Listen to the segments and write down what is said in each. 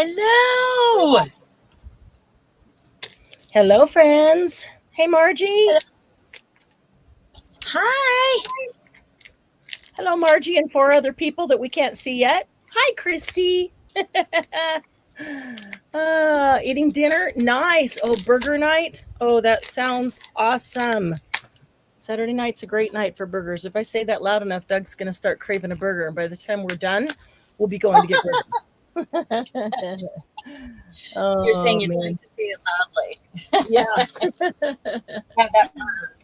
Hello. Hello, friends. Hey, Margie. Hi. Hello, Margie, and 4 other people that we can't see yet. Hi, Christy. Eating dinner? Nice. Oh, burger night? Oh, that sounds awesome. Saturday night's a great night for burgers. If I say that loud enough, Doug's going to start craving a burger. And by the time we're done, we'll be going to get burgers. You're saying you'd like to say it loudly. Yeah. Have that burger.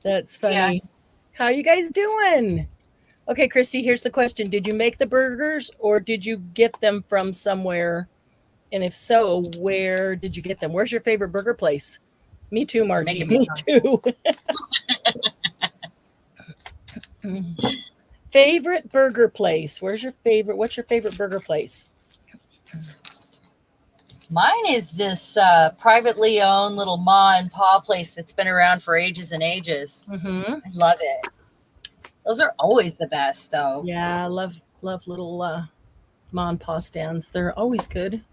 That's funny. Yeah. How you guys doing? Okay, Christy, here's the question. Did you make the burgers or did you get them from somewhere? And if so, where did you get them? Where's your favorite burger place? Me too, Margie. Me too. Favorite burger place. What's your favorite burger place? Mine is this privately owned little ma and pa place that's been around for ages and ages. I love it. Those are always the best, though. Yeah, I love little ma and pa stands. They're always good.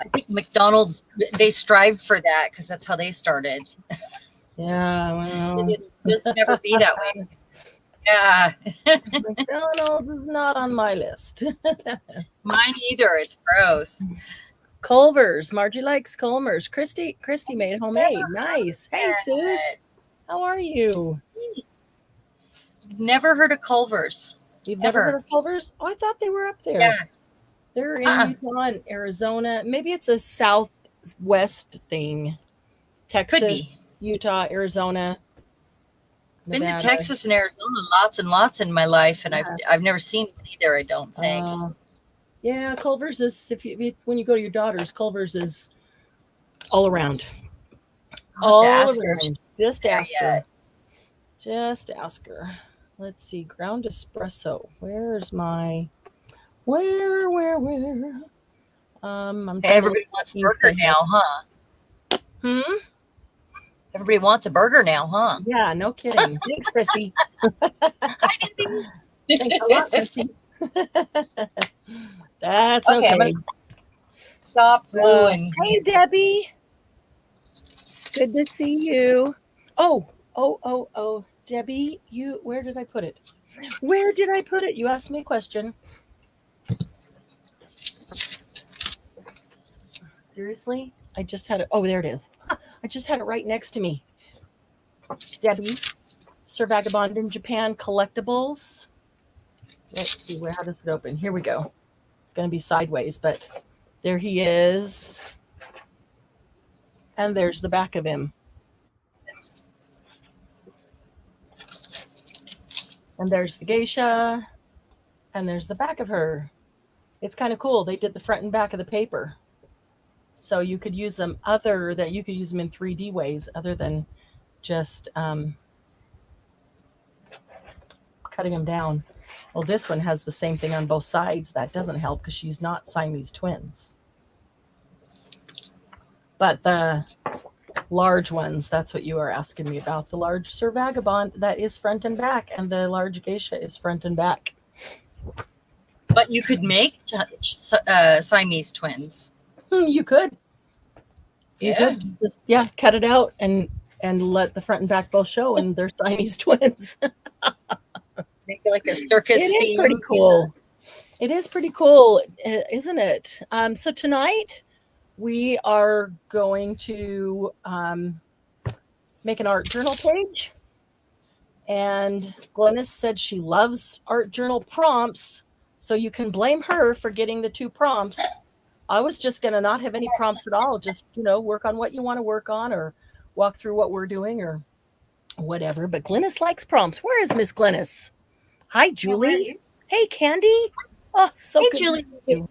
I think McDonald's, they strive for that because that's how they started. Yeah, well. It just never be that way. Yeah. McDonald's is not on my list. Mine either. It's gross. Culver's. Margie likes Culver's. Christy made homemade. Nice. Hey, Suze. How are you? Never heard of Culver's. You've never heard of Culver's? Oh, I thought they were up there. Yeah. They're in Utah and Arizona. Maybe it's a southwest thing. Texas, Utah, Arizona. Nevada. Been to Texas and Arizona lots and lots in my life, and I've never seen it either, I don't think. Yeah, Culver's is, when you go to your daughter's, Culver's is all around. All around. Just ask her. Just ask her. Let's see. Ground espresso. Where's my... Where? Everybody wants a burger now, huh? Everybody wants a burger now, huh? Yeah, no kidding. Thanks, Christy. Thanks a lot, Christy. That's okay. I'm gonna stop blowing. Hey, Debbie. Good to see you. Oh, Debbie, where did I put it? Where did I put it? You asked me a question. Seriously? I just had it. Oh, there it is. I just had it right next to me. Debbie, Sir Vagabond in Japan collectibles. Let's see, how does it open? Here we go. It's going to be sideways, but there he is. And there's the back of him. And there's the geisha. And there's the back of her. It's kind of cool. They did the front and back of the paper. So you could use them in 3D ways other than just cutting them down. Well, this one has the same thing on both sides. That doesn't help because she's not Siamese twins. But the large ones, that's what you are asking me about. The large Sir Vagabond, that is front and back, and the large geisha is front and back. But you could make Siamese twins. You could. Yeah. You could just, cut it out and let the front and back both show, and they're Siamese twins. Make it like a circus theme. It is pretty cool. It is pretty cool, isn't it? So tonight we are going to make an art journal page. And Glennis said she loves art journal prompts, so you can blame her for getting the 2 prompts. I was just going to not have any prompts at all. Just, work on what you want to work on or walk through what we're doing or whatever. But Glennis likes prompts. Where is Miss Glennis? Hi, Julie. Hey, Candy. Oh, so good. Hey, Julie.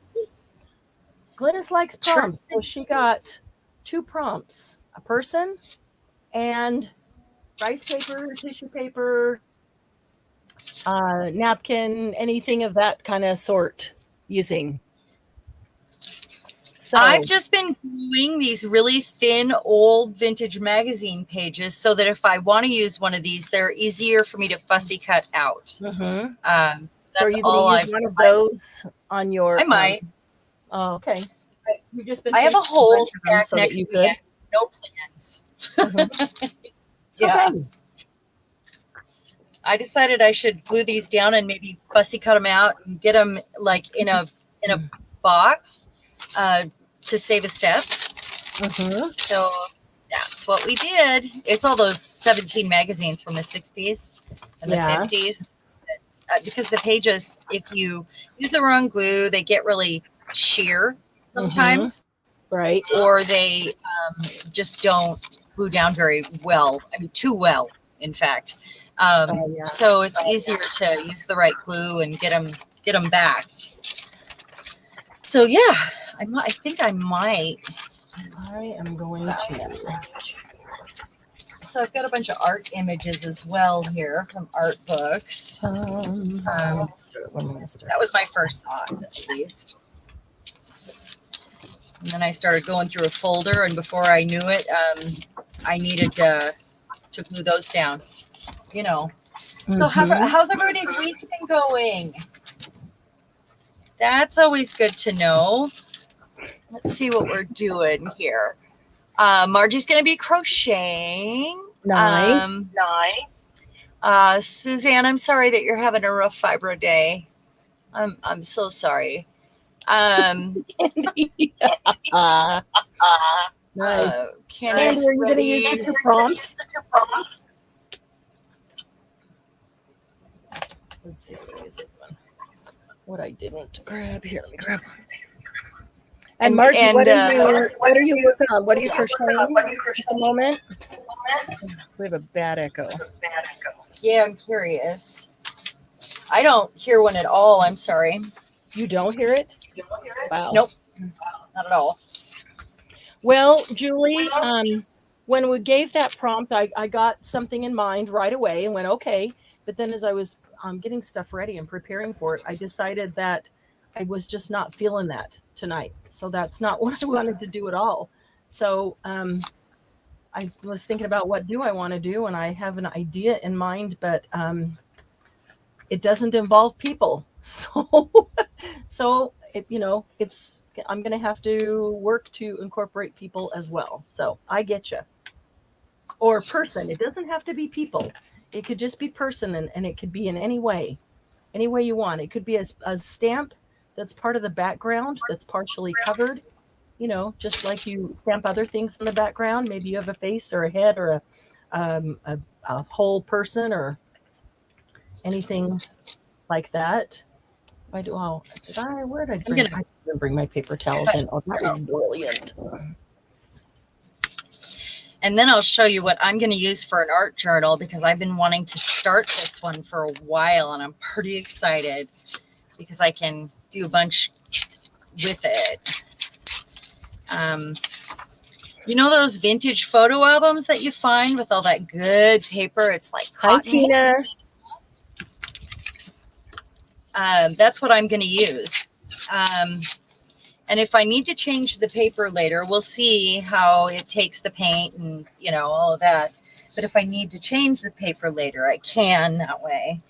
Glennis likes prompts. So she got 2 prompts, a person and rice paper, tissue paper, napkin, anything of that kind of sort using. So I've just been doing these really thin old vintage magazine pages so that if I want to use one of these, they're easier for me to fussy cut out. So That's are you all going to use one of those on your... I might. Oh, okay. You've just been I have a pasting whole bunch of them stack so that next you to me. I could. have no plans. It's Yeah. okay. I decided I should glue these down and maybe fussy cut them out and get them like in a box to save a step. So that's what we did. It's all those 17 magazines from the 60s and the 50s. Because the pages, if you use the wrong glue, they get really sheer sometimes. Right. Or they just don't glue down very well. I mean, too well, in fact. So it's easier to use the right glue and get them back. So yeah, I think I might. I am going to. So I've got a bunch of art images as well here from art books. That was my first thought, at least. And then I started going through a folder, and before I knew it, I needed to glue those down. You know. So how's everybody's week been going? That's always good to know. Let's see what we're doing here. Margie's going to be crocheting. Nice. Suzanne, I'm sorry that you're having a rough fibro day. I'm so sorry. Nice. Candace, are you going to use the two prompts? Let's see if I use this one. What I didn't grab here. Let me grab one. And Margie, what are you working on? What are you crocheting at the moment? We have a bad echo. Yeah, I'm curious. I don't hear one at all. I'm sorry. You don't hear it? Wow. Nope. Not at all. Well, Julie, when we gave that prompt, I got something in mind right away and went, okay. But then as I was getting stuff ready and preparing for it, I decided that I was just not feeling that tonight. So that's not what I wanted to do at all. So I was thinking about what do I want to do, and I have an idea in mind, but it doesn't involve people. So I'm going to have to work to incorporate people as well. So I get you. Or person. It doesn't have to be people. It could just be person, and it could be in any way you want. It could be a stamp that's part of the background that's partially covered, just like you stamp other things in the background. Maybe you have a face or a head or a whole person or anything like that. Where did I bring? I didn't bring my paper towels in. Oh, that was brilliant. And then I'll show you what I'm going to use for an art journal, because I've been wanting to start this one for a while, and I'm pretty excited because I can do a bunch with it. You know those vintage photo albums that you find with all that good paper? It's like cotton. Hi, Tina. That's what I'm going to use. And if I need to change the paper later, we'll see how it takes the paint and, all of that. But if I need to change the paper later, I can that way.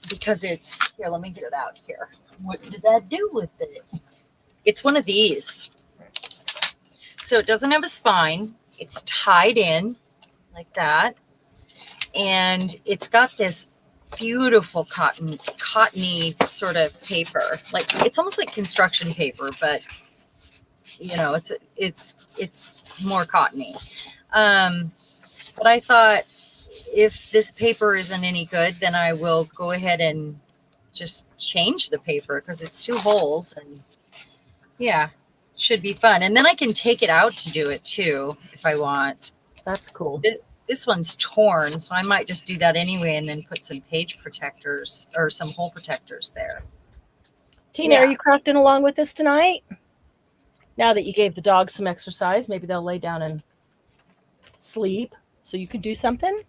Because it's, here, let me get it out here. What did that do with it? It's one of these. So it doesn't have a spine. It's tied in like that. And it's got this beautiful cottony sort of paper. Like it's almost like construction paper, but it's more cottony. But I thought if this paper isn't any good, then I will go ahead and just change the paper, because it's 2 holes, and yeah, it should be fun. And then I can take it out to do it too if I want. That's cool. This one's torn, so I might just do that anyway and then put some page protectors or some hole protectors there. Tina, Are you crafting along with us tonight? Now that you gave the dogs some exercise, maybe they'll lay down and sleep so you can do something.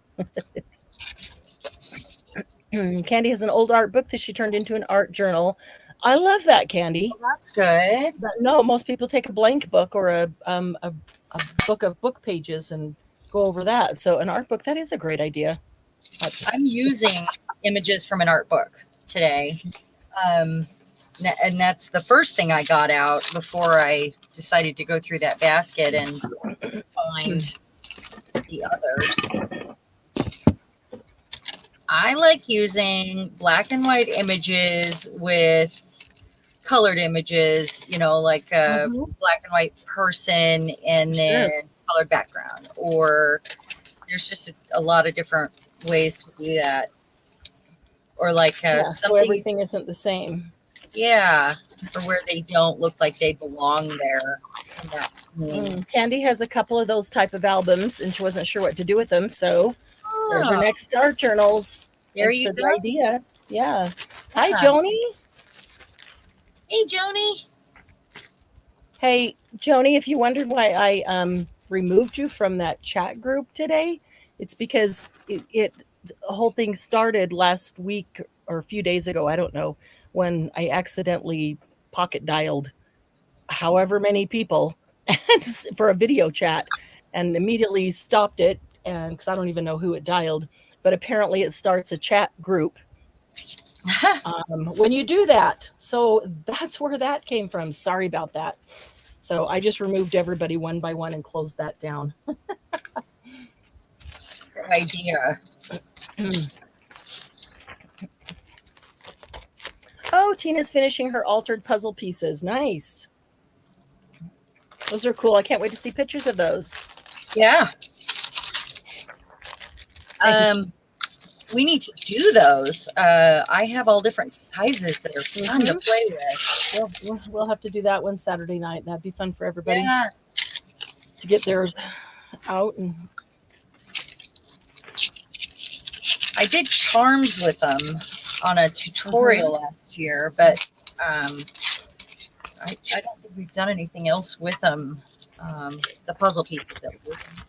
Candy has an old art book that she turned into an art journal. I love that, Candy. Well, that's good. But no, most people take a blank book or a book of book pages and go over that. So an art book, that is a great idea. I'm using images from an art book today. And that's the first thing I got out before I decided to go through that basket and find the others. I like using black and white images with colored images, like a black and white person and then colored background. Or there's just a lot of different ways to do that. Or like so something. everything isn't the same. Yeah, or where they don't look like they belong there in that scene. Candy has a couple of those type of albums, and she wasn't sure what to do with them. So there's her next art journals. There Thanks you for go. the idea. Yeah. Hi, Joni. Hey, Joni. Hey, Joni, if you wondered why I removed you from that chat group today, it's because the whole thing started last week or a few days ago. I don't know, when I accidentally pocket dialed however many people for a video chat and immediately stopped it. And because I don't even know who it dialed, but apparently it starts a chat group when you do that. So that's where that came from. Sorry about that. So I just removed everybody one by one and closed that down. Good idea. Oh, Tina's finishing her altered puzzle pieces. Nice. Those are cool. I can't wait to see pictures of those. Yeah. We need to do those. I have all different sizes that are fun to play with. We'll have to do that one Saturday night. That'd be fun for everybody to get theirs out. And I did charms with them on a tutorial last year, but I don't think we've done anything else with them. The puzzle pieces that we used.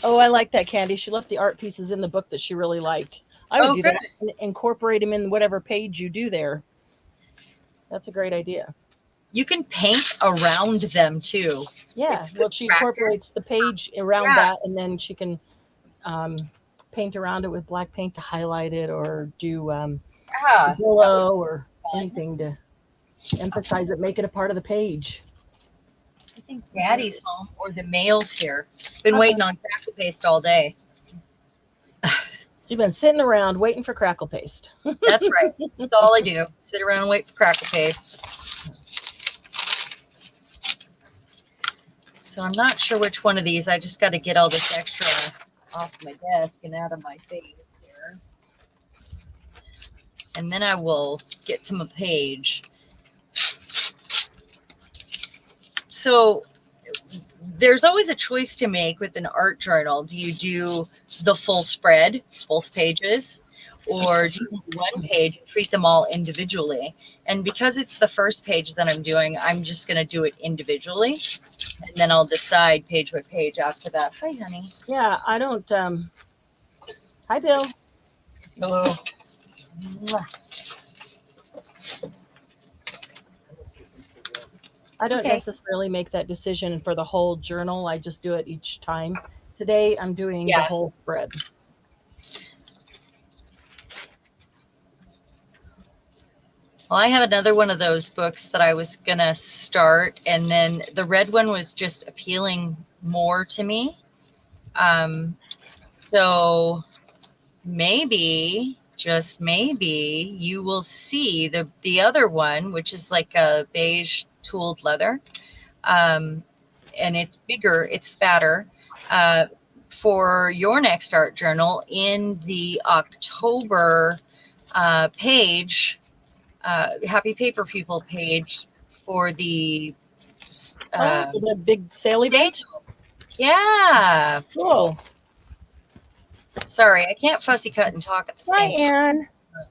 Oh, I like that, Candy. She left the art pieces in the book that she really liked. I would do that and incorporate them in whatever page you do there. That's a great idea. You can paint around them too. Yeah, well, she incorporates the page around that, and then she can paint around it with black paint to highlight it, or do willow or anything to emphasize it, make it a part of the page. I think Daddy's home or the mail's here. Been waiting on crackle paste all day. She's been sitting around waiting for crackle paste. That's right. That's all I do. Sit around and wait for crackle paste. So I'm not sure which one of these. I just got to get all this extra off my desk and out of my face here. And then I will get to my page. So there's always a choice to make with an art journal. Do you do the full spread, both pages, or do you do one page and treat them all individually? And because it's the first page that I'm doing, I'm just going to do it individually. And then I'll decide page by page after that. Hi, honey. Yeah, I don't. Hi, Bill. Hello. I don't necessarily make that decision for the whole journal. I just do it each time. Today, I'm doing the whole spread. Well, I have another one of those books that I was going to start, and then the red one was just appealing more to me. So maybe, just maybe, you will see the other one, which is like a beige tooled leather, and it's bigger, it's fatter, for your next art journal in the October page, Happy Paper People page for the for the big sale event. Yeah. Cool. Sorry, I can't fussy cut and talk at the same time.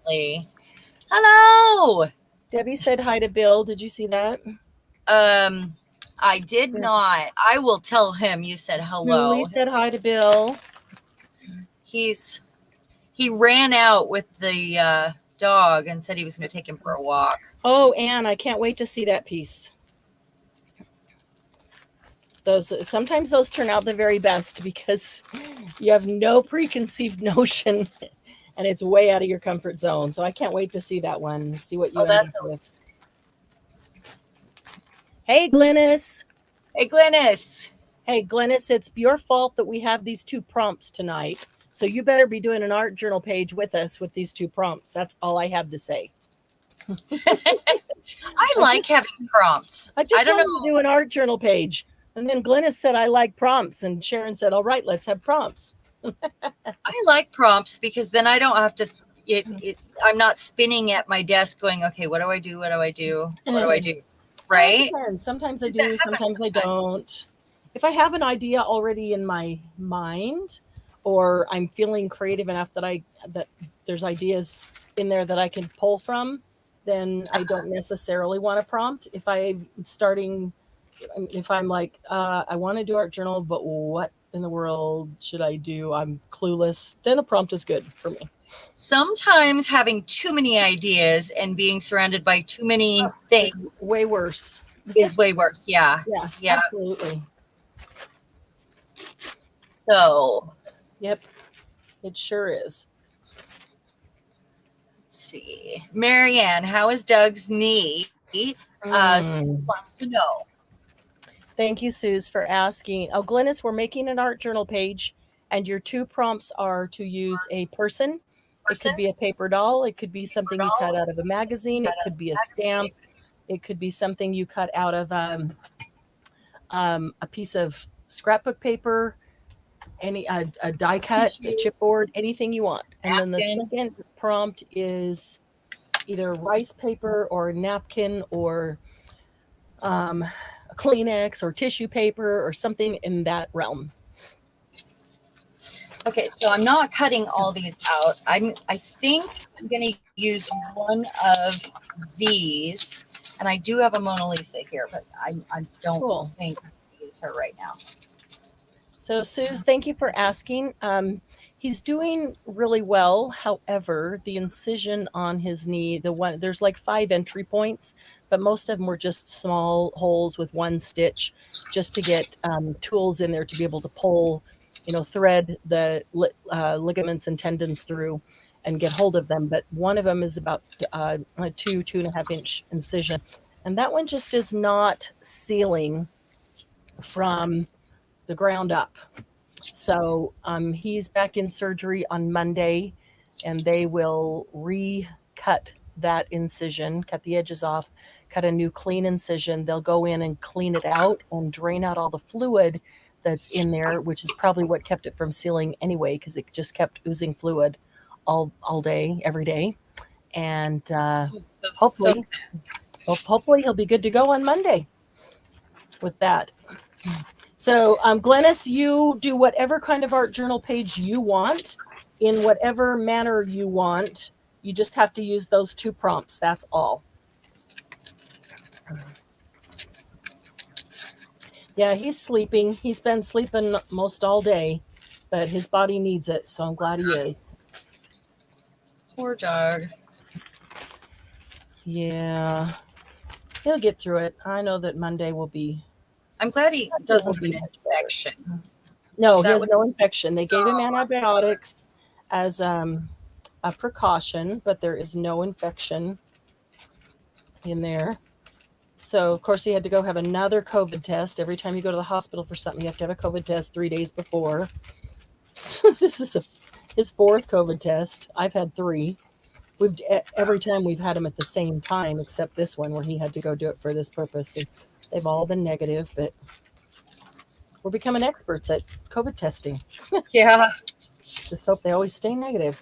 Hi, Ann. Hello. Debbie said hi to Bill. Did you see that? I did not. I will tell him you said hello. Julie said hi to Bill. He ran out with the dog and said he was going to take him for a walk. Oh, Ann, I can't wait to see that piece. Sometimes those turn out the very best because you have no preconceived notion and it's way out of your comfort zone. So I can't wait to see that one, see what you Oh, end that's up with. Hey, Glennis. Hey, Glennis. Hey, Glennis, it's your fault that we have these 2 prompts tonight. So you better be doing an art journal page with us with these 2 prompts. That's all I have to say. I like having prompts. I just don't wanted know. to do an art journal page. And then Glennis said, I like prompts. And Sharon said, all right, let's have prompts. I like prompts because then I don't have to, I'm not spinning at my desk going, okay, what do I do? What do I do? What do I do? Right? Sometimes I do, sometimes I don't. If I have an idea already in my mind, or I'm feeling creative enough that there's ideas in there that I can pull from, then I don't necessarily want a prompt. If I'm like, I want to do art journal, but what in the world should I do? I'm clueless. Then a prompt is good for me. Sometimes having too many ideas and being surrounded by too many things is way worse. Yeah. Yeah, absolutely. So, yep, it sure is. Let's see. Marianne, how is Doug's knee? Wants to know. Thank you, Suze, for asking. Oh, Glennis, we're making an art journal page, and your 2 prompts are to use a person. It could be a paper doll. It could be something you cut out of a magazine. It could be a stamp. It could be something you cut out of a piece of scrapbook paper, a die cut, a chipboard, anything you want. And then the second prompt is either rice paper or napkin or a Kleenex or tissue paper or something in that realm. Okay, so I'm not cutting all these out. I think I'm going to use one of these, and I do have a Mona Lisa here, but I don't think I can use her right now. So, Suze, thank you for asking. He's doing really well. However, the incision on his knee, there's like 5 entry points, but most of them were just small holes with 1 stitch, just to get tools in there to be able to pull, thread the ligaments and tendons through and get hold of them. But one of them is about a 2.5 inch incision, and that one just is not sealing from the ground up. So he's back in surgery on Monday, and they will recut that incision, cut the edges off, cut a new clean incision. They'll go in and clean it out and drain out all the fluid that's in there, which is probably what kept it from sealing anyway, because it just kept oozing fluid all day, every day. And hopefully he'll be good to go on Monday with that. So, Glennis, you do whatever kind of art journal page you want in whatever manner you want. You just have to use those 2 prompts. That's all. Yeah, he's sleeping. He's been sleeping most all day, but his body needs it, so I'm glad he is. Poor dog. Yeah. He'll get through it. I know that Monday will be... I'm glad he doesn't have an infection. No, he has no infection. They gave him antibiotics as a precaution, but there is no infection in there. So, of course, he had to go have another COVID test. Every time you go to the hospital for something, you have to have a COVID test 3 days before. So this is his 4th COVID test. I've had 3. Every time we've had him at the same time, except this one where he had to go do it for this purpose. And they've all been negative, but we're becoming experts at COVID testing. Yeah. Just hope they always stay negative.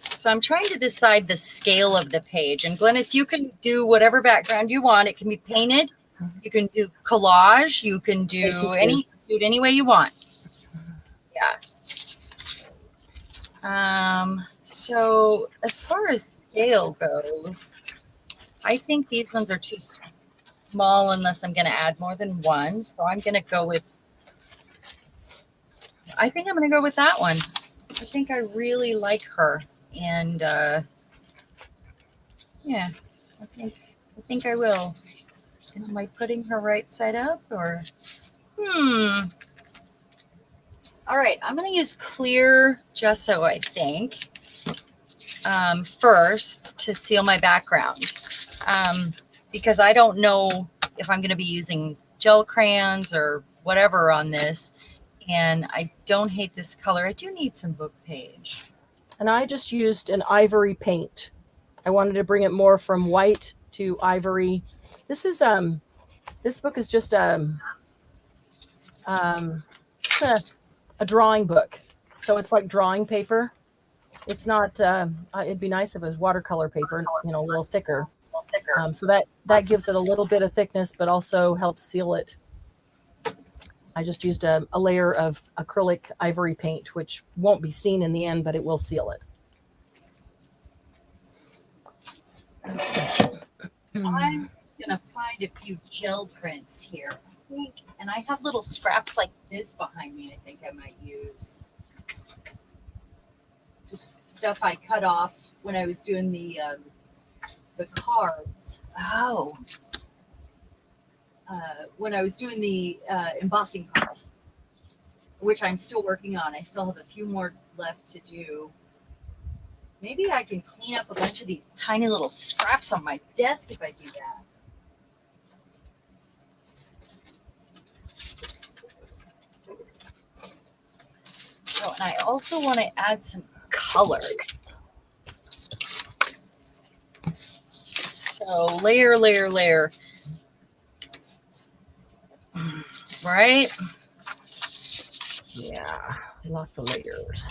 So I'm trying to decide the scale of the page. And Glennis, you can do whatever background you want. It can be painted. You can do collage. You can do it any way you want. Yeah. So as far as scale goes, I think these ones are too small unless I'm going to add more than 1. So I'm going to go with, I think I'm going to go with that one. I think I really like her. And yeah, I think I will. Am I putting her right side up or? All right, I'm going to use clear gesso, I think. first to seal my background, because I don't know if I'm going to be using gel crayons or whatever on this. And I don't hate this color. I do need some book page. And I just used an ivory paint. I wanted to bring it more from white to ivory. This is this book is just a drawing book. So it's like drawing paper. It's not, it'd be nice if it was watercolor paper, you know, a little thicker. So that gives it a little bit of thickness, but also helps seal it. I just used a layer of acrylic ivory paint, which won't be seen in the end, but it will seal it. I'm gonna find a few gel prints here, I think, and I have little scraps like this behind me. I think I might use just stuff I cut off when I was doing the cards. Oh, when I was doing the embossing cards, which I'm still working on. I still have a few more left to do. Maybe I can clean up a bunch of these tiny little scraps on my desk if I do that. Oh, and I also want to add some color. So layer, layer, layer. Right? Yeah, lots of layers.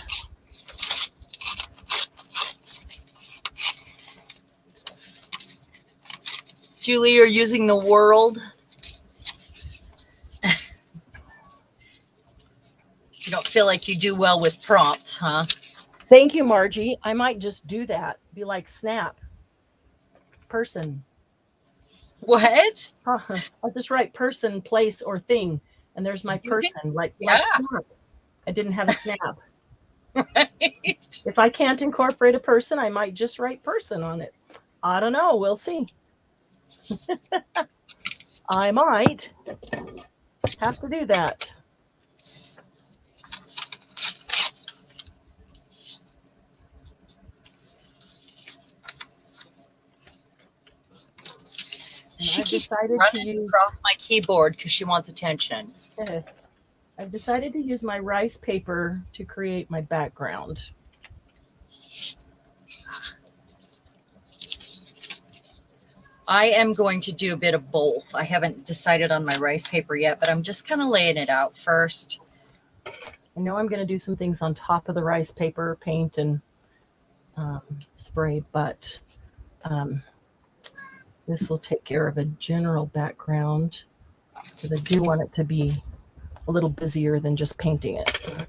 Julie, you're using the world. You don't feel like you do well with prompts, huh? Thank you, Margie. I might just do that. Be like Snap. Person. What? I'll just write person, place, or thing. And there's my person, like Yeah. Snap. I didn't have a Snap. Right. If I can't incorporate a person, I might just write person on it. I don't know. We'll see. I might have to do that. She keeps decided running to use across my keyboard because she wants attention. I've decided to use my rice paper to create my background. I am going to do a bit of both. I haven't decided on my rice paper yet, but I'm just kind of laying it out first. I know I'm going to do some things on top of the rice paper, paint and spray, but this will take care of a general background because I do want it to be a little busier than just painting it.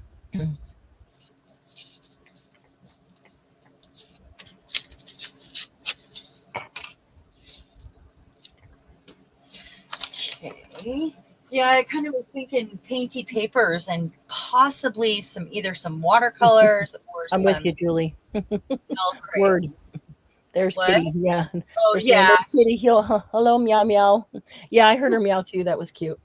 Okay. Yeah, I kind of was thinking painty papers and possibly either some watercolors or I'm some with you, Julie. Velcro. Word. There's What? Kitty. Yeah. Oh, They're saying, yeah. "There's Kitty. Hello, meow, meow." Yeah, I heard her meow too. That was cute.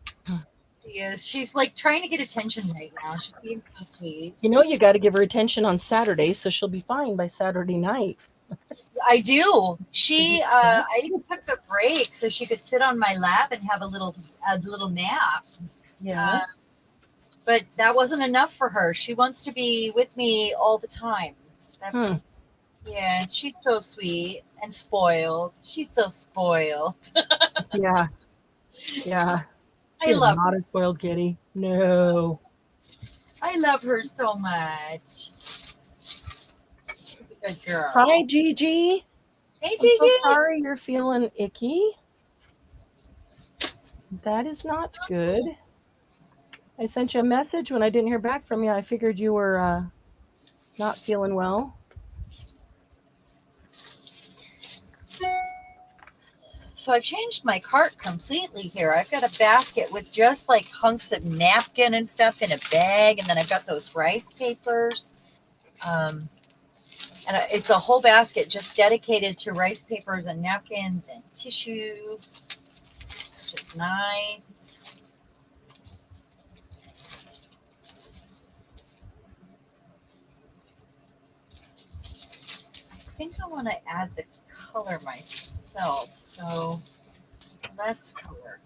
She is. She's like trying to get attention right now. She's being so sweet. You know, you got to give her attention on Saturday, so she'll be fine by Saturday night. I do. I even took a break so she could sit on my lap and have a little nap. Yeah. But that wasn't enough for her. She wants to be with me all the time. That's yeah. She's so sweet and spoiled. She's so spoiled. Yeah. Yeah. I She's love not her. a spoiled kitty. No. I love her so much. She's a good girl. Hi, Gigi. Hey, I'm Gigi. so sorry you're feeling icky. That is not good. I sent you a message when I didn't hear back from you. I figured you were not feeling well. So I've changed my cart completely here. I've got a basket with just like hunks of napkin and stuff in a bag. And then I've got those rice papers. And it's a whole basket just dedicated to rice papers and napkins and tissue. Just nice. think I want to add the color myself. So less color.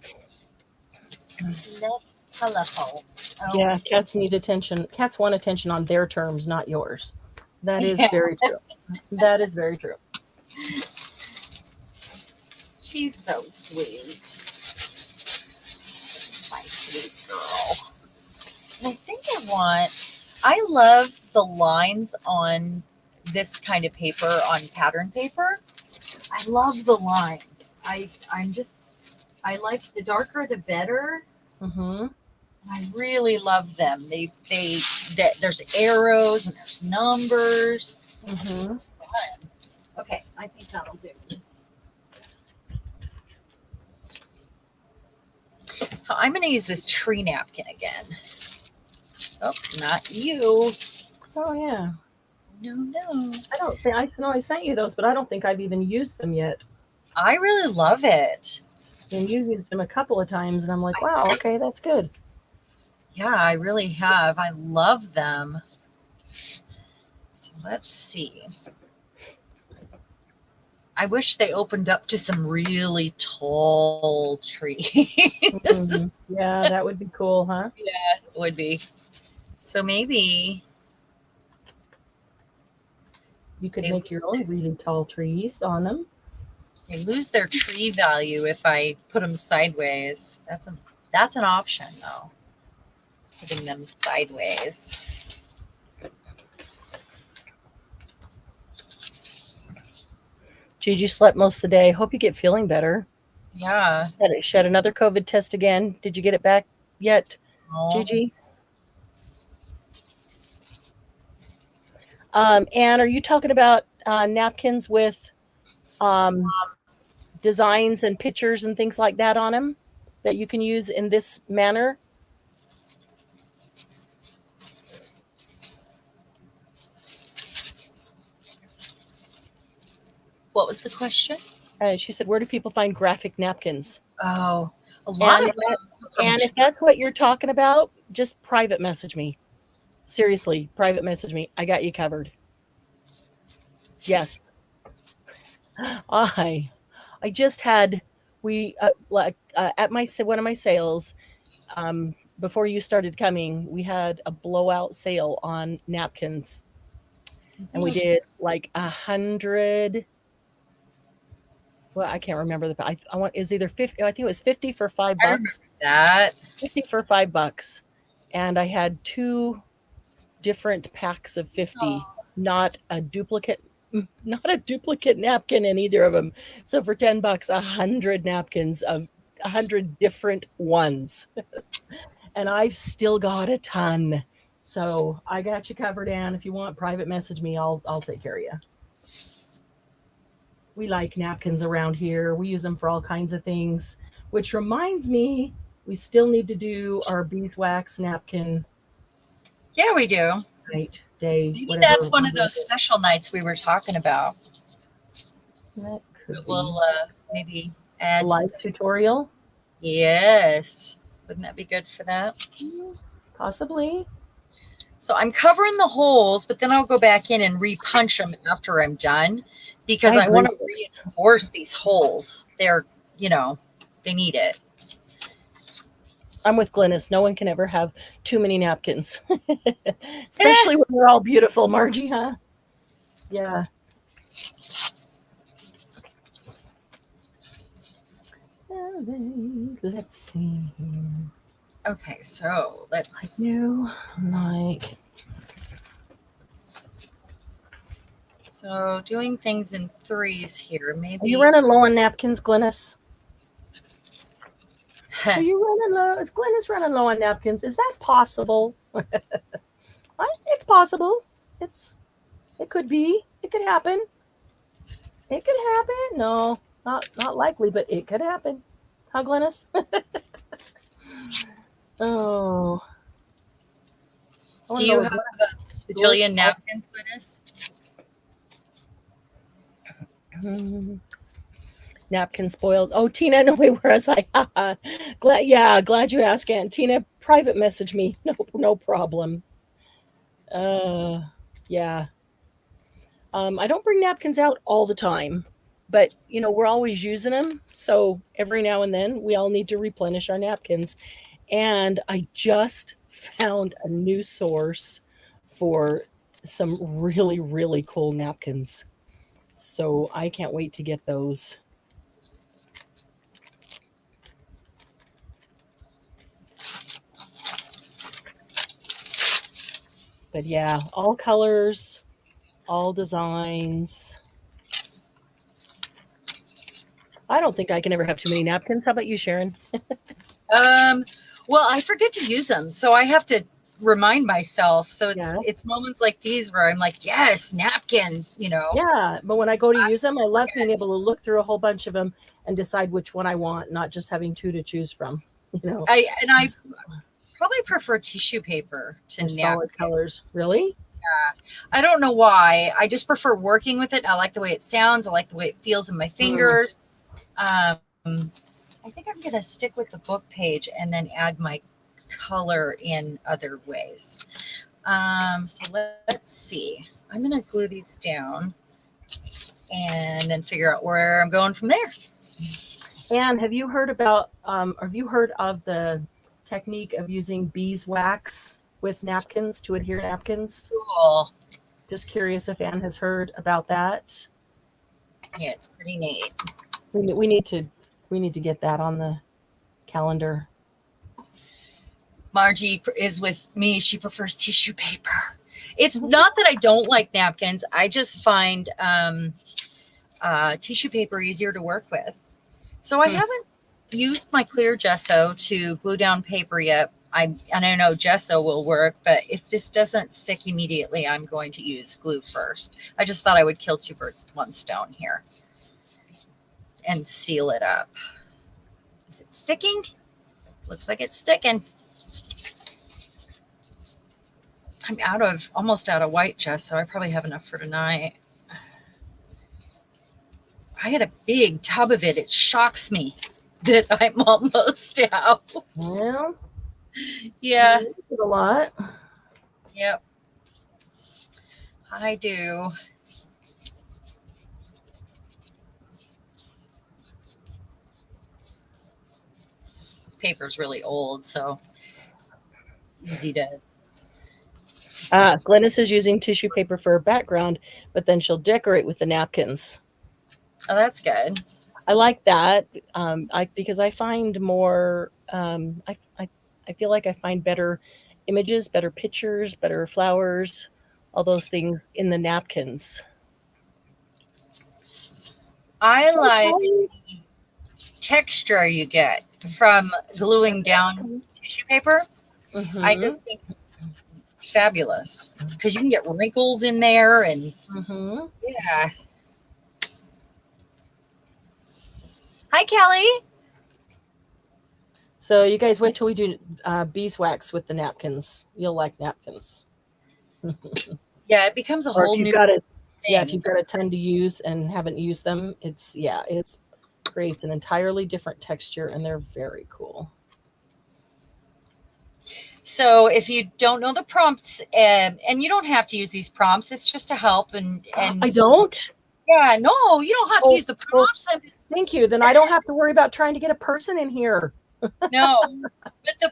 Less colorful. Oh, Yeah, cats need attention. Cats want attention on their terms, not yours. That is yeah. very true. That is very true. She's so sweet. My sweet girl. And I think I love the lines on this kind of paper, on pattern paper. I love the lines. I like the darker the better. Mm-hmm. I really love them. There's arrows and there's numbers. Mm-hmm. Okay, I think that'll do. So I'm going to use this tree napkin again. Oh, not you. Oh yeah. No. I don't think I know I sent you those, but I don't think I've even used them yet. I really love it. And you used them a couple of times, and I'm like, wow, okay, that's good. Yeah, I really have. I love them. So let's see. I wish they opened up to some really tall trees. Mm-hmm. Yeah, that would be cool, huh? Yeah, it would be. So maybe You could make your own really tall trees on them. they lose their tree value if I put them sideways. That's an option, though. Putting them sideways. Gigi slept most of the day. Hope you get feeling better. Yeah. She had another COVID test again. Did you get it back yet, Gigi? And are you talking about napkins with designs and pictures and things like that on them that you can use in this manner? What was the question? She said, where do people find graphic napkins? Oh, a lot of them. And if that's what you're talking about, just private message me. Seriously, private message me. I got you covered. Yes. I just had, at one of my sales, before you started coming, we had a blowout sale on napkins. And we did like 100. Well, I can't remember is either 50. I think it was 50 for $5. I remember that. 50 for $5. And I had 2 different packs of 50, not a duplicate napkin in either of them. So for $10, 100 napkins of 100 different ones. And I've still got a ton. So I got you covered, Ann. If you want, private message me. I'll take care of you. We like napkins around here. We use them for all kinds of things, which reminds me, we still need to do our beeswax napkin. Yeah, we do. Night, day. Maybe that's one of those special nights we were talking about. We'll maybe add live tutorial. Yes. Wouldn't that be good for that? Possibly. So I'm covering the holes, but then I'll go back in and repunch them after I'm done because I want to reinforce these holes. They're, they need it. I'm with Glynis. No one can ever have too many napkins, especially when they're all beautiful, Margie, huh? Yeah. Let's see. Okay, so let's do like. So doing things in threes here, maybe. Are you running low on napkins, Glynis? Are you running low? Is Glynis running low on napkins? Is that possible? It's possible. It could be. It could happen. It could happen. No, not likely, but it could happen. Huh, Glynis? Oh. Do you have a bajillion napkins, Glynis? Napkin spoiled. Oh, Tina, no way. Where was I? Glad you asked, Aunt Tina. Private message me. No problem. Yeah. I don't bring napkins out all the time, but you know, we're always using them. So every now and then we all need to replenish our napkins. And I just found a new source for some really, really cool napkins. So I can't wait to get those. But yeah, all colors, all designs. I don't think I can ever have too many napkins. How about you, Sharon? Well, I forget to use them, so I have to remind myself. So Yeah. it's moments like these where I'm like, yes, napkins, you know. Yeah, but when I go to use them, I love being able to look through a whole bunch of them and decide which one I want, not just having two to choose from. You know, I probably prefer tissue paper to they're solid colors. Really? I don't know why. I just prefer working with it. I like the way it sounds. I like the way it feels in my fingers. I think I'm going to stick with the book page and then add my color in other ways. So let's see. I'm going to glue these down and then figure out where I'm going from there. And have you heard about, have you heard of the technique of using beeswax with napkins to adhere napkins? Cool. Just curious if Anne has heard about that. Yeah, it's pretty neat. We need to get that on the calendar. Margie is with me. She prefers tissue paper. It's not that I don't like napkins. I just find tissue paper easier to work with. So I haven't used my clear gesso to glue down paper yet. I know gesso will work, but if this doesn't stick immediately, I'm going to use glue first. I just thought I would kill two birds with one stone here and seal it up. Is it sticking? Looks like it's sticking. I'm almost out of white gesso. I probably have enough for tonight. I had a big tub of it. It shocks me that I'm almost out. Well, Yeah. a lot. Yep. I do. This paper's really old, so easy to. Glennis is using tissue paper for her background, but then she'll decorate with the napkins. Oh, that's good. I like that because I find more. I feel like I find better images, better pictures, better flowers, all those things in the napkins. I like the texture you get from gluing down tissue paper. Mm-hmm. I just think fabulous because you can get wrinkles in there and yeah. Hi, Kelly. So you guys wait till we do beeswax with the napkins. You'll like napkins. Yeah, it becomes a whole new thing. Yeah, if you've got a ton to use and haven't used them, it creates an entirely different texture and they're very cool. So if you don't know the prompts, and you don't have to use these prompts, it's just to help and I don't. Yeah, no, you don't have to use the prompts. Thank you. Then I don't have to worry about trying to get a person in here. No, but the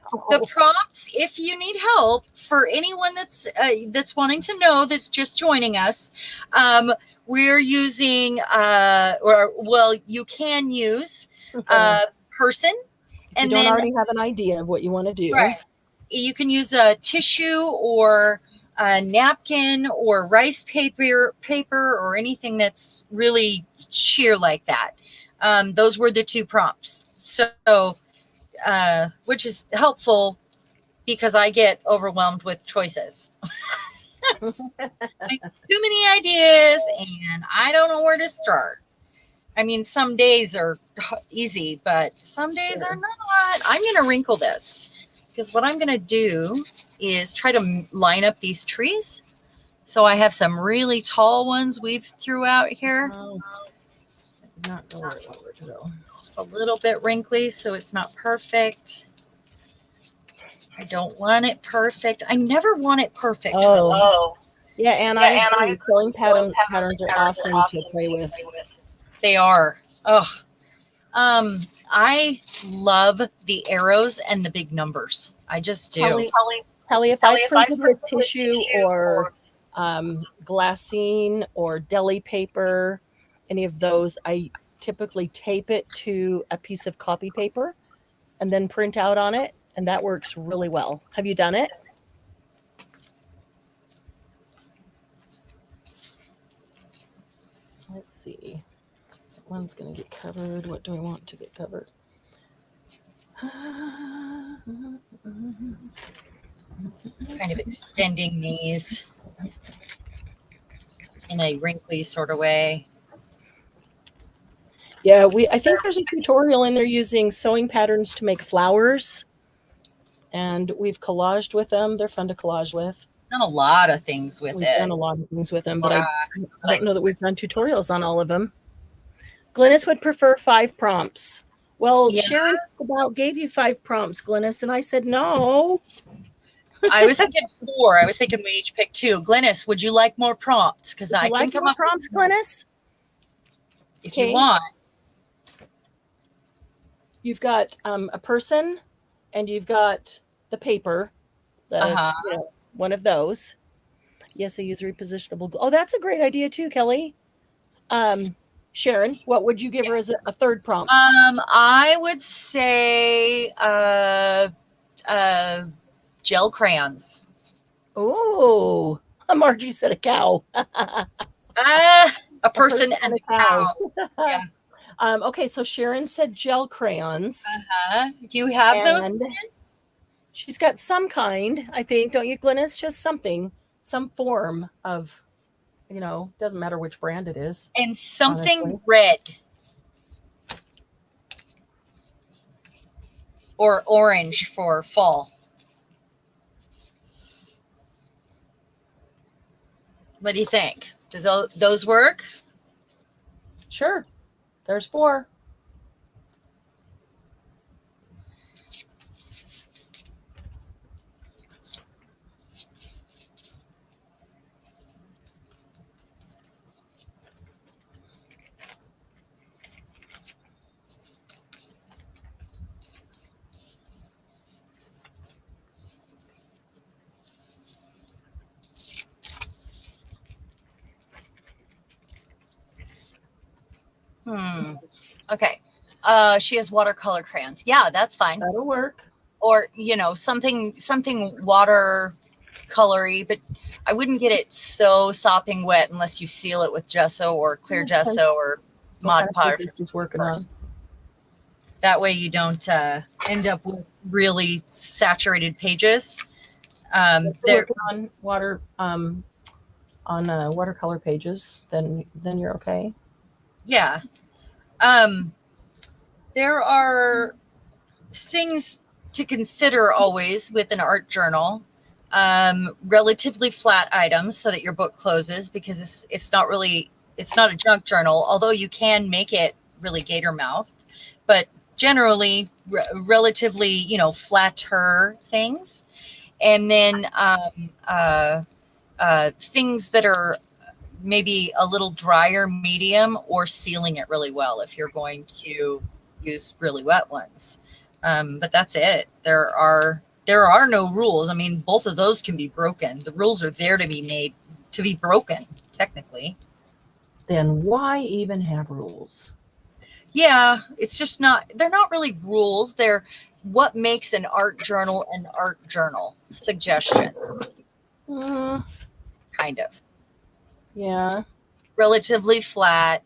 prompts, if you need help, for anyone that's wanting to know, that's just joining us, we're using you can use person, and you don't already have an idea of what you want to do. Right. You can use a tissue or a napkin or rice paper or anything that's really sheer like that. Those were the two prompts. So, which is helpful because I get overwhelmed with choices. Too many ideas and I don't know where to start. I mean, some days are easy, but some days are not. I'm going to wrinkle this. Because what I'm going to do is try to line up these trees. So I have some really tall ones we've threw out here. I did not know where it went to go. Just a little bit wrinkly, so it's not perfect. I don't want it perfect. I never want it perfect. Oh. Yeah, and I agree. Sewing patterns are awesome to play with. They are. Ugh. I love the arrows and the big numbers. I just do. Kelly, if I print it with tissue or glassine or deli paper, any of those, I typically tape it to a piece of copy paper and then print out on it, and that works really well. Have you done it? Let's see. That one's going to get covered. What do I want to get covered? Kind of extending these in a wrinkly sort of way. Yeah, I think there's a tutorial in there using sewing patterns to make flowers, and we've collaged with them. They're fun to collage with. Done a lot of things with We've it. done a lot of things with them, but I don't know that we've done tutorials on all of them. Glynis would prefer 5 prompts. Well, yeah. Sharon gave you 5 prompts, Glynis, and I said no. I was thinking 4. I was thinking we each pick 2. Glynis, would you like more prompts? Because I can come up with prompts, Glynis. If you want. You've got a person, and you've got the paper, one of those. Yes, I use repositionable glue. Oh, that's a great idea too, Kelly. Sharon, what would you give her as a third prompt? I would say gel crayons. Oh, Margie said a cow. A person and a cow. Yeah. Okay, so Sharon said gel crayons. Do you have those? She's got some kind, I think, don't you, Glynis? Just something, some form of, doesn't matter which brand it is. And something red. Or orange for fall. What do you think? Does those work? Sure. There's 4. Okay. She has watercolor crayons. Yeah, that's fine. That'll work. Or, something watercolory, but I wouldn't get it so sopping wet unless you seal it with gesso or clear gesso or Mod Podge. She's working on. That way you don't end up with really saturated pages. They're on watercolor pages, then you're okay. Yeah. There are things to consider always with an art journal. Relatively flat items so that your book closes, because it's not a junk journal, although you can make it really gator mouthed, but generally relatively, flatter things. And then things that are maybe a little drier medium, or sealing it really well if you're going to use really wet ones. But that's it. There are no rules. I mean, both of those can be broken. The rules are there to be broken, technically. Then why even have rules? Yeah, it's just they're not really rules. They're what makes an art journal an art journal. Suggestions. Kind of. Yeah. Relatively flat,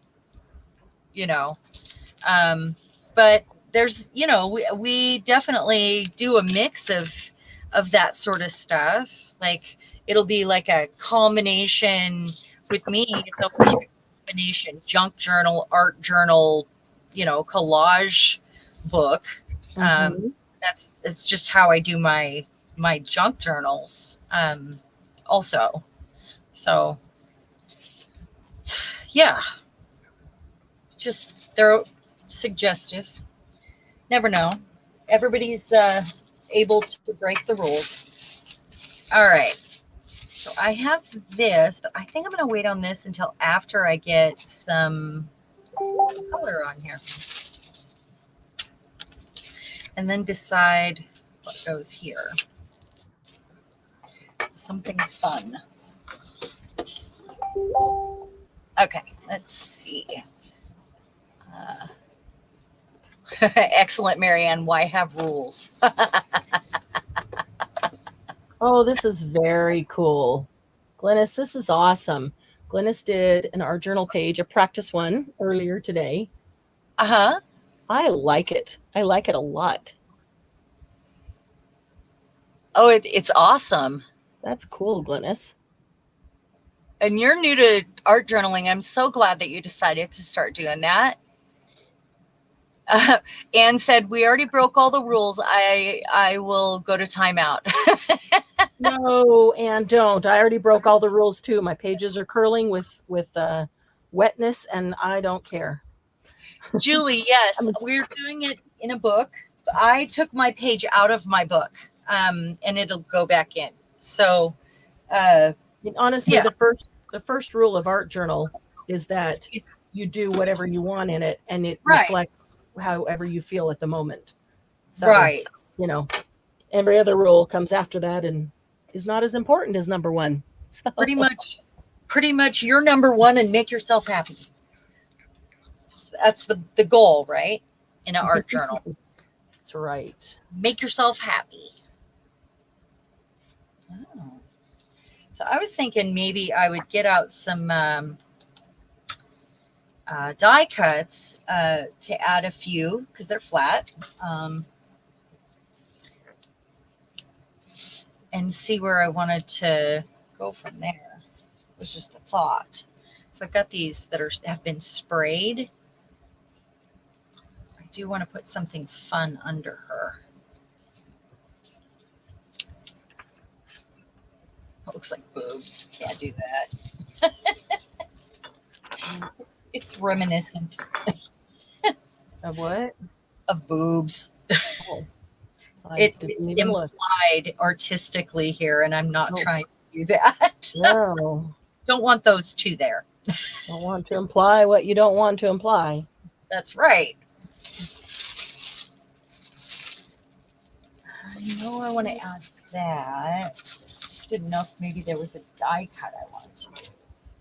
but there's, we definitely do a mix of that sort of stuff. Like, it'll be like a combination. With me, it's always like a combination junk journal, art journal, collage book. It's just how I do my junk journals also. So yeah, just they're suggestive. Never know. Everybody's able to break the rules. All right. So I have this, but I think I'm going to wait on this until after I get some color on here. And then decide what goes here. Something fun. Okay, let's see. Excellent, Marianne. Why have rules? Oh, this is very cool. Glennis, this is awesome. Glennis did an art journal page, a practice one earlier today. Uh-huh. I like it. I like it a lot. Oh, it's awesome. That's cool, Glennis. And you're new to art journaling. I'm so glad that you decided to start doing that. Anne said, we already broke all the rules. I will go to timeout. No, and don't. I already broke all the rules too. My pages are curling with wetness, and I don't care. Julie, yes, we're doing it in a book. I took my page out of my book, and it'll go back in. So, honestly, yeah. the first rule of art journal is that you do whatever you want in it, and it Right. reflects however you feel at the moment. So, right. You know, every other rule comes after that and is not as important as number one. So. Pretty much you're number one and make yourself happy. That's the goal, right? In an art journal. That's right. Make yourself happy. Oh. So I was thinking maybe I would get out some die cuts to add a few because they're flat. And see where I wanted to go from there. It was just a thought. So I've got these that have been sprayed. I do want to put something fun under her. It looks like boobs. Can't do that. It's reminiscent. Of what? Of boobs. Oh. It's implied artistically here, and I'm not trying to do that. No. Don't want those two there. Don't want to imply what you don't want to imply. That's right. I know I want to add that. Just didn't know if maybe there was a die cut I wanted to use.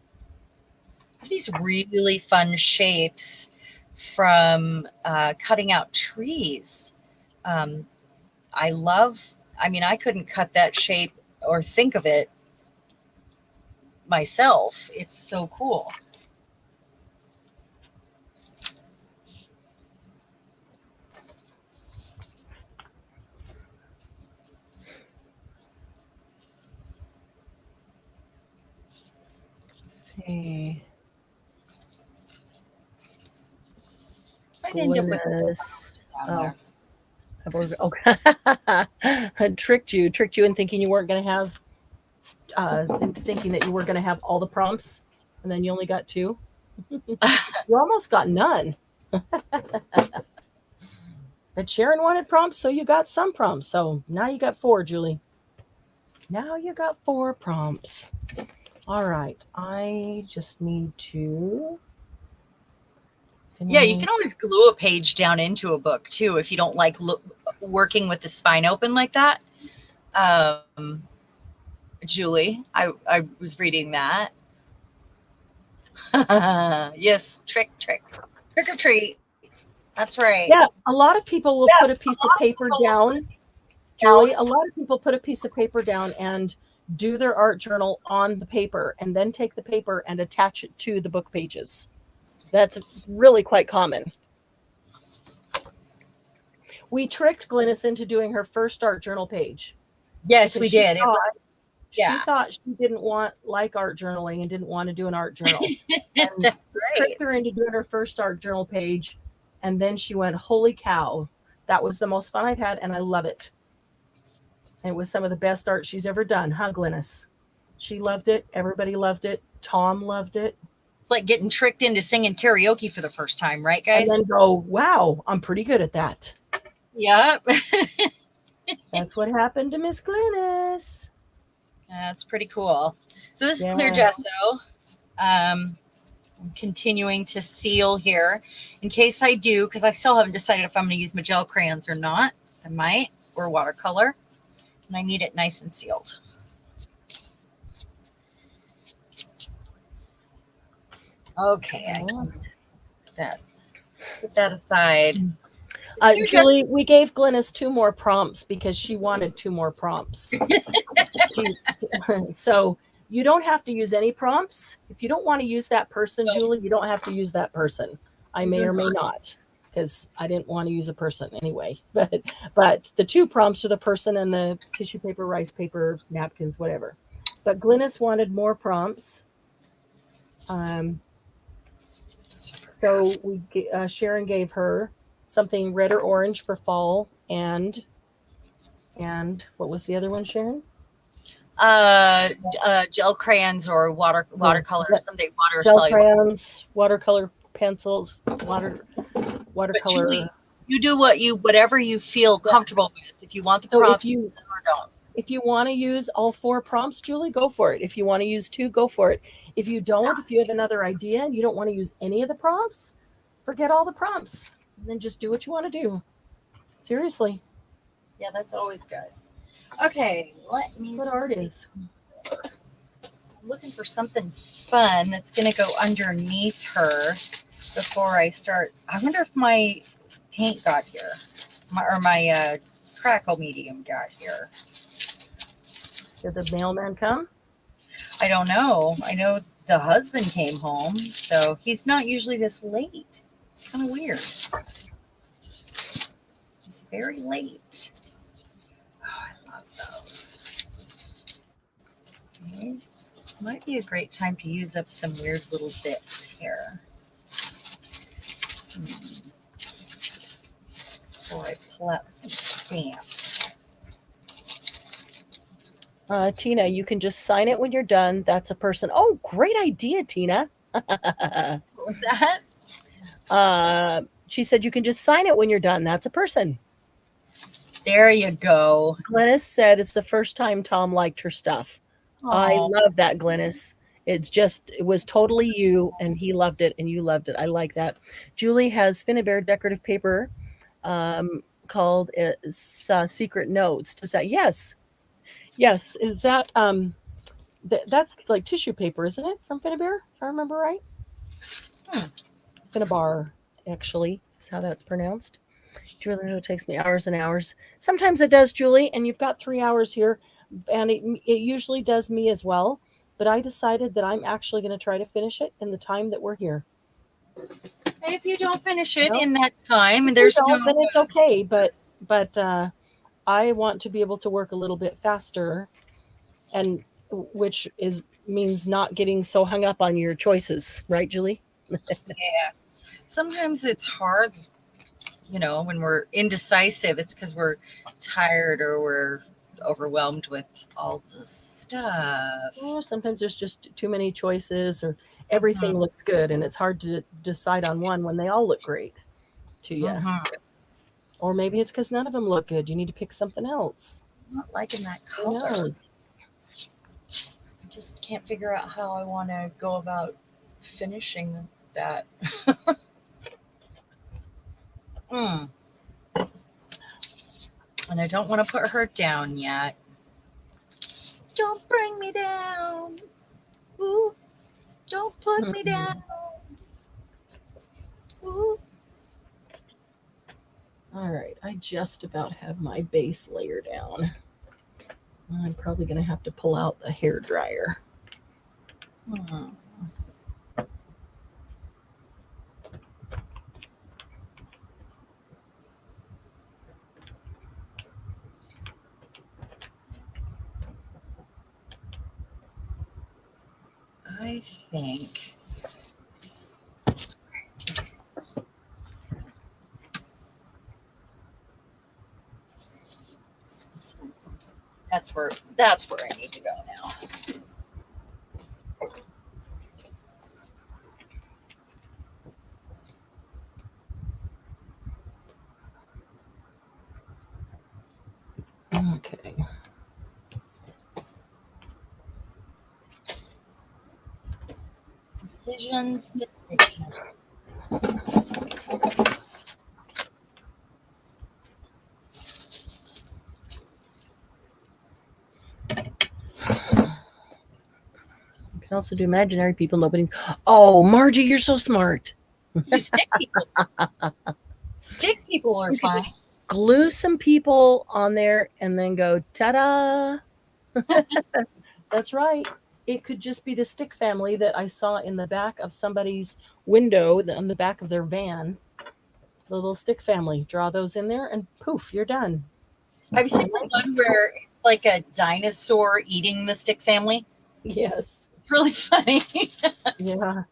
I have these really fun shapes from cutting out trees. I couldn't cut that shape or think of it myself. It's so cool. Let's see. I'd end up with I tricked you in thinking you weren't going to have, thinking that you were going to have all the prompts, and then you only got 2. You almost got none. But Sharon wanted prompts, so you got some prompts. So now you got 4, Julie. Now you got 4 prompts. All right. I just need to... Yeah, you can always glue a page down into a book too if you don't like working with the spine open like that. Julie, I was reading that. Yes, trick or treat. That's right. Yeah, a lot of people will put a piece of paper down. Julie, a lot of people put a piece of paper down and do their art journal on the paper and then take the paper and attach it to the book pages. That's really quite common. We tricked Glennis into doing her first art journal page. Yes, we did. She thought she didn't like art journaling and didn't want to do an art journal. And we tricked her into doing her first art journal page. And then she went, holy cow, that was the most fun I've had, and I love it. And it was some of the best art she's ever done, huh, Glennis? She loved it. Everybody loved it. Tom loved it. It's like getting tricked into singing karaoke for the first time, right, guys? And then go, wow, I'm pretty good at that. Yep. That's what happened to Miss Glennis. That's pretty cool. So this is clear Yeah. gesso. I'm continuing to seal here in case I do, because I still haven't decided if I'm going to use my gel crayons or not. I might, or watercolor, and I need it nice and sealed. Okay, I can put that aside. Julie, we gave Glynis 2 more prompts because she wanted 2 more prompts. So you don't have to use any prompts. If you don't want to use that person, Julie, you don't have to use that person. I may or may not, because I didn't want to use a person anyway. But the 2 prompts are the person and the tissue paper, rice paper, napkins, whatever. But Glynis wanted more prompts. So Sharon gave her something red or orange for fall, and what was the other one, Sharon? Gel crayons or watercolor, something water gel soluble. crayons, watercolor pencils, watercolor. Julie, you do whatever you feel comfortable with. If you want the prompts, or don't. If you want to use all 4 prompts, Julie, go for it. If you want to use 2, go for it. If you don't, if you have another idea and you don't want to use any of the prompts, forget all the prompts. And then just do what you want to do. Seriously. Yeah, that's always good. Okay, let me. What art is? I'm looking for something fun that's going to go underneath her before I start. I wonder if my paint got here, my crackle medium got here. Did the mailman come? I don't know. I know the husband came home, so he's not usually this late. It's kind of weird. He's very late. Oh, I love those. Okay. Might be a great time to use up some weird little bits here. Before I pull out some stamps. Tina, you can just sign it when you're done. That's a person. Oh, great idea, Tina. What was that? She said you can just sign it when you're done. That's a person. There you go. Glynis said it's the first time Tom liked her stuff. Aww. I love that, Glynis. It was totally you, and he loved it, and you loved it. I like that. Julie has Finnabair decorative paper called Secret Notes. Does that? Yes. Yes. Is that that's like tissue paper, isn't it, from Finnabair, if I remember right? Finnabair, actually, is how that's pronounced. Julie, it takes me hours and hours. Sometimes it does, Julie, and you've got 3 hours here, and it usually does me as well. But I decided that I'm actually going to try to finish it in the time that we're here. And if you don't finish it in that time, and there's no, then it's okay. But I want to be able to work a little bit faster, and which means not getting so hung up on your choices, right, Julie? Yeah. Sometimes it's hard, when we're indecisive. It's because we're tired or we're overwhelmed with all the stuff. Or sometimes there's just too many choices, or everything looks good, and it's hard to decide on one when they all look great to you. Or maybe it's because none of them look good. You need to pick something else. I'm not liking that color. I just can't figure out how I want to go about finishing that. And I don't want to put her down yet. Don't bring me down. Ooh, don't put me down. Ooh. All right, I just about have my base layer down. I'm probably going to have to pull out the hair dryer. I think that's where I need to go now. Okay. Decisions. You can also do imaginary people. Nobody's. Oh, Margie, you're so smart. Do stick people. Stick people are fine. Glue some people on there and then go, ta-da. That's right. It could just be the stick family that I saw in the back of somebody's window on the back of their van. The little stick family. Draw those in there and poof, you're done. Have you seen the one where it's like a dinosaur eating the stick family? Yes. It's really funny. Yeah.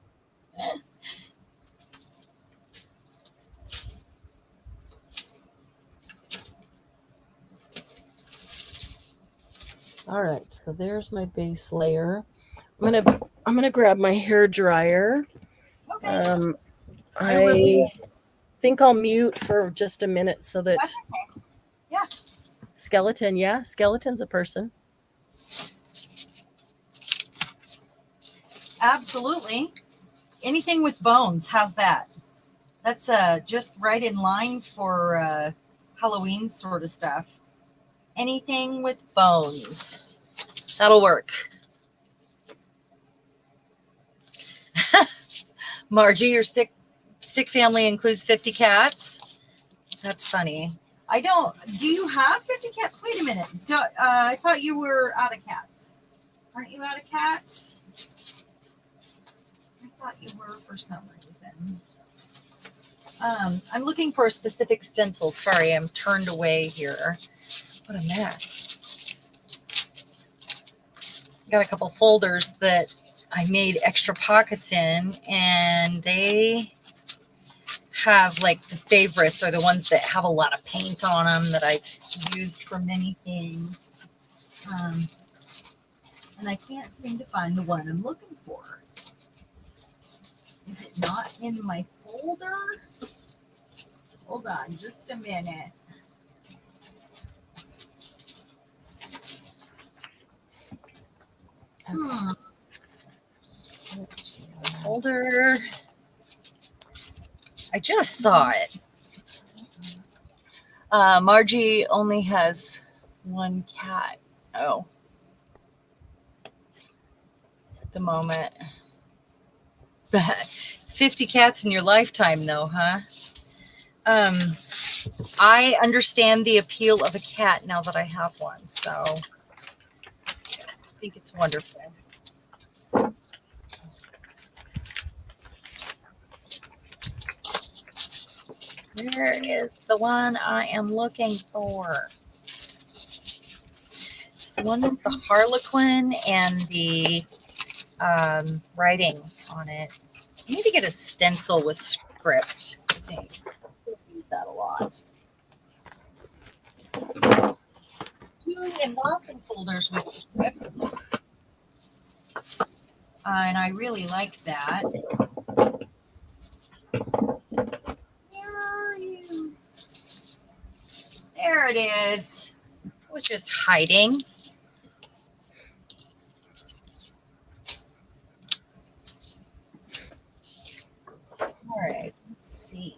All right, so there's my base layer. I'm gonna grab my hair dryer. Okay. I think I'll mute for just a minute so that. Okay. Yeah. Skeleton, yeah, skeleton's a person. Absolutely. Anything with bones has that. That's just right in line for Halloween sort of stuff. Anything with bones. That'll work. Margie, your stick family includes 50 cats. That's funny. Do you have 50 cats? Wait a minute. I thought you were out of cats. Aren't you out of cats? I thought you were for some reason. I'm looking for a specific stencil. Sorry, I'm turned away here. What a mess. Got a couple folders that I made extra pockets in, and they have like the favorites are the ones that have a lot of paint on them that I've used for many things. And I can't seem to find the one I'm looking for. Is it not in my folder? Hold on just a minute. Folder. I just saw it. Margie only has one cat. Oh. At the moment. 50 cats in your lifetime, though, huh? I understand the appeal of a cat now that I have one, so I think it's wonderful. Where is the one I am looking for? It's the one with the Harlequin and the writing on it. I need to get a stencil with script, I think. I use that a lot. 2 embossing folders with script. And I really like that. Where are you? There it is. It was just hiding. All right, let's see.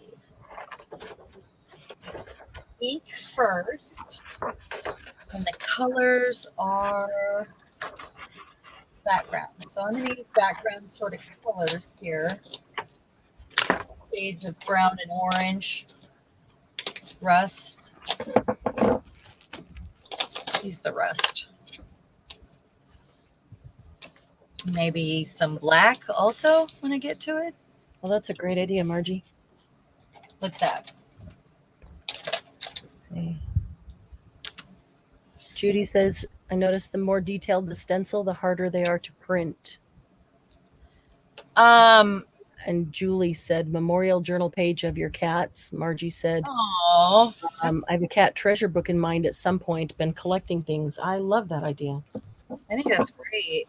Ink first, and the colors are background. So I'm going to use background sort of colors here. Shades of brown and orange, rust. Use the rust. Maybe some black also when I get to it. Well, that's a great idea, Margie. What's that? Okay. Judy says, I noticed the more detailed the stencil, the harder they are to print. And Julie said, memorial journal page of your cats. Margie said, oh, I have a cat treasure book in mind at some point, been collecting things. I love that idea. I think that's great.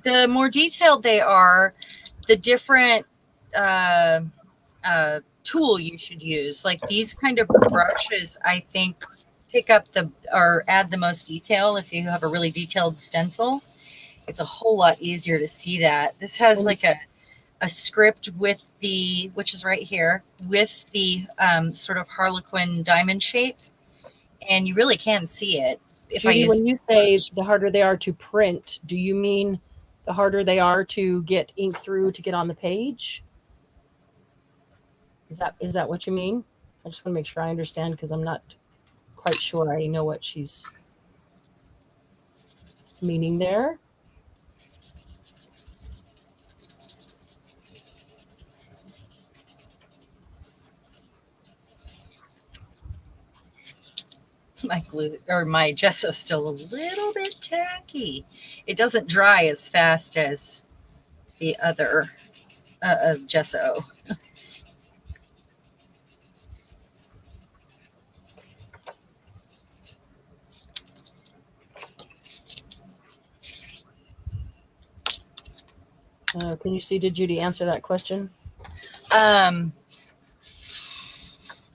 The more detailed they are, the different tool you should use. Like these kind of brushes, I think, pick up or add the most detail. If you have a really detailed stencil, it's a whole lot easier to see that. This has like a script with which is right here, with the sort of Harlequin diamond shape, and you really can see it. If Judy, when you say the harder they are to print, do you mean the harder they are to get ink through to get on the page? Is that what you mean? I just want to make sure I understand, because I'm not quite sure I know what she's meaning there. my glue or my gesso is still a little bit tacky. It doesn't dry as fast as the other gesso. Can you see, did Judy answer that question?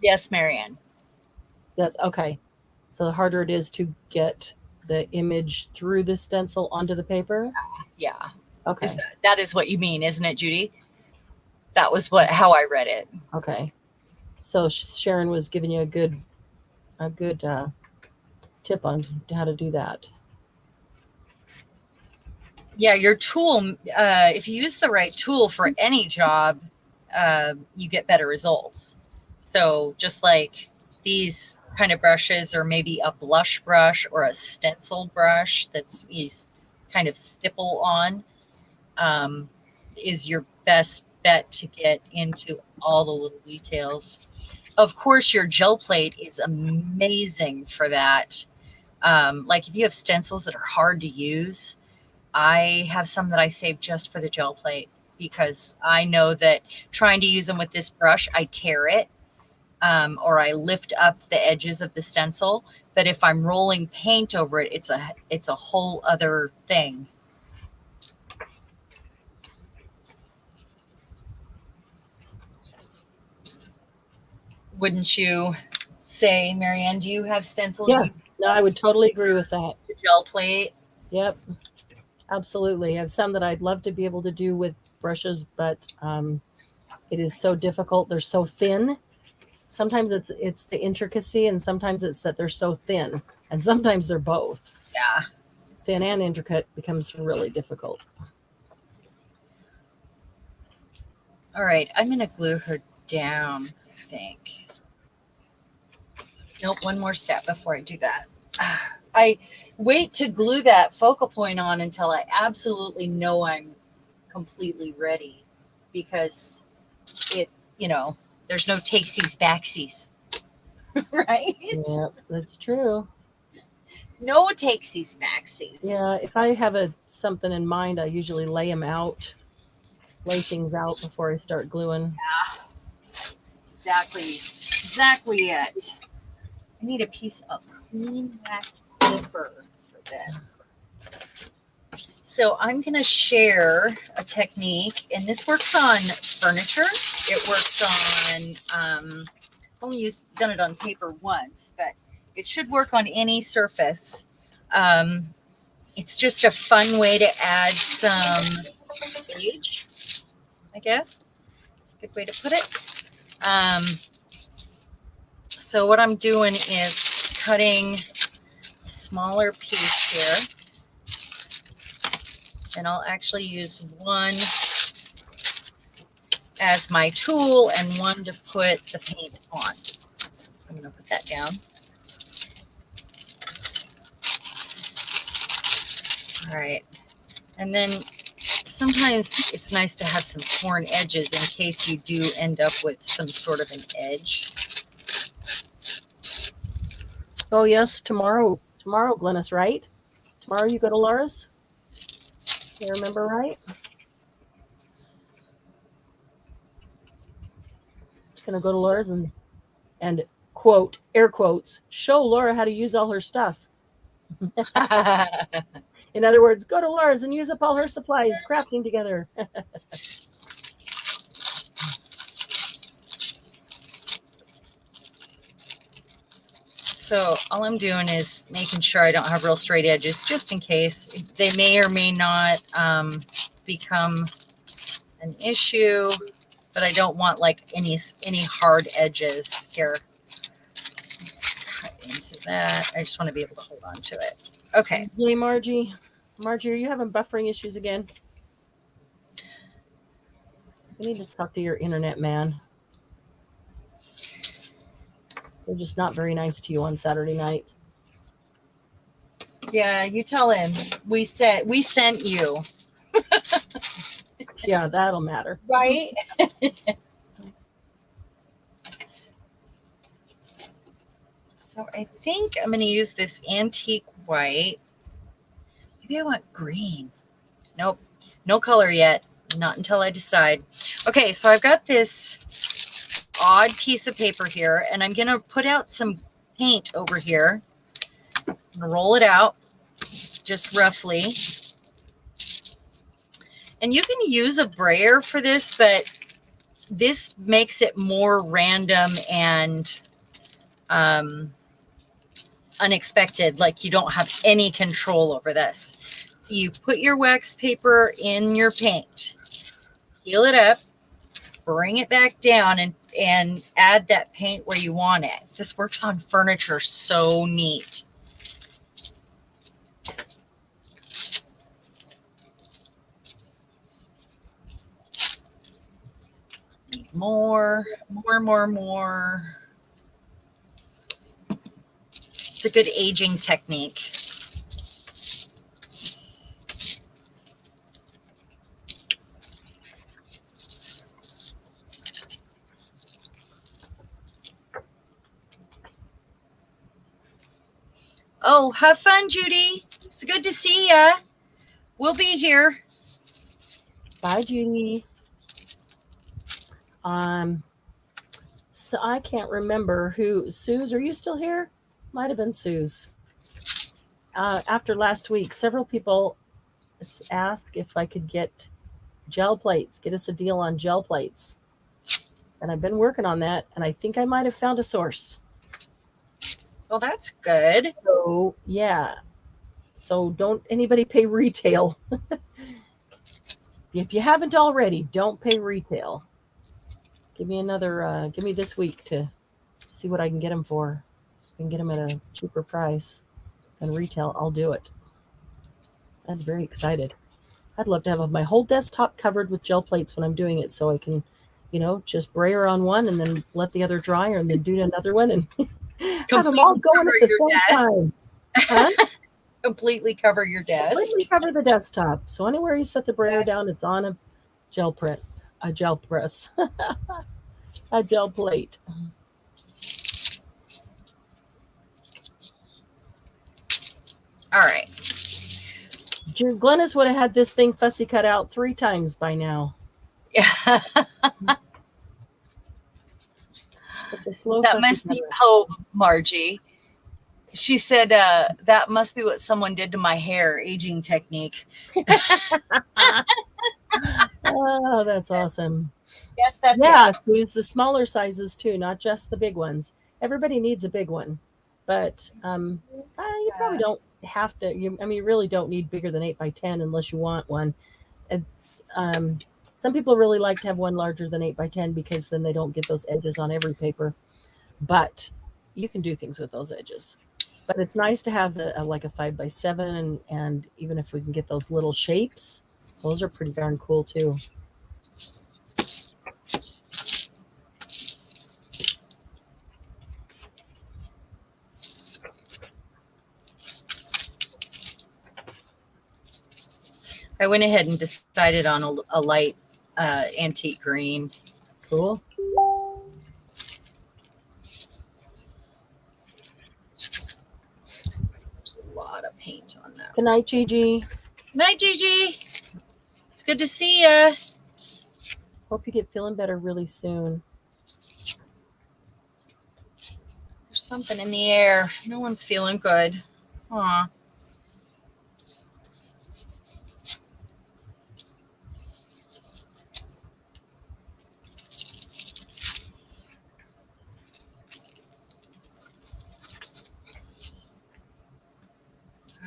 Yes, Marianne. That's okay. So the harder it is to get the image through the stencil onto the paper? Yeah. Okay. That is what you mean, isn't it, Judy? That was how I read it. Okay. So Sharon was giving you a good tip on how to do that. Yeah, your tool, if you use the right tool for any job, you get better results. So just like these kind of brushes, or maybe a blush brush or a stencil brush that's you kind of stipple on, is your best bet to get into all the little details. Of course, your gel plate is amazing for that. Like if you have stencils that are hard to use, I have some that I save just for the gel plate, because I know that trying to use them with this brush, I tear it, or I lift up the edges of the stencil. But if I'm rolling paint over it, it's a whole other thing. Wouldn't you say, Marianne? Do you have stencils? Yeah, no, I would totally agree with that. The gel plate. Yep, absolutely. I have some that I'd love to be able to do with brushes, but it is so difficult. They're so thin. Sometimes it's the intricacy, and sometimes it's that they're so thin, and sometimes they're both. Yeah. Thin and intricate becomes really difficult. All right, I'm going to glue her down, I think. Nope, one more step before I do that. I wait to glue that focal point on until I absolutely know I'm completely ready, because there's no takesies backsies, right? Yeah, that's true. No takesies backsies. Yeah, if I have something in mind, I usually lay things out before I start gluing. Yeah, exactly it. I need a piece of clean wax paper for this. So I'm going to share a technique, and this works on furniture. It works on, only done it on paper once, but it should work on any surface. It's just a fun way to add some age, I guess. It's a good way to put it. So what I'm doing is cutting a smaller piece here, and I'll actually use one as my tool and one to put the paint on. I'm going to put that down. All right. And then sometimes it's nice to have some torn edges in case you do end up with some sort of an edge. Oh yes, tomorrow, Glennis, right? Tomorrow you go to Laura's? You remember right? Just gonna go to Laura's and quote, air quotes, show Laura how to use all her stuff. In other words, go to Laura's and use up all her supplies crafting together. So all I'm doing is making sure I don't have real straight edges, just in case. They may or may not become an issue, but I don't want like any hard edges here. Cut into that. I just want to be able to hold on to it. Okay. Hey, Margie. Margie, are you having buffering issues again? You need to talk to your internet man. They're just not very nice to you on Saturday nights. Yeah, you tell him we sent you. Yeah, that'll matter. Right? So I think I'm going to use this antique white. Maybe I want green. Nope. No color yet. Not until I decide. Okay, so I've got this odd piece of paper here, and I'm going to put out some paint over here. I'm going to roll it out just roughly. And you can use a brayer for this, but this makes it more random and unexpected, like you don't have any control over this. So you put your wax paper in your paint, heal it up, bring it back down, and add that paint where you want it. This works on furniture so neat. More. It's a good aging technique. Oh, have fun, Judy. It's good to see ya. We'll be here. Bye, Judy. So I can't remember who. Suze, are you still here? Might have been Suze. After last week, several people asked if I could get gel plates, get us a deal on gel plates. And I've been working on that, and I think I might have found a source. Well, that's good. So, yeah. So don't anybody pay retail. If you haven't already, don't pay retail. Give me this week to see what I can get them for. If I can get them at a cheaper price than retail, I'll do it. I was very excited. I'd love to have my whole desktop covered with gel plates when I'm doing it, so I can, just brayer on one and then let the other dry, and then do another one and have them all going at the same time. Huh? Completely cover your desk. Completely cover the desktop. So anywhere you set the brayer down, it's on a gel press, a gel plate. All right. Glennis would have had this thing fussy cut out 3 times by now. Yeah. Such a slow That must be Margie. She said that must be what someone did to my hair, aging technique. Oh, that's awesome. Yes, that's so use the smaller sizes too, not just the big ones. Everybody needs a big one, but you probably don't have to. You really don't need bigger than 8x10 unless you want one. It's some people really like to have one larger than 8x10 because then they don't get those edges on every paper. But you can do things with those edges. But it's nice to have like a 5x7, and even if we can get those little shapes, those are pretty darn cool too. I went ahead and decided on a light antique green. Cool. There's a lot of paint on that. Good night, Gigi. Good night, Gigi. It's good to see ya. Hope you get feeling better really soon. There's something in the air. No one's feeling good. Aw.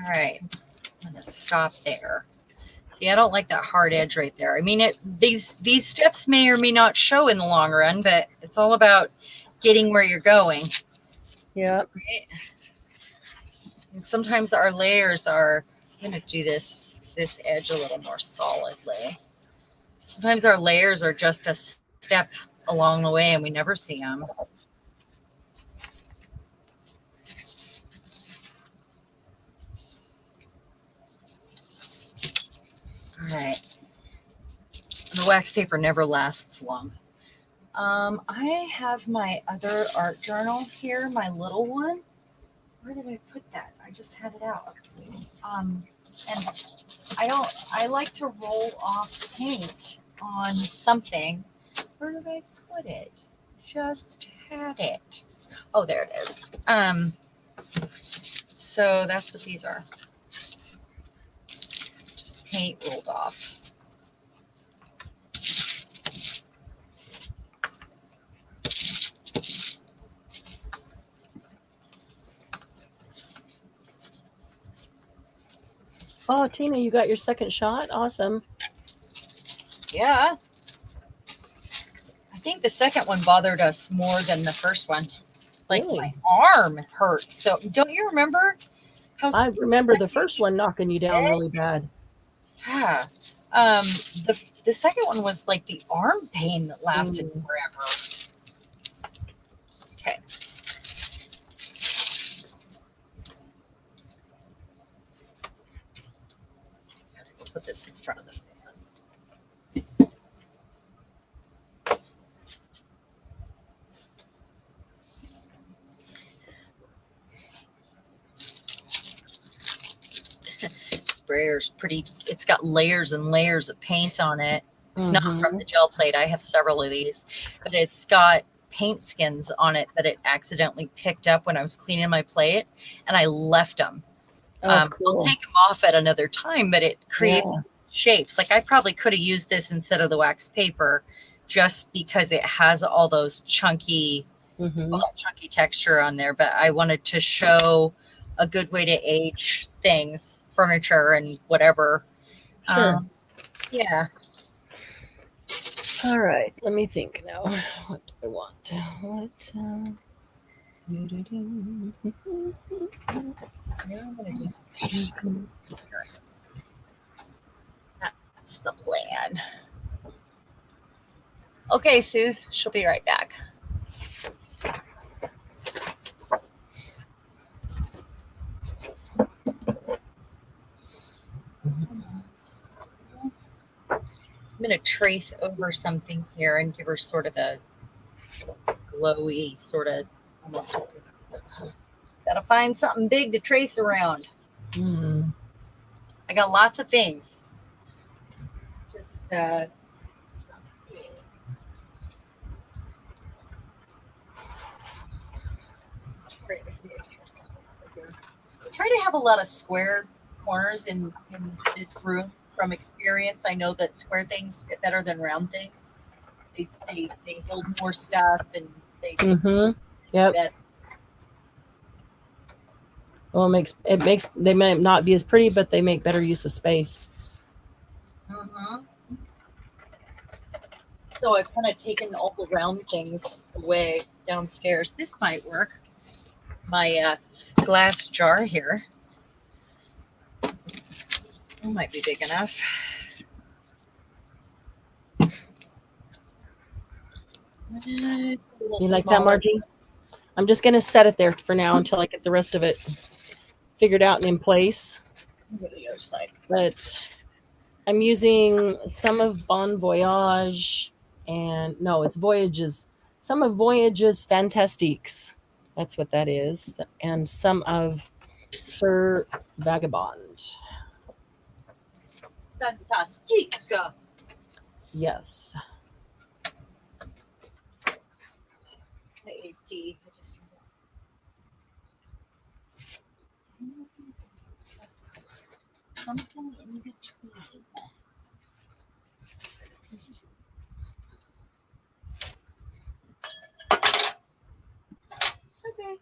All right, I'm gonna stop there. See, I don't like that hard edge right there. I mean, these steps may or may not show in the long run, but it's all about getting where you're going. Yeah. Right? And sometimes our layers are, I'm gonna do this edge a little more solidly. Sometimes our layers are just a step along the way and we never see them. All right. The wax paper never lasts long. I have my other art journal here, my little one. Where did I put that? I just had it out. And I like to roll off paint on something. Where did I put it? Just had it. Oh, there it is. So that's what these are. Just paint rolled off. Oh, Tina, you got your second shot? Awesome. Yeah. I think the second one bothered us more than the first one. Like Really? my arm hurts. So don't you remember? I remember the first one knocking you down really bad. Yeah. The second one was like the arm pain that lasted forever. Okay. Put this in front of the fan. Sprayer's pretty, it's got layers and layers of paint on it. It's not from the gel plate. I have several of these, but it's got paint skins on it that it accidentally picked up when I was cleaning my plate, and I left them. Cool. I'll take them off at another time, but it creates shapes. Like I probably could have used this instead of the wax paper just because it has all those chunky, all that chunky texture on there. But I wanted to show a good way to age things, furniture and whatever. Sure. Yeah. All right. Let me think now. What do I want? Now I'm going to do some. That's the plan. Okay, Suze, she'll be right back. I'm going to trace over something here and give her sort of a glowy, sort of almost. Got to find something big to trace around. I got lots of things. Just try to have a lot of square corners in this room. From experience, I know that square things fit better than round things. They hold more stuff and they Yep. Well, it makes they may not be as pretty, but they make better use of space. So I've kind of taken all the round things away downstairs. This might work. My glass jar here. It might be big enough. You like that, Margie? I'm just going to set it there for now until I get the rest of it figured out and in place. Go to the other side. But I'm using some of Bon Voyage and no, it's Voyages. Some of Voyages Fantastiques. That's what that is. And some of Sir Vagabond. Fantastique. Yes. See, something in between. Okay.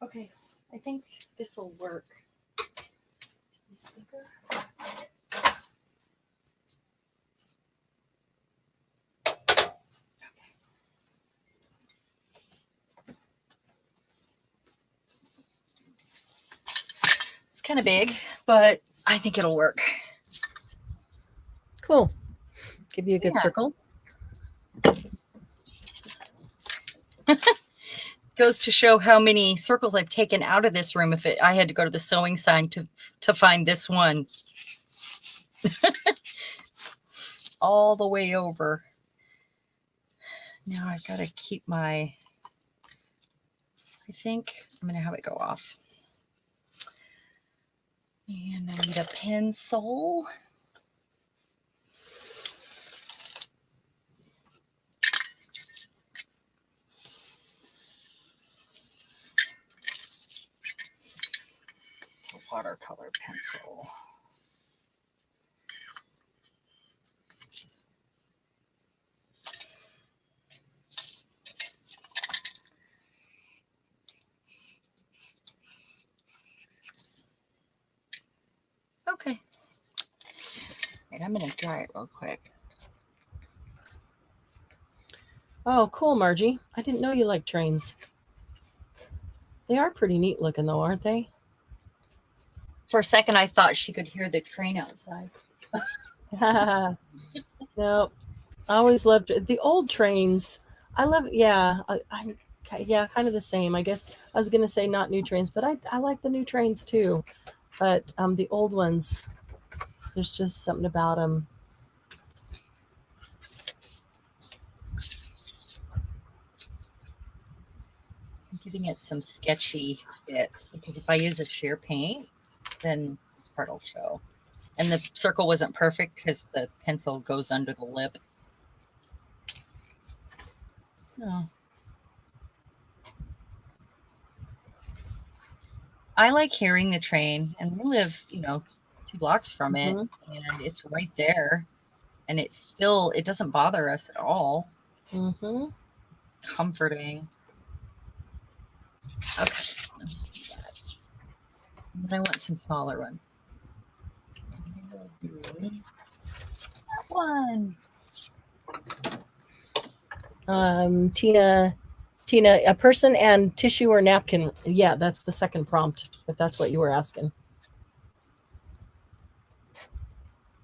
Okay, I think this will work. Is this bigger? It's kind of big, but I think it'll work. Cool. Give you a good circle. Goes to show how many circles I've taken out of this room. If I had to go to the sewing sign to find this one. All the way over. Now I've got to keep my, I think I'm going to have it go off. And I need a pencil. A watercolor pencil. Okay. Right, I'm going to dry it real quick. Oh, cool, Margie. I didn't know you liked trains. They are pretty neat looking, though, aren't they? For a second, I thought she could hear the train outside. No, I always loved the old trains. I love, yeah, I'm kind of the same. I guess I was going to say not new trains, but I like the new trains too. But the old ones, there's just something about them. I'm giving it some sketchy bits because if I use a sheer paint, then this part will show. And the circle wasn't perfect because the pencil goes under the lip. Oh. I like hearing the train, and we live, 2 blocks from it, and it's right there, and it doesn't bother us at all. Comforting. Okay. But I want some smaller ones. That one. Tina, a person and tissue or napkin. Yeah, that's the second prompt, if that's what you were asking.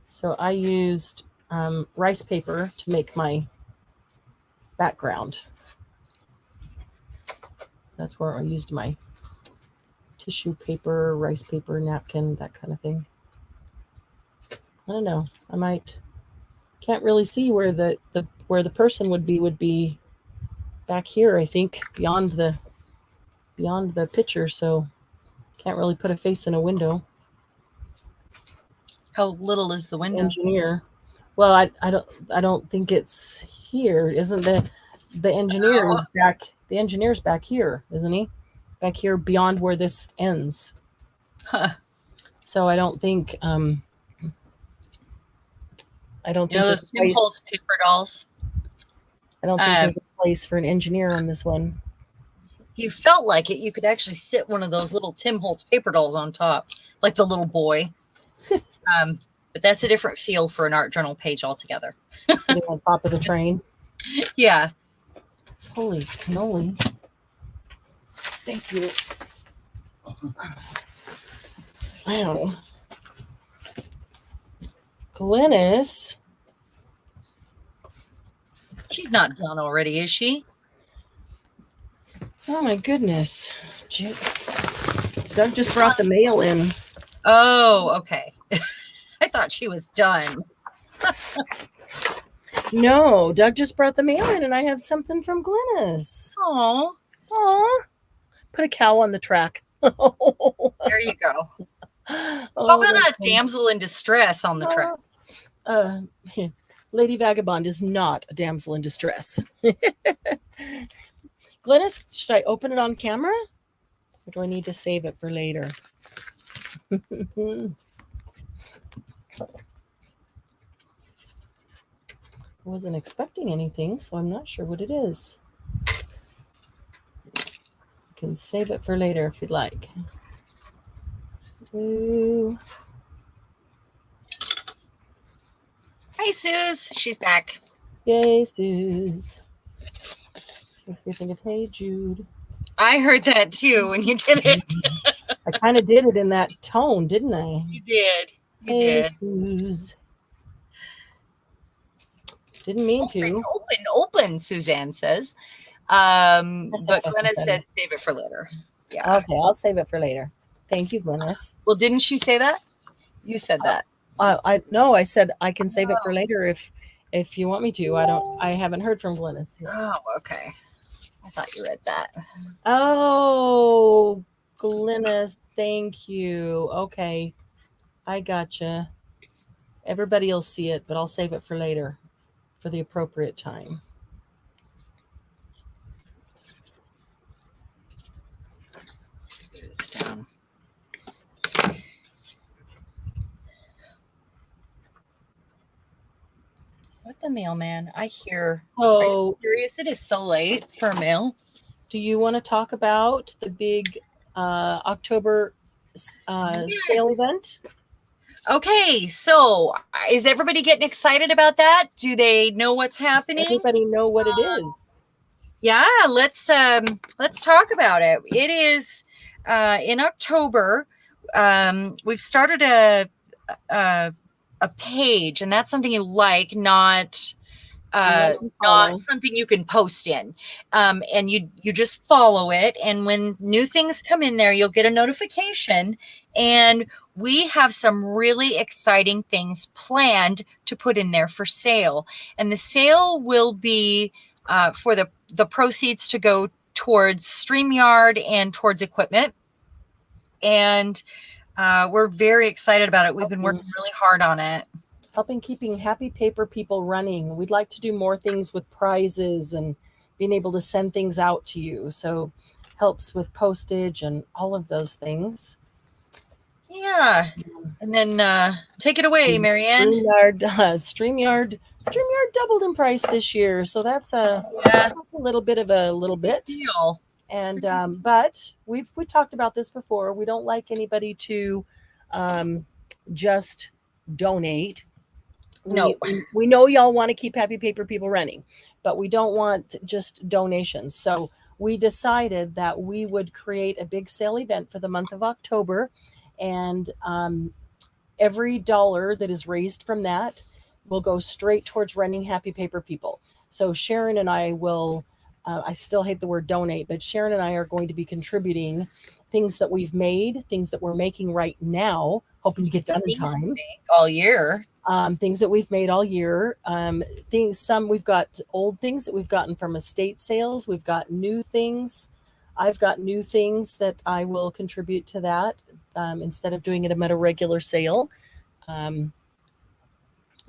So I used rice paper to make my background. That's where I used my tissue paper, rice paper, napkin, that kind of thing. I don't know. Can't really see where the person would be back here, I think, beyond the picture, so can't really put a face in a window. How little is the window? Engineer. Well, I don't think it's here. Isn't the engineer is back? The engineer's back here, isn't he? Back here beyond where this ends. Huh. So I don't think those Tim Holtz paper dolls. I don't think there's a place for an engineer on this one. If you felt like it, you could actually sit one of those little Tim Holtz paper dolls on top, like the little boy. But that's a different feel for an art journal page altogether. Sitting on top of the train. Yeah. Holy cannoli. Thank you. Wow. Glennis. She's not done already, is she? Oh my goodness. Doug just brought the mail in. Oh, okay. I thought she was done. No, Doug just brought the mail in and I have something from Glennis. Oh. Put a cow on the track. There you go. How about a damsel in distress on the track? Lady Vagabond is not a damsel in distress. Glennis, should I open it on camera? Or do I need to save it for later? I wasn't expecting anything, so I'm not sure what it is. can save it for later if you'd like. Ooh. Hi, Suze. She's back. Yay, Suze. Makes me think of Hey Jude. I heard that too when you did it. I kind of did it in that tone, didn't I? You did. You Hey, did. Suze. Didn't mean to. Open, Suzanne says. But Glenna said save it for later. Yeah. Okay, I'll save it for later. Thank you, Glennis. Well, didn't she say that? You said that. No, I said I can save it for later if you want me to. I haven't heard from Glennis yet. Oh, okay. I thought you read that. Oh, Glennis, thank you. Okay, I gotcha. Everybody will see it, but I'll save it for later for the appropriate time. It's down. Let the mailman. I hear. Are you curious? It is so late for mail. Do you want to talk about the big October sale event? Okay, so is everybody getting excited about that? Do they know what's happening? Does everybody know what it is? Yeah, let's talk about it. It is in October. We've started a page, and that's something you like, not something you can post in. And you just follow it, and when new things come in there, you'll get a notification. And we have some really exciting things planned to put in there for sale. And the sale will be for the proceeds to go towards StreamYard and towards equipment. And we're very excited about it. We've been working really hard on it. Helping keeping Happy Paper people running. We'd like to do more things with prizes and being able to send things out to you. So helps with postage and all of those things. Yeah. And then take it away, Marianne. StreamYard doubled in price this year. So that's a little bit. Deal. And but we talked about this before. We don't like anybody to just donate. No. We know y'all want to keep Happy Paper people running, but we don't want just donations. So we decided that we would create a big sale event for the month of October, and every dollar that is raised from that will go straight towards running Happy Paper people. So Sharon and I will, I still hate the word donate, but Sharon and I are going to be contributing things that we've made, things that we're making right now, hoping to get done in time. All year. Things that we've made all year. We've got old things that we've gotten from estate sales. We've got new things. I've got new things that I will contribute to that instead of doing it at a regular sale.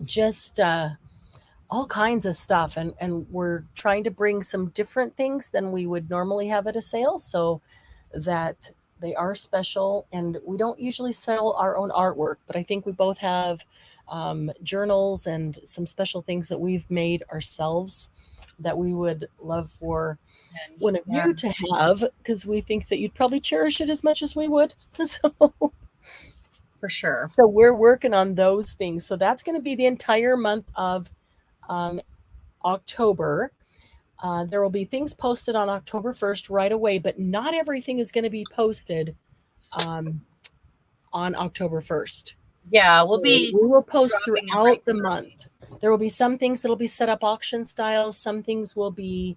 Just all kinds of stuff. And we're trying to bring some different things than we would normally have at a sale so that they are special. And we don't usually sell our own artwork, but I think we both have journals and some special things that we've made ourselves that we would love for one of you to have, because we think that you'd probably cherish it as much as we would. So for sure. So we're working on those things. So that's going to be the entire month of October. There will be things posted on October 1st right away, but not everything is going to be posted on October 1st. Yeah, we will post throughout the month. There will be some things that will be set up auction style. Some things will be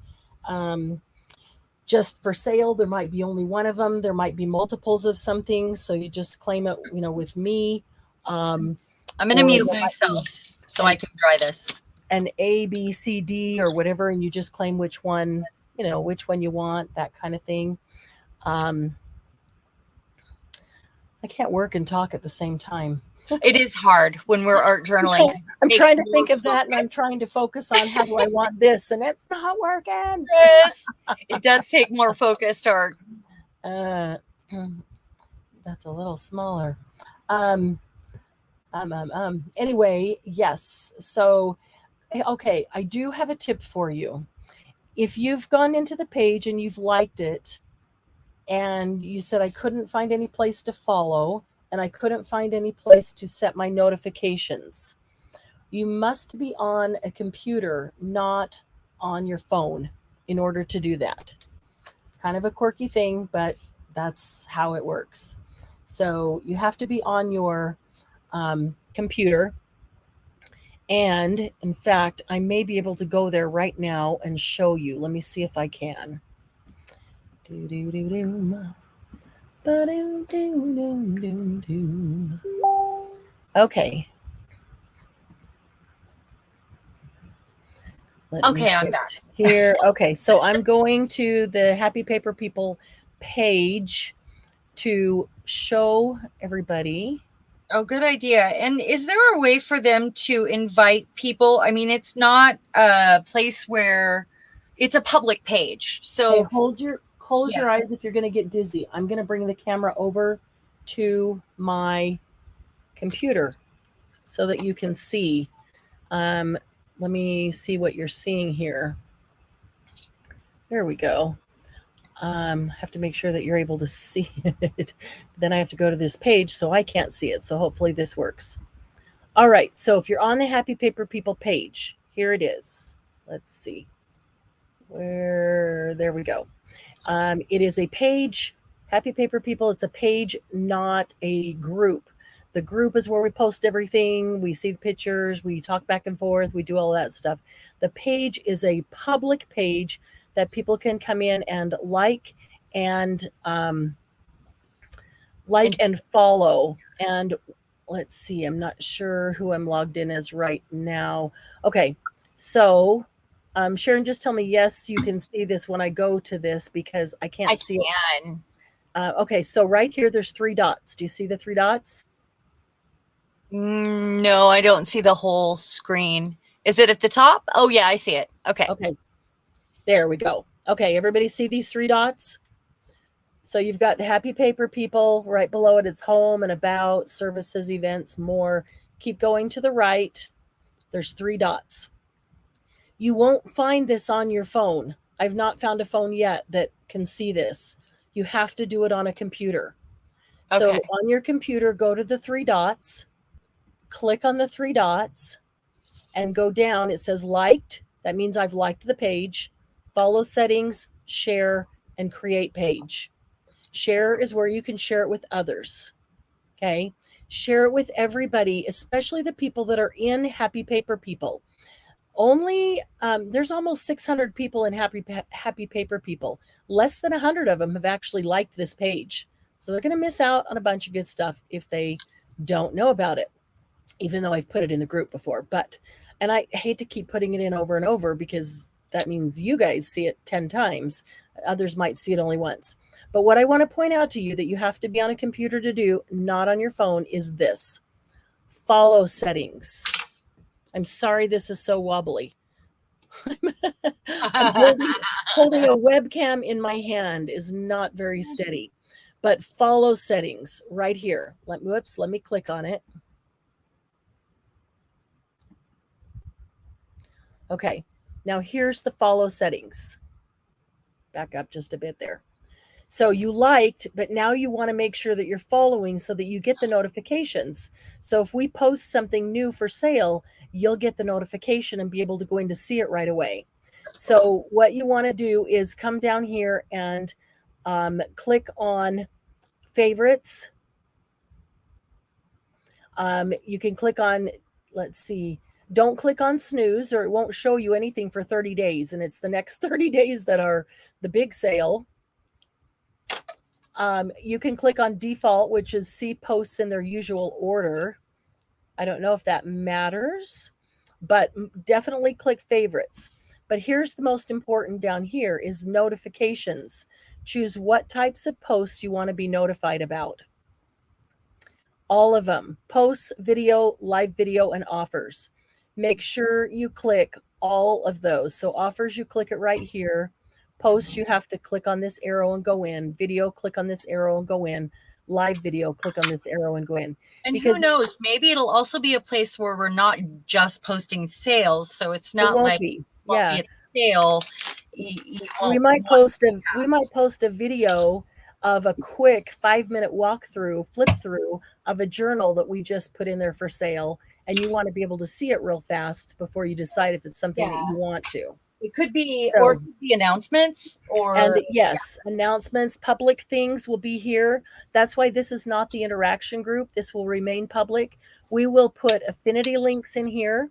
just for sale. There might be only one of them. There might be multiples of some things. So you just claim it, with me. I'm going to mute myself so I can try this. An A, B, C, D, or whatever, and you just claim which one you want, that kind of thing. I can't work and talk at the same time. It is hard when we're art journaling. So I'm trying to think of that, and I'm trying to focus on how do I want this, and it's not working. Yes, it does take more focused art. That's a little smaller. Anyway, yes. So, okay, I do have a tip for you. If you've gone into the page and you've liked it, and you said I couldn't find any place to follow, and I couldn't find any place to set my notifications. You must be on a computer, not on your phone, in order to do that. Kind of a quirky thing, but that's how it works. So you have to be on your computer. And in fact, I may be able to go there right now and show you. Let me see if I can. Okay. Okay, I'm back. Here. Okay, so I'm going to the Happy Paper People page to show everybody. Oh, good idea. And is there a way for them to invite people? I mean, it's not a place where it's a public page. So Hey, close your eyes if you're going to get dizzy. I'm going to bring the camera over to my computer so that you can see. Let me see what you're seeing here. There we go. Have to make sure that you're able to see it. Then I have to go to this page so I can't see it. So hopefully this works. All right. So if you're on the Happy Paper People page, here it is. Let's see. There we go. It is a page, Happy Paper People. It's a page, not a group. The group is where we post everything. We see the pictures. We talk back and forth. We do all that stuff. The page is a public page that people can come in and like and follow. And let's see, I'm not sure who I'm logged in as right now. Okay, so Sharon, just tell me yes, you can see this when I go to this because I can't see it. Okay, so right here, there's 3 dots. Do you see the 3 dots? No, I don't see the whole screen. Is it at the top? Oh, yeah, I see it. Okay. Okay. There we go. Okay, everybody see these 3 dots? So you've got the Happy Paper People right below it. It's home and about, services, events, more. Keep going to the right. There's 3 dots. You won't find this on your phone. I've not found a phone yet that can see this. You have to do it on a computer. Okay. So on your computer, go to the 3 dots, click on the 3 dots, and go down. It says liked. That means I've liked the page. Follow settings, share, and create page. Share is where you can share it with others. Okay. Share it with everybody, especially the people that are in Happy Paper People. Only there's almost 600 people in Happy Paper People. Less than 100 of them have actually liked this page. So they're going to miss out on a bunch of good stuff if they don't know about it, even though I've put it in the group before. And I hate to keep putting it in over and over because that means you guys see it 10 times. Others might see it only once. But what I want to point out to you that you have to be on a computer to do, not on your phone, is this. Follow settings. I'm sorry this is so wobbly. I'm holding a webcam in my hand is not very steady. But follow settings right here. Let me click on it. Okay, now here's the follow settings. Back up just a bit there. So you liked, but now you want to make sure that you're following so that you get the notifications. So if we post something new for sale, you'll get the notification and be able to go in to see it right away. So what you want to do is come down here and click on favorites. You can click on, let's see, don't click on snooze or it won't show you anything for 30 days. And it's the next 30 days that are the big sale. You can click on default, which is see posts in their usual order. I don't know if that matters, but definitely click favorites. But here's the most important down here is notifications. Choose what types of posts you want to be notified about. All of them, posts, video, live video, and offers. Make sure you click all of those. So offers, you click it right here. Posts, you have to click on this arrow and go in. Video, click on this arrow and go in. Live video, click on this arrow and go in. And because who knows, maybe it'll also be a place where we're not just posting sales. So it's not like be a sale. We might post a video of a quick 5-minute walkthrough, flip through of a journal that we just put in there for sale, and you want to be able to see it real fast before you decide if it's something that you want to. It could be, So, or it could be announcements, or and yes, announcements, public things will be here. That's why this is not the interaction group. This will remain public. We will put affinity links in here.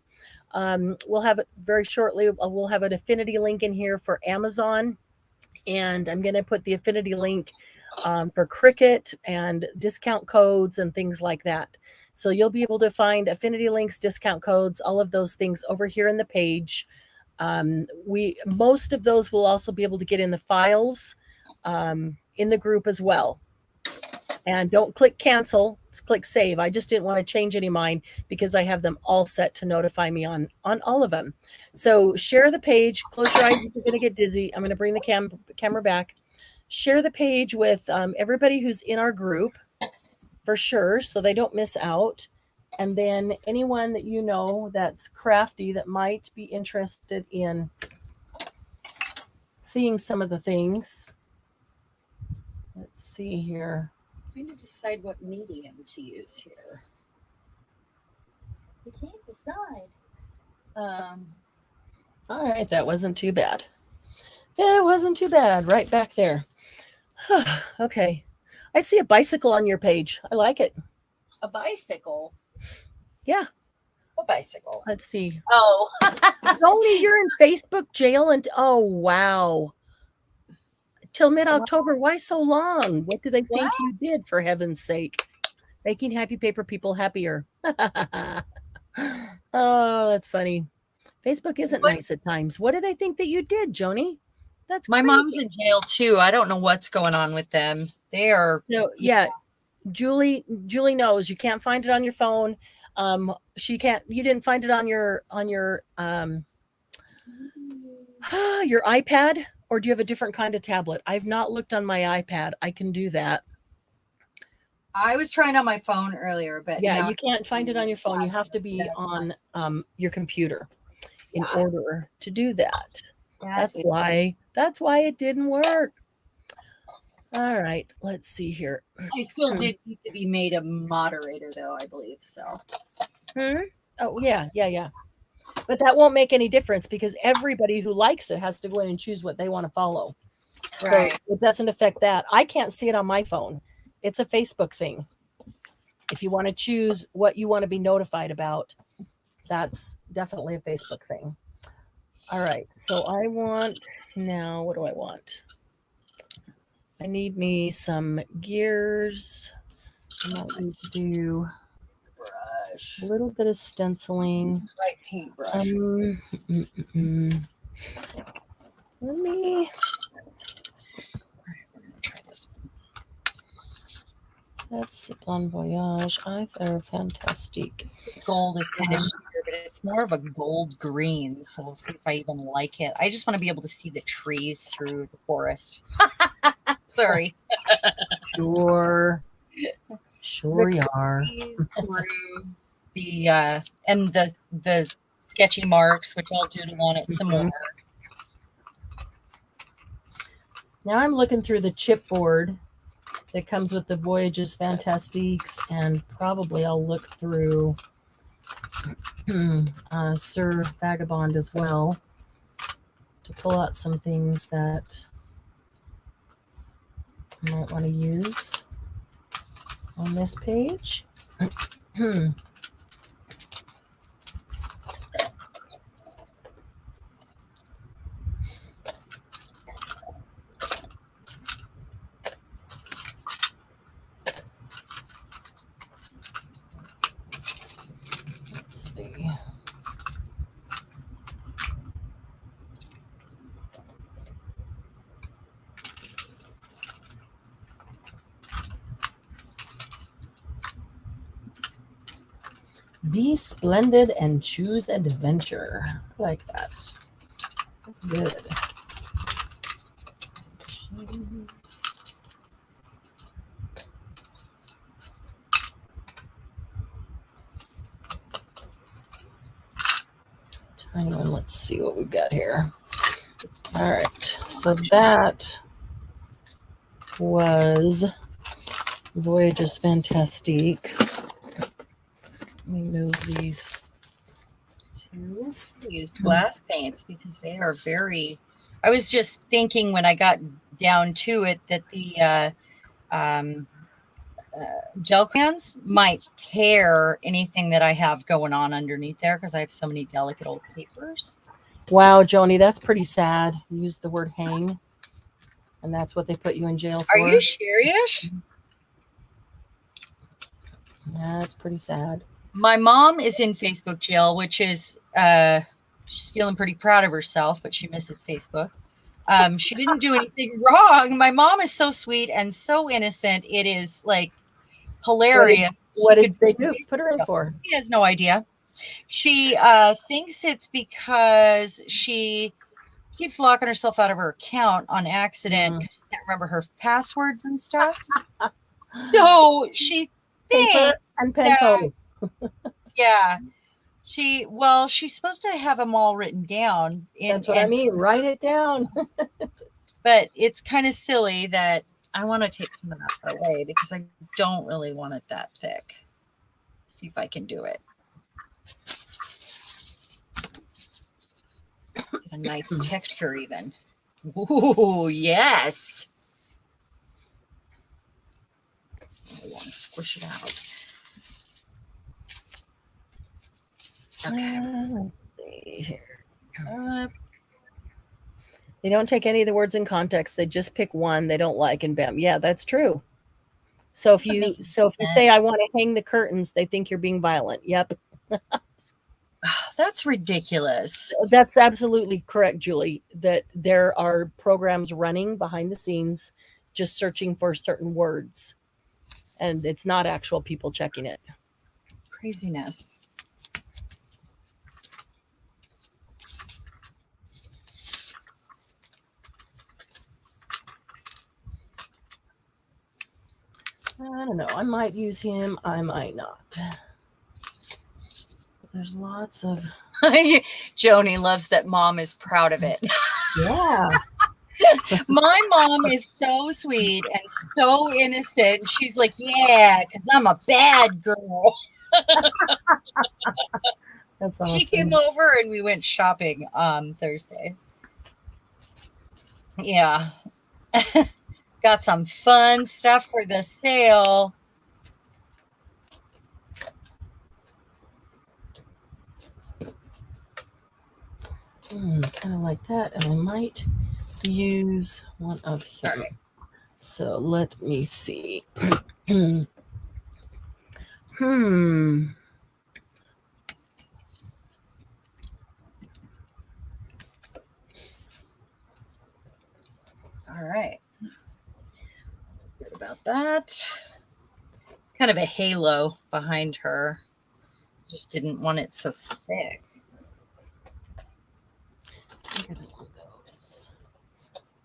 We'll have it very shortly. We'll have an affinity link in here for Amazon, and I'm going to put the affinity link for Cricut and discount codes and things like that. So you'll be able to find affinity links, discount codes, all of those things over here in the page. Most of those will also be able to get in the files in the group as well. And don't click cancel, click save. I just didn't want to change any of mine because I have them all set to notify me on all of them. So share the page, close your eyes if you're going to get dizzy. I'm going to bring the camera back. Share the page with everybody who's in our group for sure, so they don't miss out. And then anyone that you know that's crafty that might be interested in seeing some of the things. Let's see here. I'm trying to decide what medium to use here. We can't decide. All right, that wasn't too bad. That wasn't too bad. Right back there. Okay. I see a bicycle on your page. I like it. A bicycle? Yeah. A bicycle. Let's see. Oh. Tony, you're in Facebook jail and oh wow. Till mid-October. Why so long? What do they think you did, for heaven's sake? Making happy paper people happier. Oh, that's funny. Facebook isn't nice at times. What do they think that you did, Joni? That's my crazy. mom's in jail too. I don't know what's going on with them. They are. So yeah, Julie knows you can't find it on your phone. You didn't find it on your your iPad, or do you have a different kind of tablet? I've not looked on my iPad. I can do that. I was trying on my phone earlier, but yeah, you can't find it on your phone. You have to be on your computer in order to do that. That's why it didn't work. All right, let's see here. I still did need to be made a moderator, though, I believe so. Oh yeah. But that won't make any difference because everybody who likes it has to go in and choose what they want to follow. Right. So it doesn't affect that. I can't see it on my phone. It's a Facebook thing. If you want to choose what you want to be notified about, that's definitely a Facebook thing. All right. So I want now, what do I want? I need me some gears. I might need to do a little bit of stenciling. Right, paintbrush. Let me try this. That's Bon Voyage. They're fantastic. This gold is kind of sheer, but it's more of a gold green. So we'll see if I even like it. I just want to be able to see the trees through the forest. Sorry. Sure you are. Through the and the sketchy marks, which I'll doodle on it some more. Now I'm looking through the chipboard that comes with the Voyages Fantastiques, and probably I'll look through Sir Vagabond as well to pull out some things that I might want to use on this page. Let's see. Be splendid and choose adventure. I like that. That's good. Tiny one. Let's see what we've got here. All right. So that was Voyages Fantastiques. Let me move these two. I used glass paints because they are very. I was just thinking when I got down to it that the gel crayons might tear anything that I have going on underneath there because I have so many delicate old papers. Wow, Joni, that's pretty sad. You used the word hang, and that's what they put you in jail for. Are you serious? That's pretty sad. My mom is in Facebook jail, which is she's feeling pretty proud of herself, but she misses Facebook. She didn't do anything wrong. My mom is so sweet and so innocent. It is like hilarious. What did they do? Put her in for? She has no idea. She thinks it's because she keeps locking herself out of her account on accident. She can't remember her passwords and stuff. So she thinks paper and pencil. Yeah. She's supposed to have them all written down. That's what I mean. Write it down. But it's kind of silly that I want to take some of that away because I don't really want it that thick. See if I can do it. Get a nice texture even. Ooh, yes. I want to squish it out. Okay. Let's see here. They don't take any of the words in context. They just pick one they don't like and bam. Yeah, that's true. So if you say I want to hang the curtains, they think you're being violent. Yep. That's ridiculous. That's absolutely correct, Julie. That there are programs running behind the scenes just searching for certain words. And it's not actual people checking it. Craziness. I don't know. I might use him. I might not. There's lots of... Joni loves that mom is proud of it. Yeah. My mom is so sweet and so innocent. She's like, yeah, because I'm a bad girl. That's awesome. She came over and we went shopping on Thursday. Yeah. Got some fun stuff for the sale. Kind of like that. And I might use one of him. Right. So let me see. All right. Good about that. It's kind of a halo behind her. Just didn't want it so thick.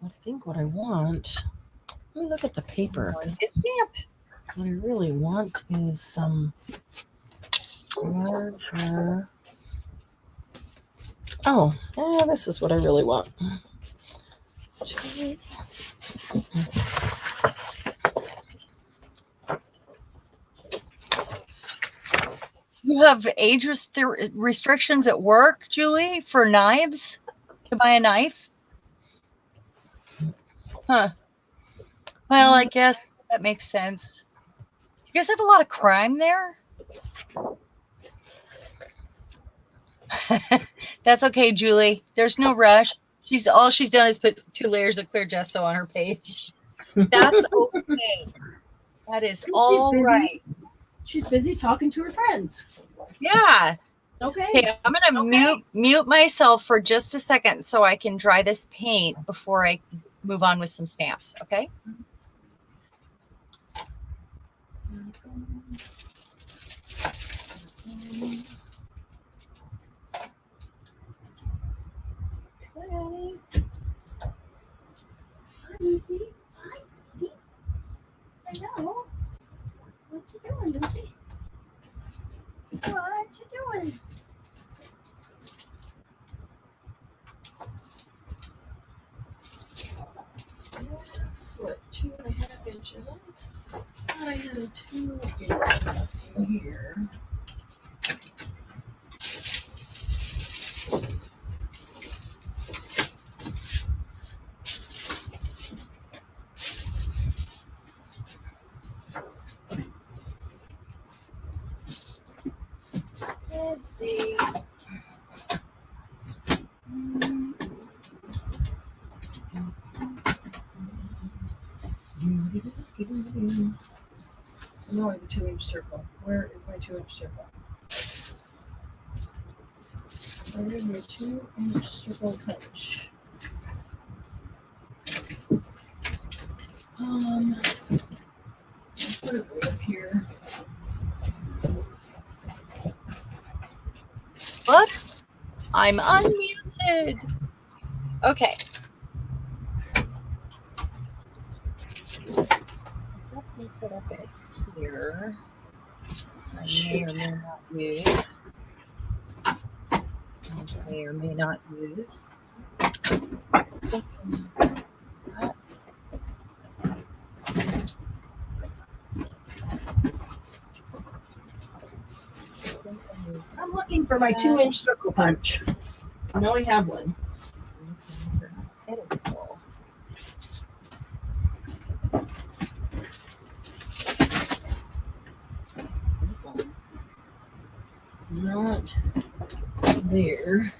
I think what I want, let me look at the paper. What I really want is some larger. Oh, yeah, this is what I really want. You have age restrictions at work, Julie, for knives? To buy a knife? Huh. Well, I guess that makes sense. Do you guys have a lot of crime there? That's okay, Julie. There's no rush. All she's done is put 2 layers of clear gesso on her page. That's okay. That is all right. She's busy talking to her friends. Yeah. Okay. Okay, I'm gonna mute myself for just a second so I can dry this paint before I move on with some stamps. Okay. Hi, Lucy. Hi, sweetie. Hello. What you doing, Lucy? What you doing? Let's sort 2.5 inches off. I had a 2 inch up in here. Let's see. No, I have a 2-inch circle. Where is my 2-inch circle? Where is my 2-inch circle punch? I'll put it way up here. Whoops. I'm unmuted. Okay. Let's set up it's here. I may or may not use. I may or may not use. I'm looking for my 2-inch circle punch. I know I have one. Pedestal. It's not there.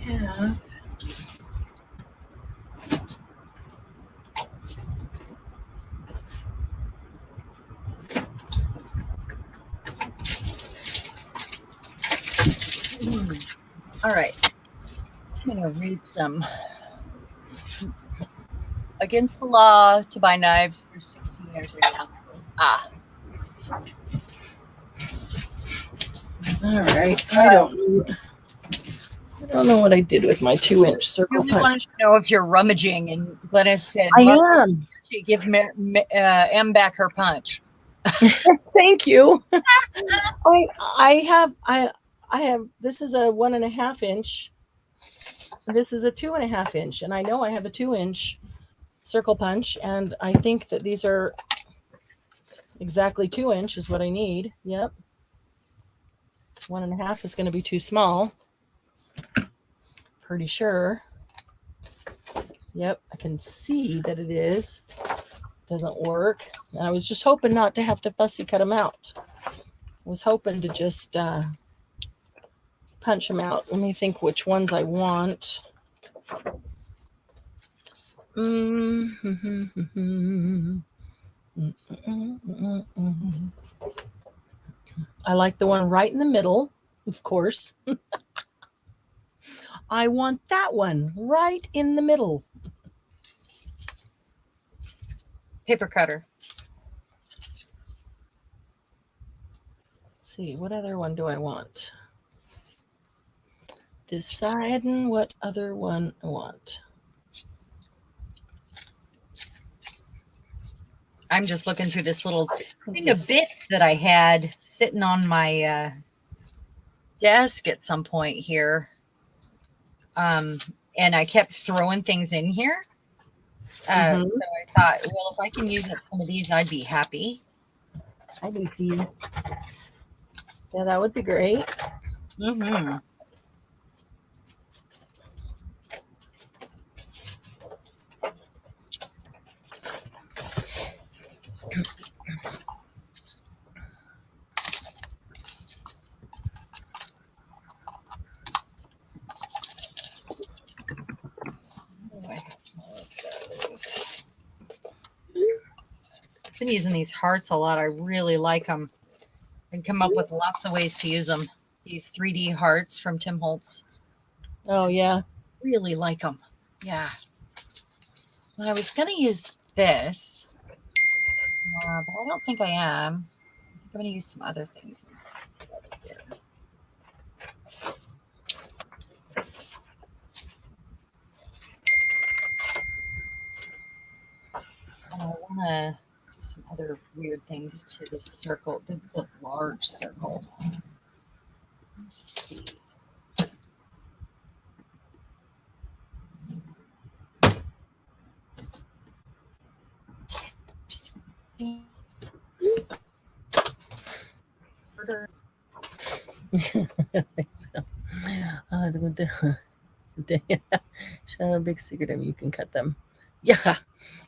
Have All right. I'm going to read some. Against the law to buy knives for 16 years ago. Ah. all right. I don't know what I did with my 2-inch circle Really punch. wanted to know if you're rummaging, and Glennis said, I am. give M back her punch. Thank you. I have. This is a 1.5 inch. This is a 2.5 inch, and I know I have a 2-inch circle punch, and I think that these are exactly 2 inch is what I need. Yep. 1.5 is going to be too small. Pretty sure. Yep, I can see that it is. Doesn't work. And I was just hoping not to have to fussy cut them out. I was hoping to just punch them out. Let me think which ones I want. I like the one right in the middle, of course. I want that one right in the middle. Paper cutter. Let's see, what other one do I want? Deciding what other one I want. I'm just looking through this little thing of bits that I had sitting on my desk at some point here. And I kept throwing things in here. So I thought, well, if I can use up some of these, I'd be happy. I can see. Yeah, that would be great. Mm-hmm. I've been using these hearts a lot. I really like them. I can come up with lots of ways to use them. These 3D hearts from Tim Holtz. Oh, yeah. Really like them. Yeah. Well, I was going to use this, but I don't think I am. I think I'm going to use some other things instead here. other weird things to the circle, the large circle. Let's see. Show a big secret of you can cut them. Yeah,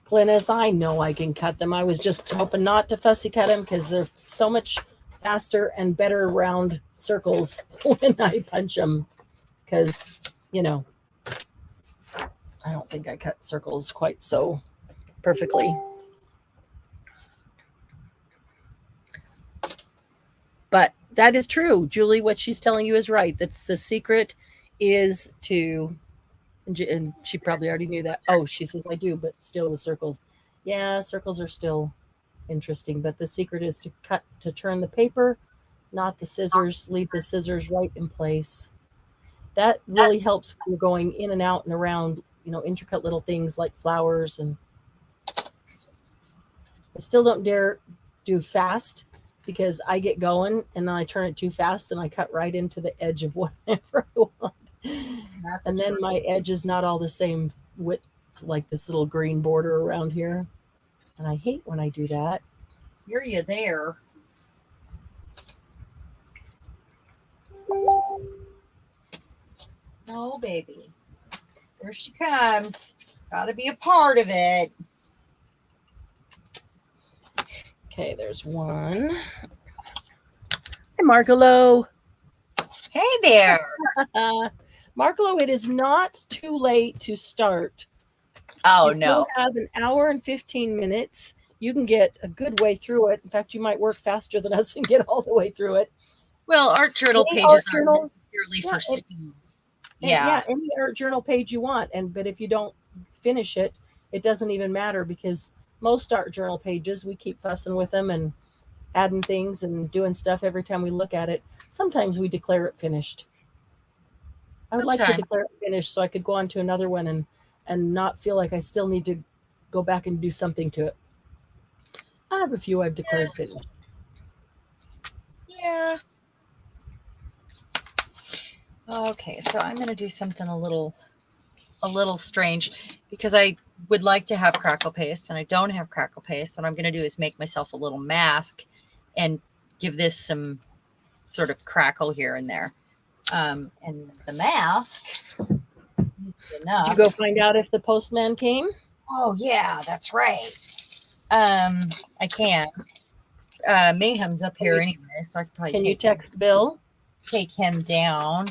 Glennis, I know I can cut them. I was just hoping not to fussy cut them because they're so much faster and better round circles when I punch them. Because, you know, I don't think I cut circles quite so perfectly. But that is true. Julie, what she's telling you is right. That's the secret is to, and she probably already knew that. Oh, she says, I do, but still with circles. Yeah, circles are still interesting. But the secret is to turn the paper, not the scissors. Leave the scissors right in place. That really helps when you're going in and out and around, you know, intricate little things like flowers. And I still don't dare do fast because I get going and then I turn it too fast and I cut right into the edge of whatever I want. And then my edge is not all the same width, like this little green border around here. And I hate when I do that. Hear you there. No, baby. There she comes. Gotta be a part of it. Okay, there's one. Hi, Margalo. Hey there. Margalo, it is not too late to start. Oh, you still have an hour and 15 minutes. You can get a good way through it. In fact, you might work faster than us and get all the way through it. Well, art journal pages are purely for speed. Yeah, any art journal page you want. But if you don't finish it, it doesn't even matter because most art journal pages, we keep fussing with them and adding things and doing stuff every time we look at it. Sometimes we declare it finished. I would like to declare it finished so I could go on to another one and not feel like I still need to go back and do something to it. I have a few I've declared finished. Yeah. Okay, so I'm going to do something a little strange because I would like to have crackle paste and I don't have crackle paste. What I'm going to do is make myself a little mask and give this some sort of crackle here and there. And the mask. Did you go find out if the postman came? Oh yeah, that's right. I can. Mayhem's up here anyway, so I could probably. Can you text Bill? Take him down.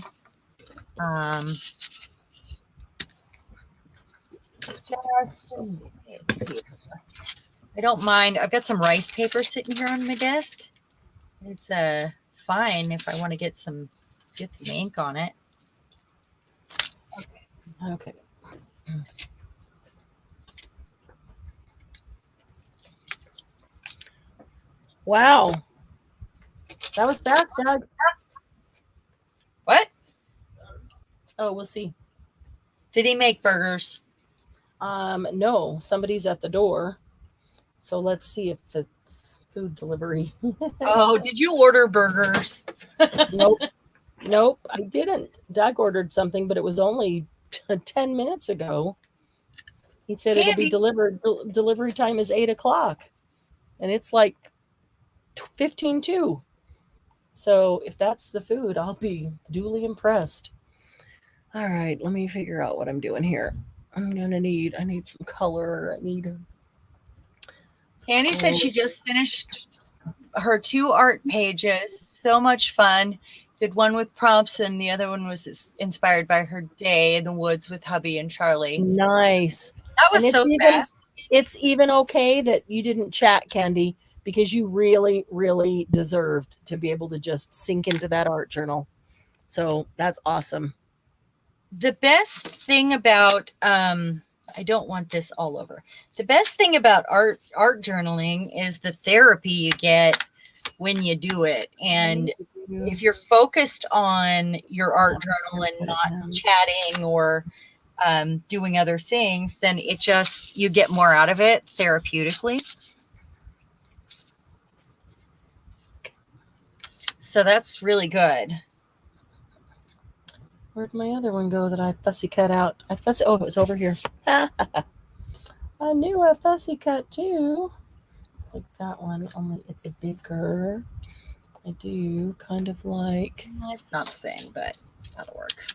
Just a minute here. I don't mind. I've got some rice paper sitting here on my desk. It's fine if I want to get some ink on it. Okay. Wow. That was fast, Doug. What? Oh, we'll see. Did he make burgers? No, somebody's at the door. So let's see if it's food delivery. Oh, did you order burgers? Nope, I didn't. Doug ordered something, but it was only 10 minutes ago. He said it'll be delivered. Delivery time is 8:00, and it's like 15:02. So if that's the food, I'll be duly impressed. All right, let me figure out what I'm doing here. I need some color. Sandy said she just finished her 2 art pages. So much fun. Did one with prompts and the other one was inspired by her day in the woods with hubby and Charlie. Nice. That was so fast. It's even okay that you didn't chat, Candy, because you really, really deserved to be able to just sink into that art journal. So that's awesome. The best thing about I don't want this all over. The best thing about art journaling is the therapy you get when you do it. And if you're focused on your art journal and not chatting or doing other things, then you get more out of it therapeutically. So that's really good. Where'd my other one go that I fussy cut out? Oh, it was over here. I knew I fussy cut too. It's like that one, only it's a bigger. I do kind of like. It's not the same, but that'll work.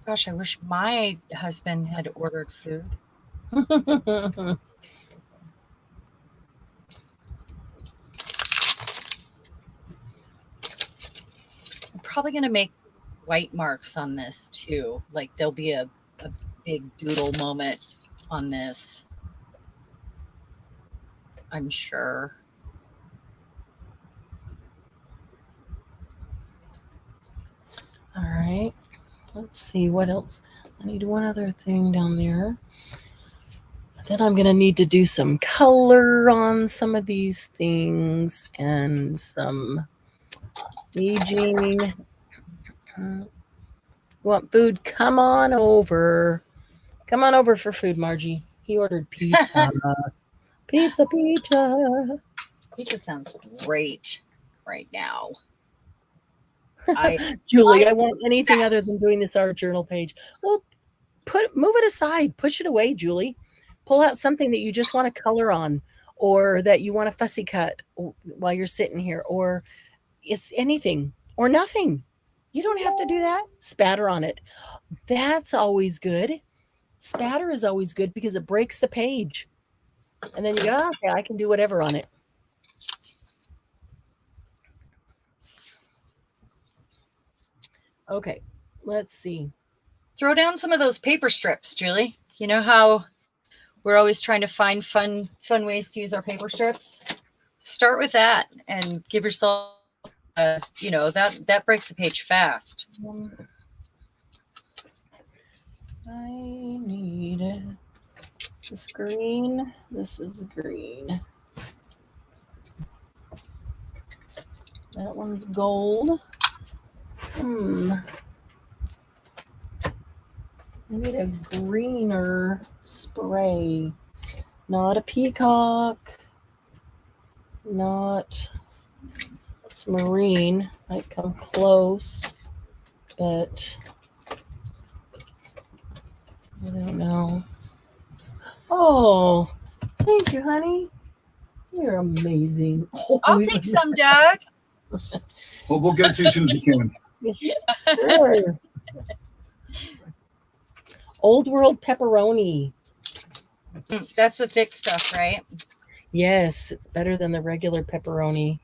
Gosh, I wish my husband had ordered food. I'm probably going to make white marks on this too. Like there'll be a big doodle moment on this, I'm sure. All right, let's see what else. I need one other thing down there. Then I'm going to need to do some color on some of these things and some aging. Want food? Come on over. Come on over for food, Margie. He ordered pizza. Pizza. Pizza sounds great right now. Julie, I want anything other than doing this art journal page. Well, move it aside. Push it away, Julie. Pull out something that you just want to color on, or that you want to fussy cut while you're sitting here, or it's anything or nothing. You don't have to do that. Spatter on it. That's always good. Spatter is always good because it breaks the page. And then you go, okay, I can do whatever on it. Okay, let's see. Throw down some of those paper strips, Julie. You know how we're always trying to find fun ways to use our paper strips? Start with that and give yourself, that breaks the page fast. I need this green. This is green. That one's gold. I need a greener spray. Not a peacock. Not. It's marine. Might come close, but I don't know. Oh, thank you, honey. You're amazing. I'll take some, Doug. Well, we'll get to you as soon as we can. Sure. Old World pepperoni. That's the thick stuff, right? Yes, it's better than the regular pepperoni.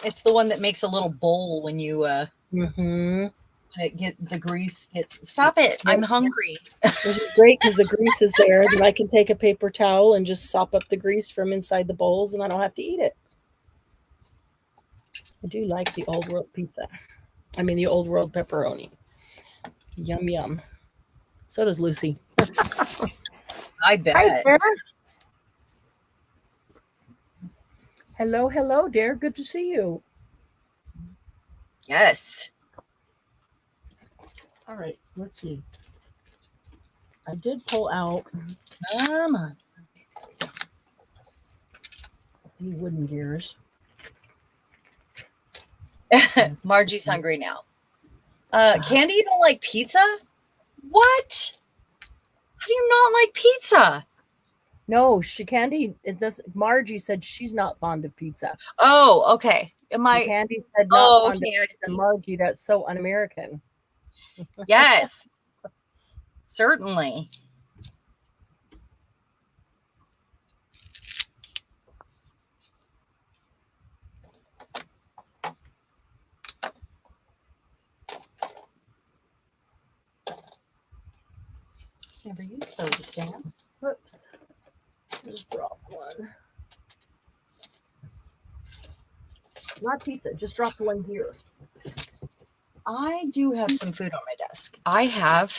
It's the one that makes a little bowl when you When it get the grease. Stop it! I'm hungry. Which is great because the grease is there. Then I can take a paper towel and just sop up the grease from inside the bowls, and I don't have to eat it. I do like the Old World pizza. I mean, the Old World pepperoni. Yum, yum. So does Lucy. I bet. Hi, Dare. Hello, Dare. Good to see you. Yes. All right, let's see. I did pull out Come on. any wooden gears. Margie's hungry now. Candy, you don't like pizza? What? How do you not like pizza? No, Candy. Margie said she's not fond of pizza. Oh, okay. Candy said not fond of pizza. Margie, that's so un-American. Yes, certainly. Never used those stamps. Whoops. Just dropped one. Not pizza, just dropped one here. I do have some food on my desk. I have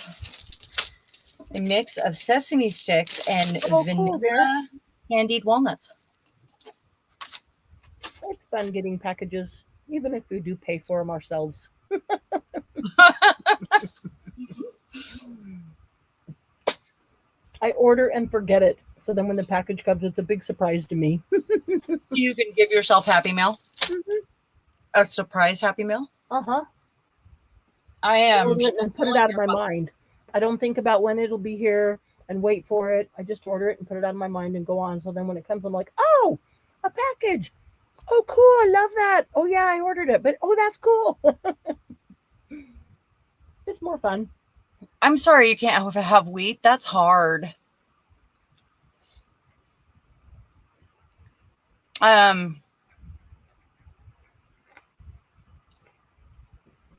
a mix of sesame sticks and Oh, vanilla cool, dear. candied walnuts. It's fun getting packages, even if we do pay for them ourselves. I order and forget it. So then when the package comes, it's a big surprise to me. You can give yourself Happy Meal. Mhm. A surprise Happy Meal. Uh-huh. I am. Order it and put it out of my mind. I don't think about when it'll be here and wait for it. I just order it and put it out of my mind and go on. So then when it comes, I'm like, oh, a package. Oh, cool. I love that. Oh, yeah, I ordered it. But, oh, that's cool. It's more fun. I'm sorry you can't have wheat. That's hard.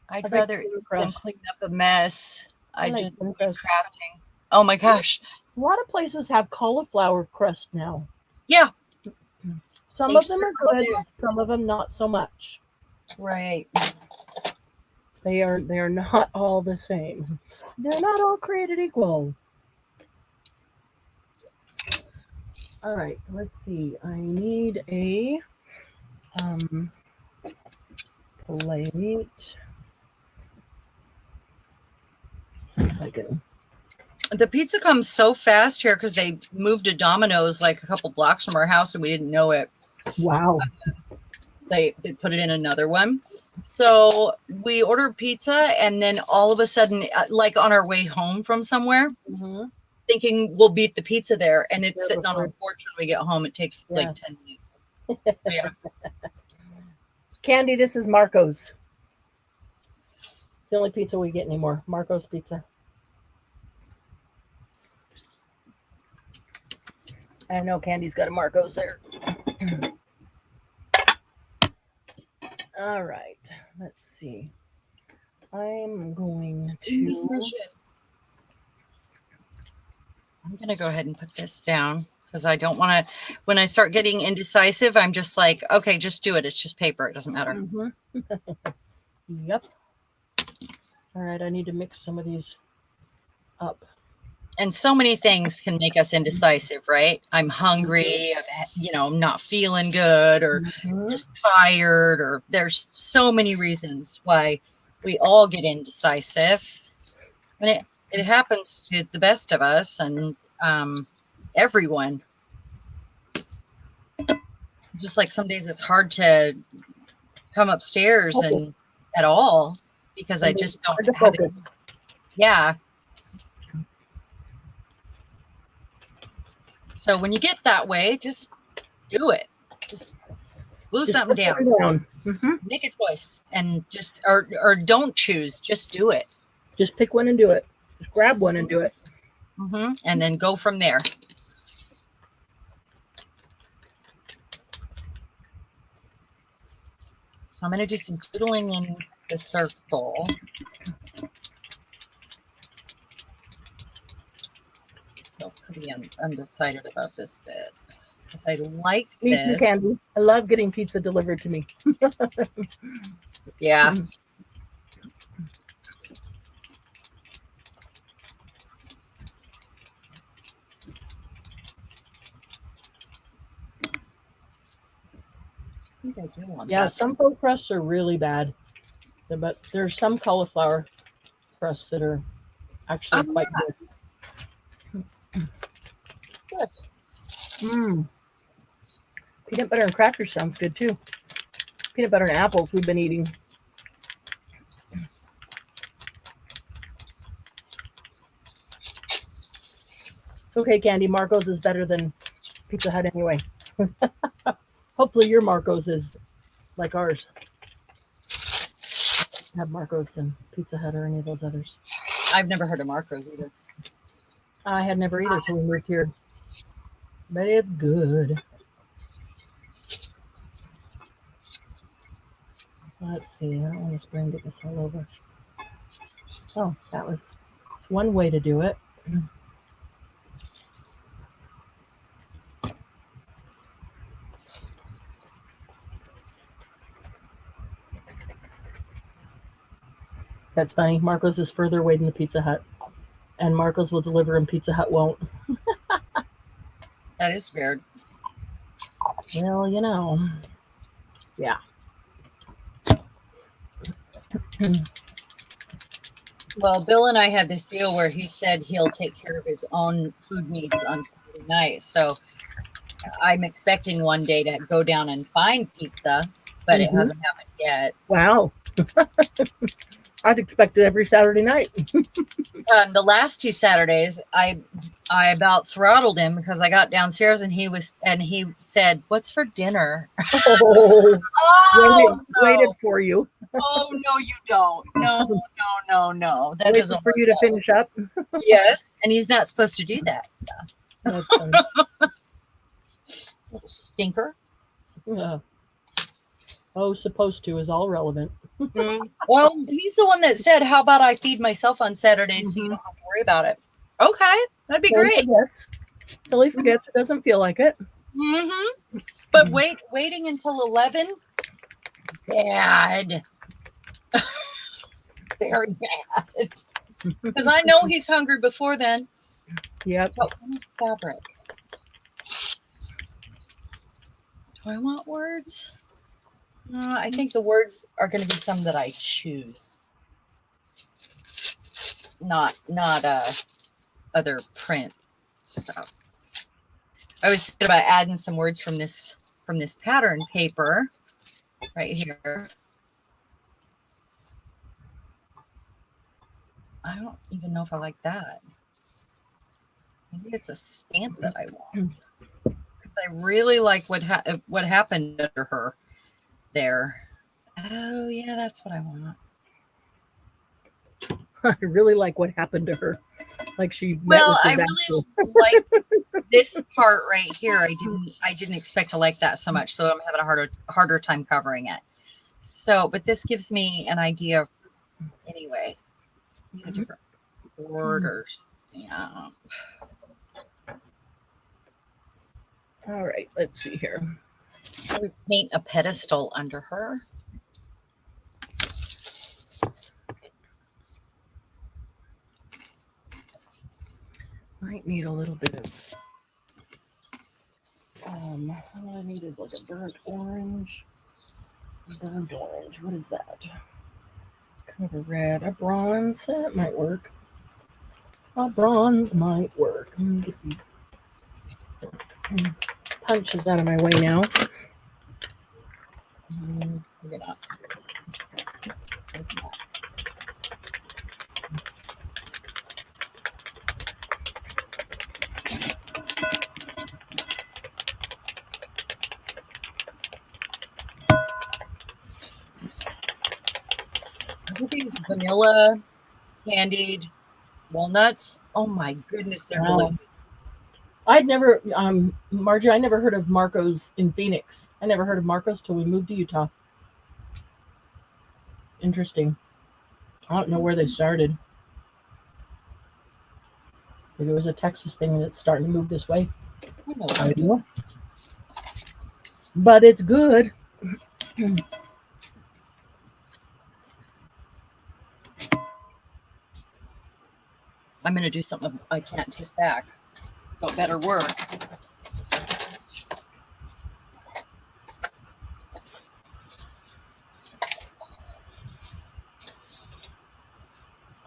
I'd like rather thin than crust. clean up a mess. I I like just thin like crust. crafting. Oh my gosh. A lot of places have cauliflower crust now. Yeah. Some They of them are certainly good, some of them not so much. Right. They are not all the same. They're not all created equal. All right, let's see. I need a plate. See if I can. The pizza comes so fast here because they moved to Domino's like a couple blocks from our house and we didn't know it. Wow. They put it in another one. So we ordered pizza and then all of a sudden, like on our way home from somewhere, Mm-hmm. thinking we'll beat the pizza there, and it's Yeah, sitting on our before- porch when we get home. It takes Yeah. like 10 minutes. Yeah. Candy, this is Marco's. The only pizza we get anymore. Marco's Pizza. I know Candy's got a Marco's there. All right. Let's see. I'm going to. Indecision. I'm going to go ahead and put this down because I don't want to. When I start getting indecisive, I'm just like, okay, just do it. It's just paper. It doesn't matter. Mm-hmm. Yep. All right. I need to mix some of these up. And so many things can make us indecisive, right? I'm hungry, I'm not feeling good, or Mm-hmm. just tired, or there's so many reasons why we all get indecisive. And it happens to the best of us and everyone. Just like some days it's hard to come upstairs and at all because I just Hard don't to have it. focus. Yeah. So when you get that way, just do it. Just glue something down. Mm-hmm. Make a choice and just or don't choose. Just do it. Just pick one and do it. Just grab one and do it. Mm-hmm. And then go from there. So I'm going to do some doodling in the circle. Still pretty undecided about this bit because I like Me too, this. Candy. I love getting pizza delivered to me. Yeah. I think I do want Yeah, that. some faux crusts are really bad, but there's some cauliflower crusts that are actually quite good. Yes. Peanut butter and crackers sounds good too. Peanut butter and apples we've been eating. Okay, Candy, Marco's is better than Pizza Hut anyway. Hopefully your Marco's is like ours. Have Marco's than Pizza Hut or any of those others. I've never heard of Marco's either. I had never either till we moved here. But it's good. Let's see. I don't want to spray and get this all over. Oh, that was one way to do it. That's funny. Marco's is further away than the Pizza Hut, and Marco's will deliver and Pizza Hut won't. That is weird. Well, you know. Yeah. Well, Bill and I had this deal where he said he'll take care of his own food needs on Saturday night. So I'm expecting one day to go down and find pizza, but it hasn't happened yet. Wow. I'd expect it every Saturday night. The last 2 Saturdays, I about throttled him because I got downstairs and he said, "What's for dinner?" Oh, Oh, waited no. for you. Oh, no, you don't. No. That Waited doesn't for work you to out. finish up. Yes, and he's not supposed to do that. That's funny. Little stinker. Yeah. Oh, supposed to is all relevant. Well, he's the one that said, "How about I feed myself on Saturdays so you don't have to worry about it?" Okay, that'd be great. Till he forgets, it doesn't feel like it. But waiting until 11, bad. Very bad. Because I know he's hungry before then. Yep. But fabric. Do I want words? I think the words are going to be some that I choose. Not other print stuff. I was thinking about adding some words from this pattern paper right here. I don't even know if I like that. Maybe it's a stamp that I want. Because I really like what happened under her there. Oh yeah, that's what I want. I really like what happened to her. Like she met Well, with I disaster. really like this part right here. I didn't expect to like that so much, so I'm having a harder time covering it. So, but this gives me an idea. Anyway, different borders. Yeah. All right, let's see here. I would paint a pedestal under her. Might need a little bit of what I need is like a burnt orange. Burnt orange, what is that? Kind of a red, a bronze, that might work. A bronze might work. Let me get these punches out of my way now. These vanilla candied walnuts. Oh my goodness, they're delicious. I'd never, Margie, I never heard of Marco's in Phoenix. I never heard of Marco's till we moved to Utah. Interesting. I don't know where they started. Maybe it was a Texas thing that's starting to move this way. I don't know. But it's good. I'm going to do something I can't take back. So it better work.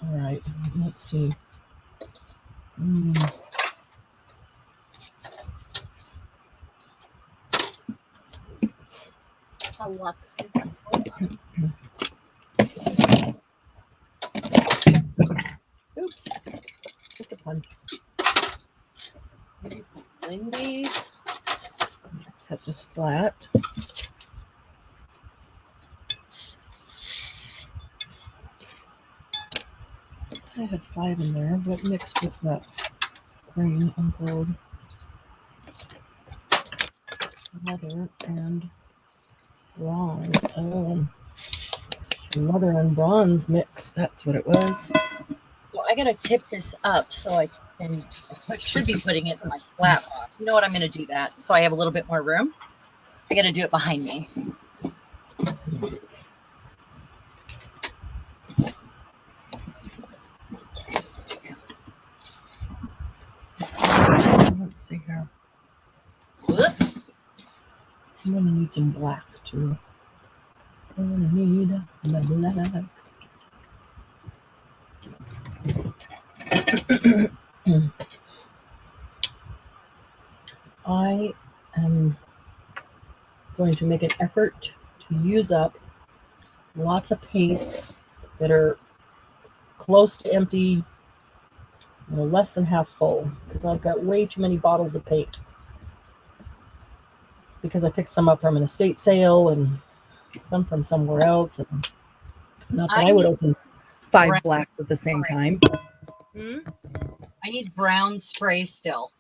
All right, let's see. Oh, luck. Oops. Just a punch. Maybe some Lindy's. Set this flat. I had 5 in there, but mixed with that green and gold. Leather and bronze. Oh, leather and bronze mix. That's what it was. Well, I got to tip this up so I should be putting it in my splat box. You know what? I'm going to do that so I have a little bit more room. I got to do it behind me. see here. Whoops. I'm gonna need some black too. Gonna need the black. I am going to make an effort to use up lots of paints that are close to empty, less than half full, because I've got way too many bottles of paint. Because I picked some up from an estate sale and some from somewhere else. And not that I would open 5 blacks at the same time. I need brown spray still.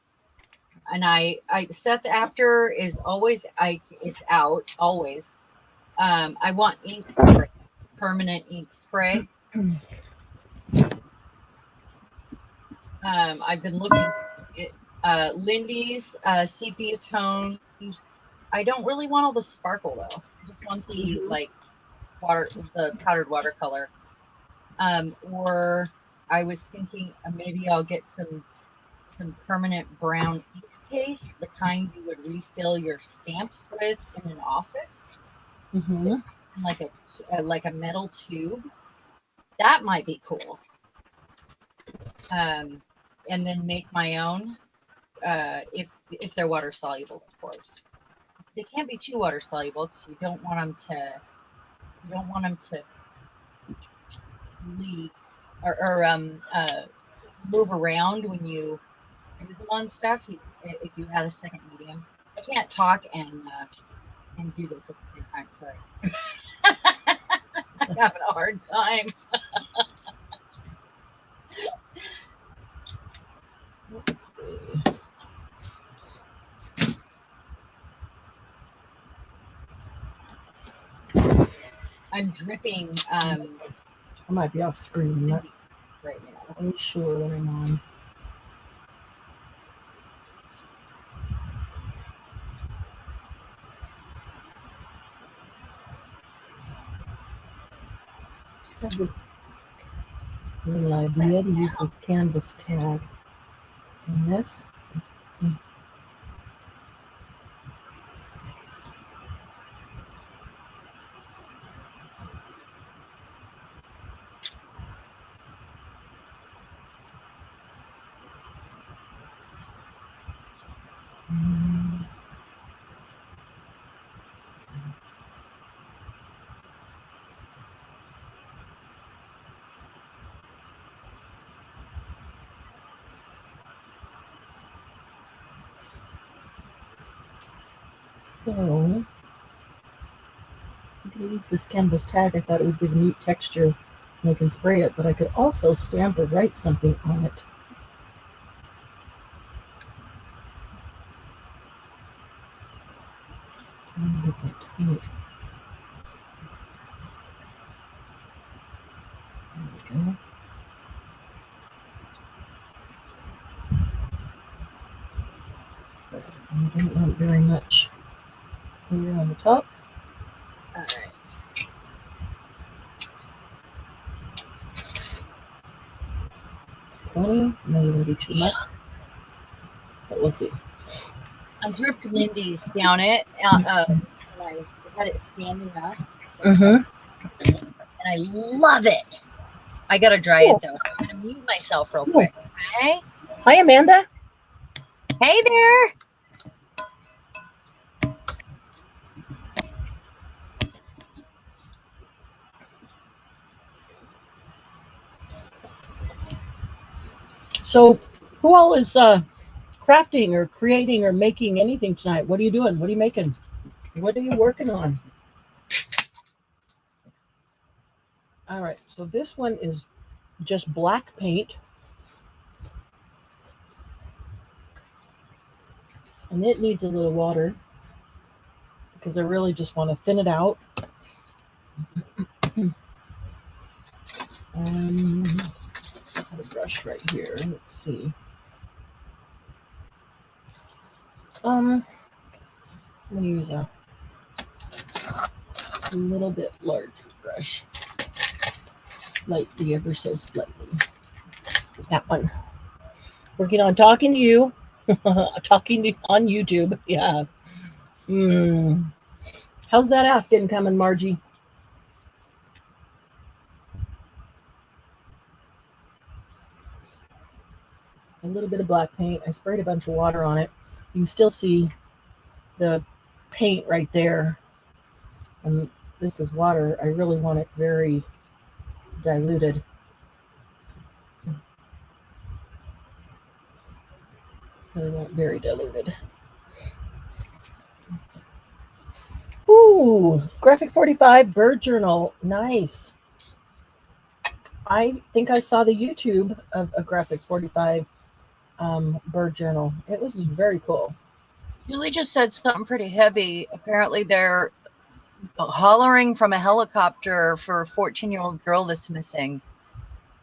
And I Seth after is always it's out always. I want ink spray, permanent ink spray. I've been looking at Lindy's sepia tone. I don't really want all the sparkle though. I just want the the powdered watercolor. Or I was thinking maybe I'll get some permanent brown ink case, the kind you would refill your stamps with in an office, like a metal tube. That might be cool. And then make my own, if they're water soluble, of course. They can't be too water soluble because you don't want them to leak or move around when you use them on stuff. If you add a second medium, I can't talk and do this at the same time. Sorry, I'm having a hard time. Let's see. I'm dripping. I might be off screen right now. I'm sure what I'm on. Just have this little idea to use this canvas tag in this. So, I could use this canvas tag. I thought it would give a neat texture and I can spray it, but I could also stamp or write something on it. There we go. I don't want very much here on the top. All right. It's plenty. Maybe it'll be too much. But we'll see. I dripped Lindy's down it. And I had it standing up. Mm-hmm. And I love it. I gotta dry it though. I'm gonna mute myself real quick. Okay. Hi, Amanda. Hey there. So, who all is crafting or creating or making anything tonight? What are you doing? What are you making? What are you working on? All right, so this one is just black paint. And it needs a little water because I really just want to thin it out. I have a brush right here. Let's see. I'm going to use a little bit larger brush. Slightly, ever so slightly. That one. Working on talking to you Talking on YouTube. Yeah. How's that Afghan coming, Margie? A little bit of black paint. I sprayed a bunch of water on it. You can still see the paint right there. And this is water. I really want it very diluted. Really want it very diluted. Ooh, Graphic 45 Bird Journal. Nice. I think I saw the YouTube of a Graphic 45 Bird Journal. It was very cool. Julie just said something pretty heavy. Apparently they're hollering from a helicopter for a 14-year-old girl that's missing.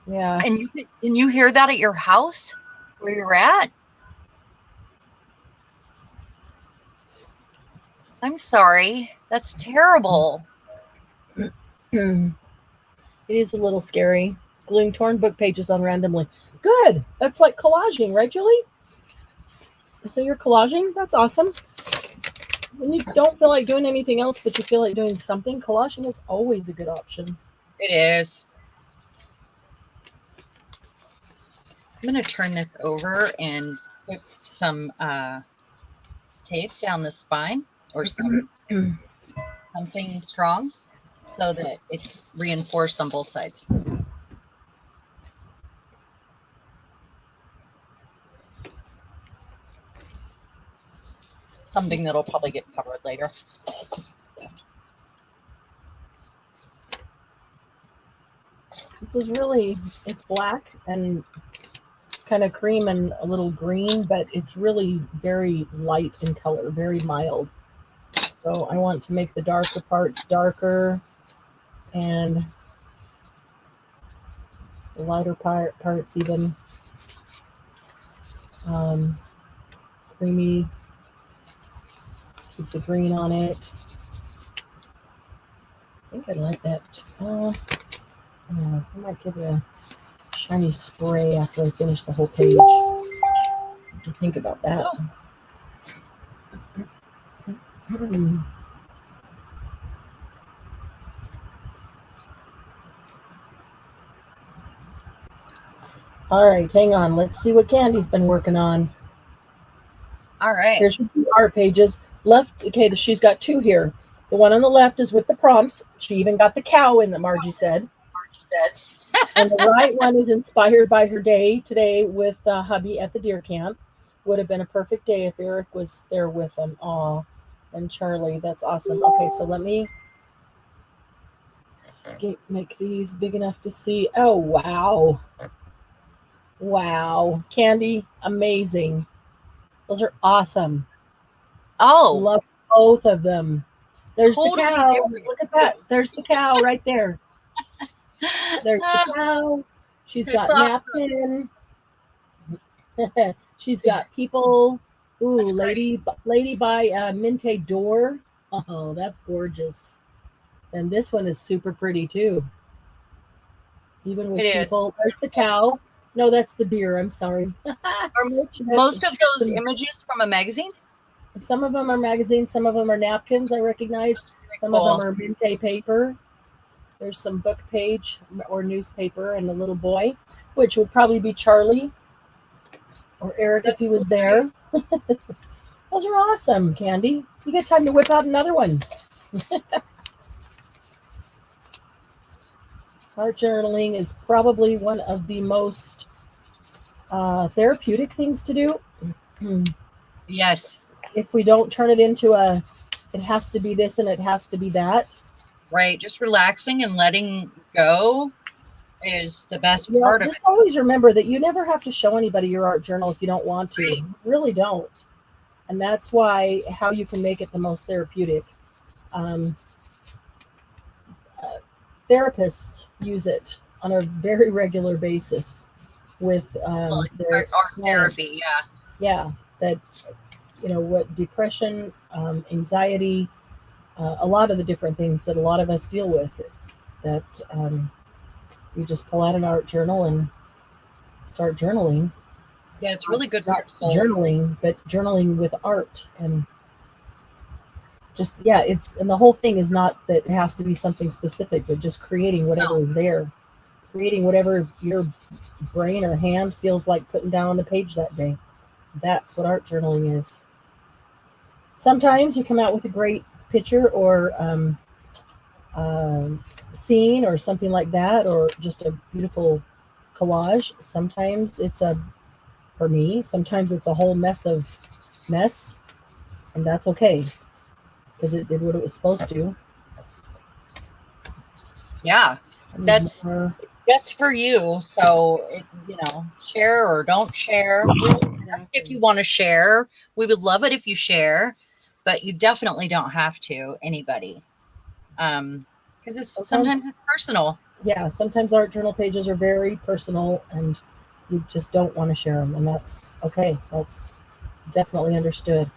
Yeah. And you hear that at your house where you're at? I'm sorry. That's terrible. It is a little scary. Gluing torn book pages on randomly. Good. That's like collaging, right, Julie? So you're collaging? That's awesome. When you don't feel like doing anything else, but you feel like doing something, collaging is always a good option. It is. I'm going to turn this over and put some tape down the spine or something strong so that it's reinforced on both sides. Something that'll probably get covered later. This is really, it's black and kind of cream and a little green, but it's really very light in color, very mild. So I want to make the darker parts darker and the lighter parts even creamy. Keep the green on it. I think I like that. I might give it a shiny spray after I finish the whole page. What do you think about that? All right, hang on. Let's see what Candy's been working on. All right. Here's your art pages. Left, okay, she's got two here. The one on the left is with the prompts. She even got the cow in that Margie said. And the right one is inspired by her day today with hubby at the deer camp. Would have been a perfect day if Eric was there with him. Aw, and Charlie, that's awesome. Okay, so let me make these big enough to see. Oh, wow. Wow. Candy, amazing. Those are awesome. Oh. Love both of them. There's Totally the cow. different. Look at that. There's the cow right there. There's the cow. She's got awesome. napkin. She's got people. Ooh, That's lady by Minte Door. Oh, that's gorgeous. And this one is super pretty too. Even with people. There's the cow. No, that's the deer. I'm sorry. Are most of those images from a magazine? Some of them are magazines. Some of them are napkins. I recognize. Some of them are Minte paper. There's some book page or newspaper and a little boy, which would probably be Charlie or Eric if he was there. Those are awesome, Candy. You got time to whip out another one. Art journaling is probably one of the most therapeutic things to do. Yes. If we don't turn it into it has to be this and it has to be that. Right. Just relaxing and letting go is the best part of it. Just always remember that you never have to show anybody your art journal if you don't want to. Right. You really don't. And that's why how you can make it the most therapeutic. Therapists use it on a very regular basis with their art therapy. Yeah. That, what depression, anxiety, a lot of the different things that a lot of us deal with, that you just pull out an art journal and start journaling. Yeah, it's really good for Not your soul. journaling, but journaling with art. And just, yeah, and the whole thing is not that it has to be something specific, but just creating whatever No. is there, creating whatever your brain or hand feels like putting down on the page that day. That's what art journaling is. Sometimes you come out with a great picture or scene or something like that, or just a beautiful collage. Sometimes for me, sometimes it's a whole mess, and that's okay because it did what it was supposed to. Yeah, And that's more, just for you. So, share or don't share. We would ask if you want to share. We would love it if you share, but you definitely don't have to, anybody. Because sometimes it's personal. yeah, sometimes art journal pages are very personal and you just don't want to share them, and that's okay. That's definitely understood.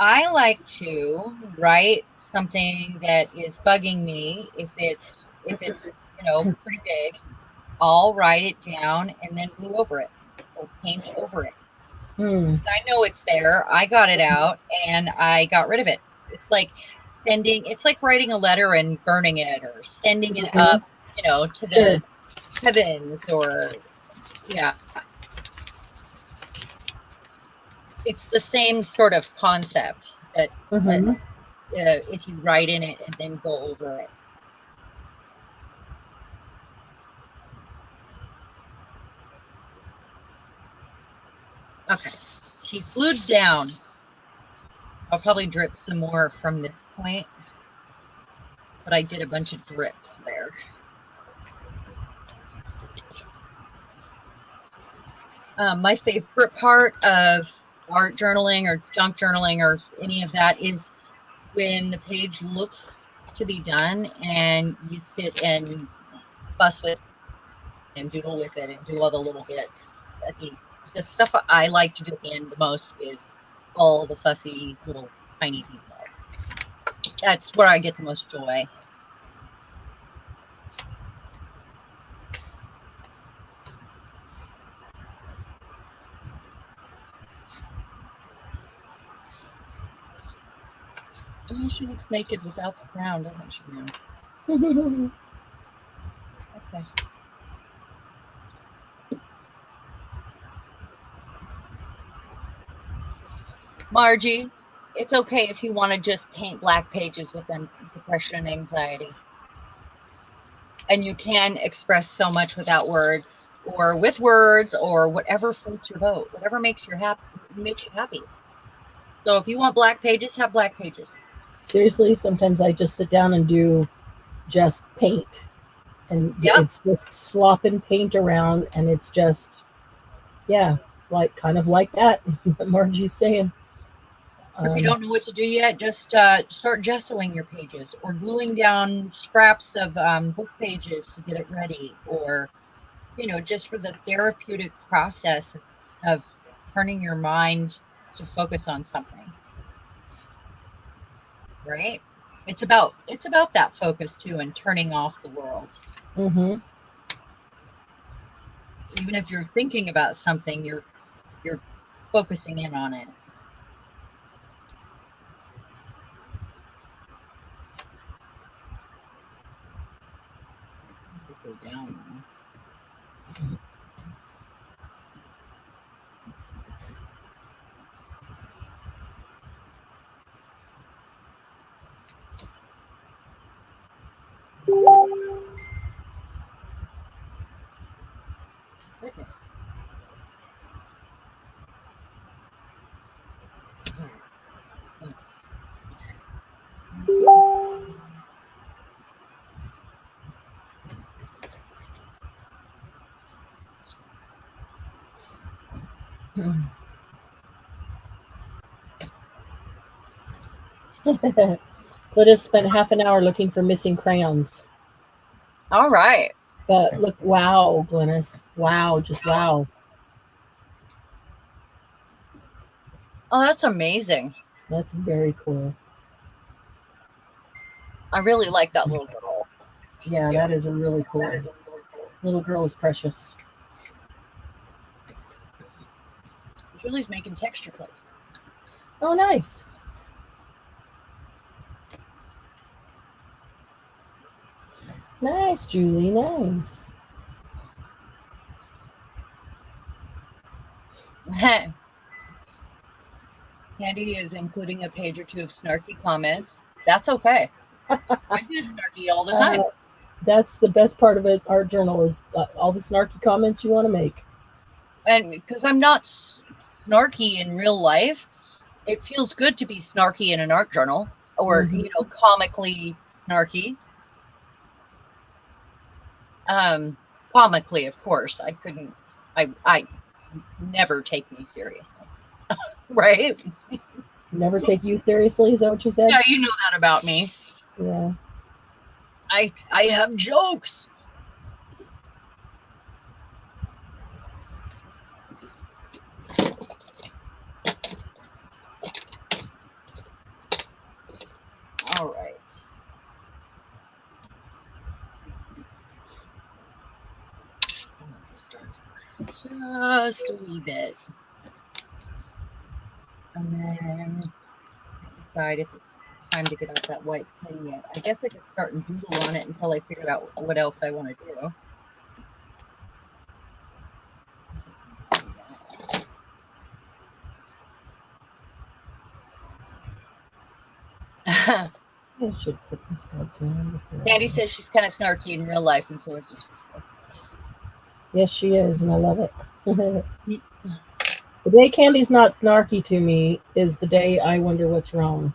I like to write something that is bugging me. If it's pretty big, I'll write it down and then glue over it or paint over it. I know it's there. I got it out and I got rid of it. It's like writing a letter and burning it or sending it up, to the heavens or, yeah. It's the same sort of concept that if you write in it and then go over it. Okay, she's glued down. I'll probably drip some more from this point, but I did a bunch of drips there. My favorite part of art journaling or junk journaling or any of that is when the page looks to be done and you sit and fuss with it and doodle with it and do all the little bits. The stuff I like to do at the end the most is all the fussy little tiny details. That's where I get the most joy. I mean, she looks naked without the crown, doesn't she? Now? Okay. Margie, it's okay if you want to just paint black pages with depression and anxiety. And you can express so much without words or with words or whatever floats your boat, whatever makes you happy. So if you want black pages, have black pages. Seriously, sometimes I just sit down and do just paint, and it's just slopping paint around, and it's just, yeah, like kind of like that. Margie's saying. If you don't know what to do yet, just start gessoing your pages or gluing down scraps of book pages to get it ready, or just for the therapeutic process of turning your mind to focus on something. Right? It's about that focus too, and turning off the world. Even if you're thinking about something, you're focusing in on it. Go down now. Goodness. Let's Glynis spent half an hour looking for missing crayons. All right. But look, wow, Glynis. Wow, just wow. Oh, that's amazing. That's very cool. I really like that little girl. Yeah, that is a really cool. Little girl is precious. Julie's making texture plates. Oh, nice. Nice, Julie. Nice. Candy is including a page or two of snarky comments. That's okay. I do snarky all the time. That's the best part of it. Our journal is all the snarky comments you want to make. And because I'm not snarky in real life, it feels good to be snarky in an art journal, or comically snarky. Comically, of course. I never take me seriously. Right? Never take you seriously, is that what you said? Yeah, you know that about me. Yeah. I have jokes. All right. I'm gonna start just a wee bit, and then decide if it's time to get out that white pen yet. I guess I could start and doodle on it until I figured out what else I want to do. I should put this down before. Candy says she's kind of snarky in real life, and so is her sister. Yes, she is, and I love it. The day Candy's not snarky to me is the day I wonder what's wrong.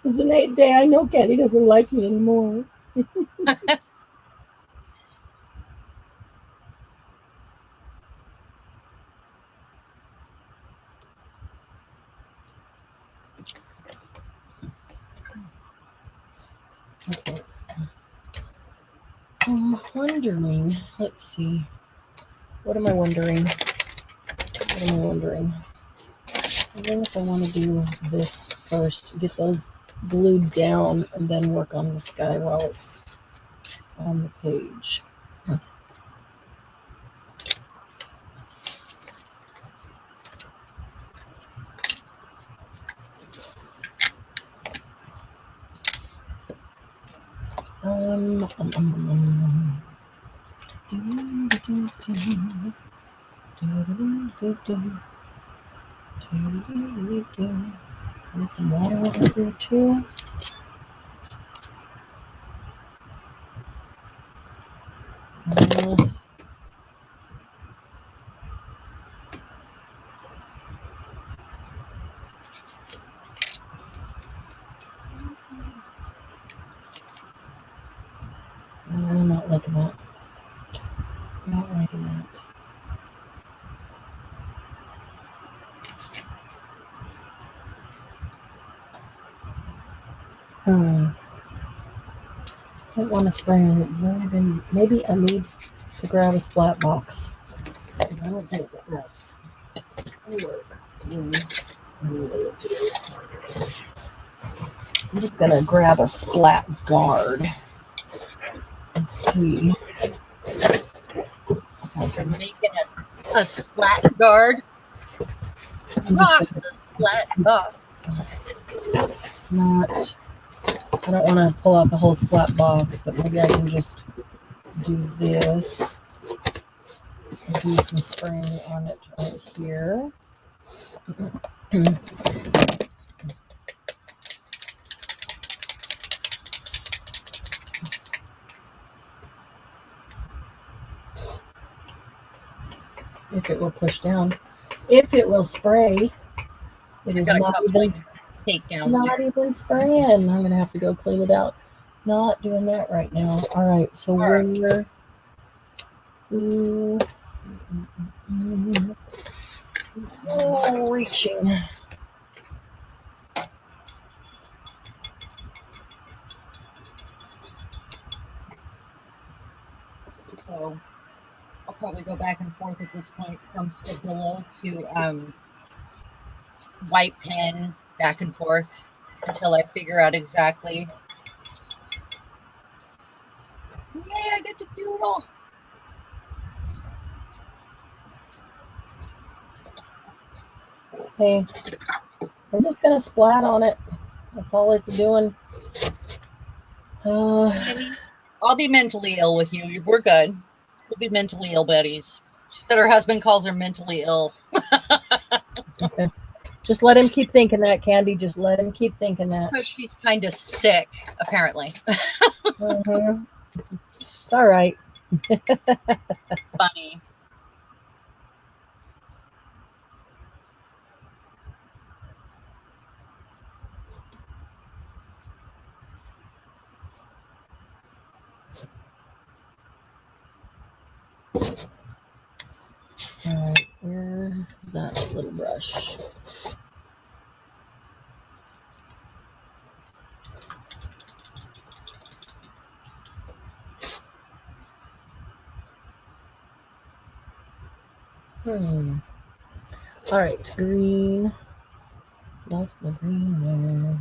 It's the day I know Candy doesn't like me anymore. Okay. I'm wondering, let's see. What am I wondering? I wondering if I want to do this first, get those glued down, and then work on the sky while it's on the page. Need some water over here too. I'm not liking that. Not liking that. I don't want to spray on it. Maybe I need to grab a splat box. I don't think that's going to work. I'm just going to grab a splat guard and see. You're making a splat guard. Not a splat buff. I don't want to pull out the whole splat box, but maybe I can just do this. Do some spraying on it right here. If it will push down. If it will spray, it is not even spraying. I'm going to have to go clean it out. Not doing that right now. All right, so we're reaching. So I'll probably go back and forth at this point from Stabilo to white pen, back and forth until I figure out exactly. Yay, I get to doodle. Hey, I'm just gonna splat on it. That's all it's doing. Maybe I'll be mentally ill with you. We're good. We'll be mentally ill buddies. She said her husband calls her mentally ill. Okay. Just let him keep thinking that, Candy. Just let him keep thinking that. Because she's kind of sick, apparently. Mhm. It's all right. Funny. All right, where's that little brush? All right, green. Lost the green there.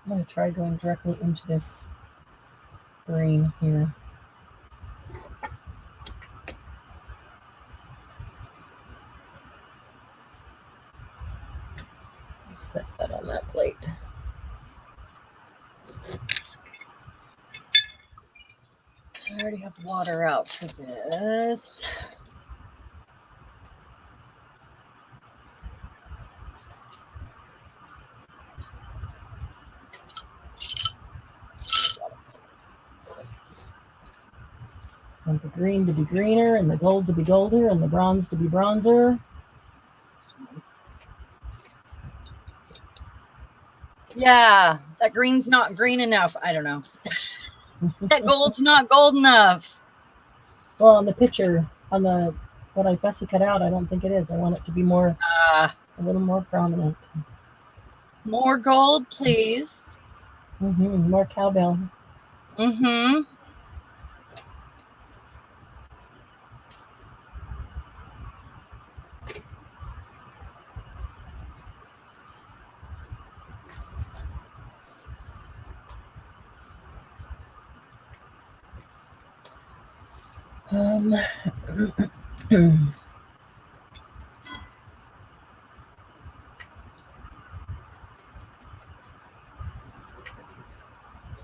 I'm going to try going directly into this green here. Set that on that plate. So I already have water out for this. Want the green to be greener, and the gold to be golder, and the bronze to be bronzer. Yeah, that green's not green enough. I don't know. That gold's not gold enough. Well, on the picture, on the what I fussy cut out, I don't think it is. I want it to be more, a little more prominent. More gold, please. More cowbell. Mm-hmm. I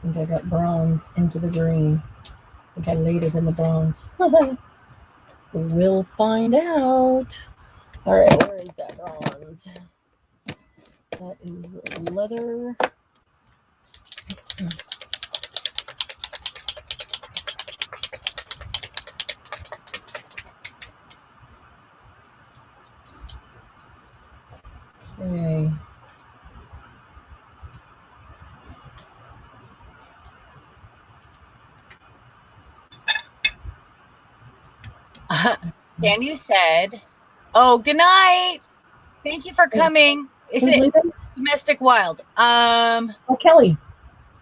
think I got bronze into the green. I think I laid it in the bronze. We'll find out. All right, where is that bronze? That is leather. Okay. Candy said, "Oh, good night. Thank you for coming." Is Who's it leaving? Domestic Wild? Oh, Kelly.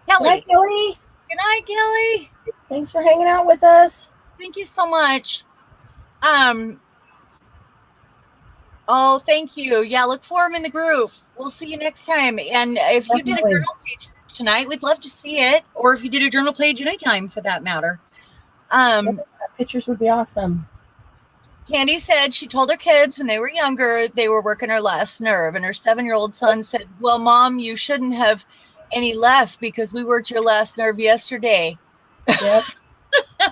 Kelly. Hi, Kelly. Good night, Kelly. Thanks for hanging out with us. Thank you so much. Oh, thank you. Yeah, look for them in the group. We'll see you next time. And if you did a Definitely. journal page tonight, we'd love to see it. Or if you did a journal page anytime, for that matter. Pictures would be awesome. Candy said she told her kids when they were younger, they were working her last nerve. And her 7-year-old son said, "Well, Mom, you shouldn't have any left because we worked your last nerve yesterday." Yep.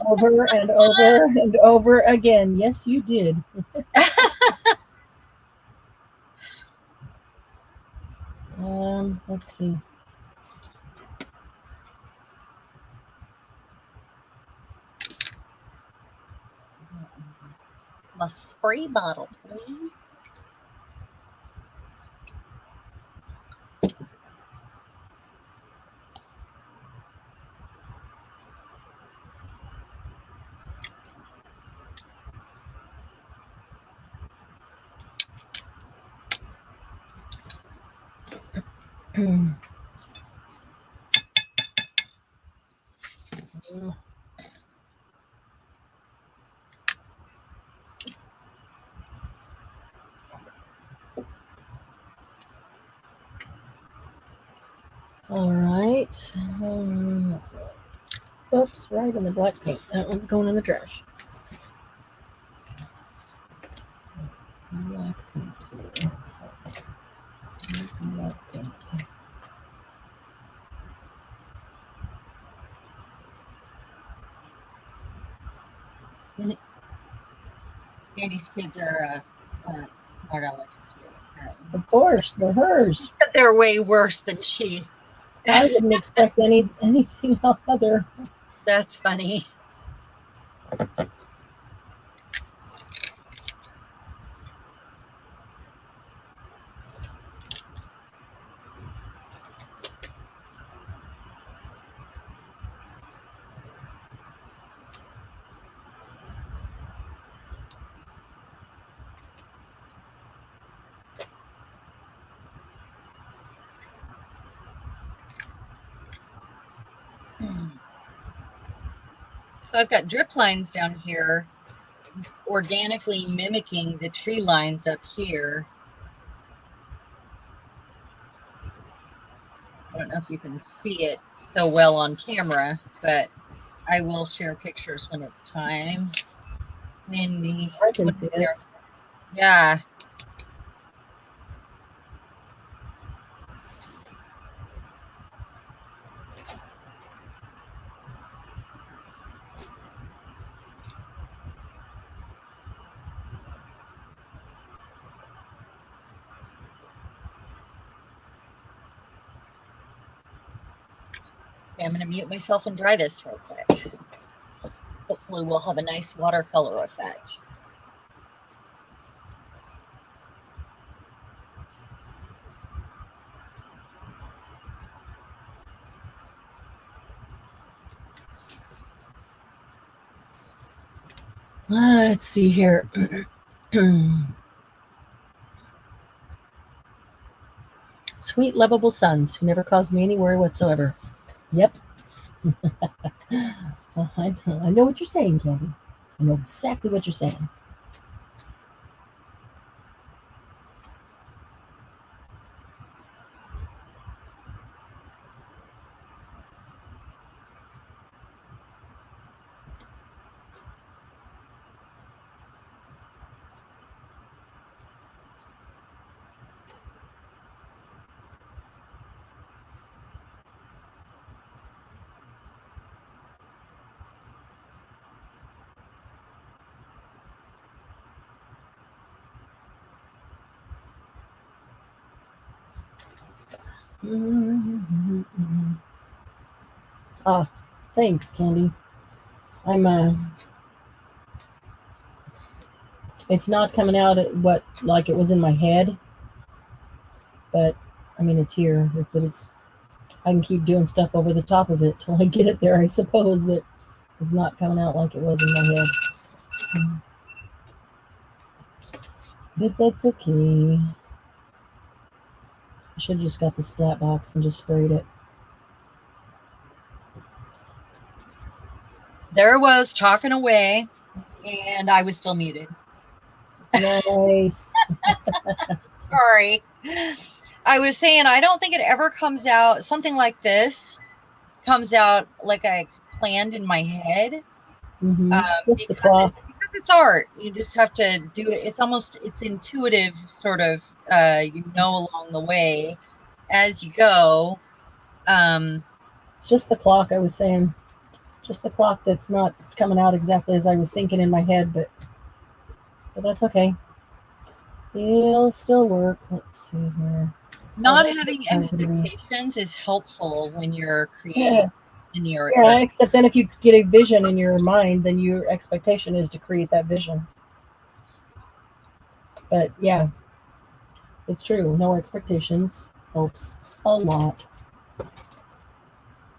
Over and over and over again. Yes, you did. Let's see. My spray bottle, please. All right. Let's see. Oops, right in the black paint. That one's going in the trash. Some black paint here. Some black paint. Andy's kids are smart Alex too. Apparently. Of course, they're hers. They're way worse than she. I wouldn't expect anything other. That's funny. So I've got drip lines down here, organically mimicking the tree lines up here. I don't know if you can see it so well on camera, but I will share pictures when it's time. I can see it. Yeah. Okay, I'm going to mute myself and dry this real quick. Hopefully we'll have a nice watercolor effect. Let's see here. Sweet, lovable sons who never caused me any worry whatsoever. Yep. I know what you're saying, Candy. I know exactly what you're saying. Ah, thanks, Candy. It's not coming out like it was in my head, but I mean it's here. But I can keep doing stuff over the top of it till I get it there, I suppose. But it's not coming out like it was in my head. But that's okay. I should have just got the splat box and just sprayed it. There I was talking away, and I was still muted. Nice. Sorry. I was saying I don't think it ever comes out, something like this comes out like I planned in my head. Just the clock. Because it's art. You just have to do it. It's intuitive, sort of, along the way as you go. It's just the clock, I was saying. Just the clock that's not coming out exactly as I was thinking in my head, but that's okay. It'll still work. Let's see here. Not having expectations is helpful when you're creating in your art. Yeah, except then if you get a vision in your mind, then your expectation is to create that vision. But yeah, it's true. No expectations helps a lot.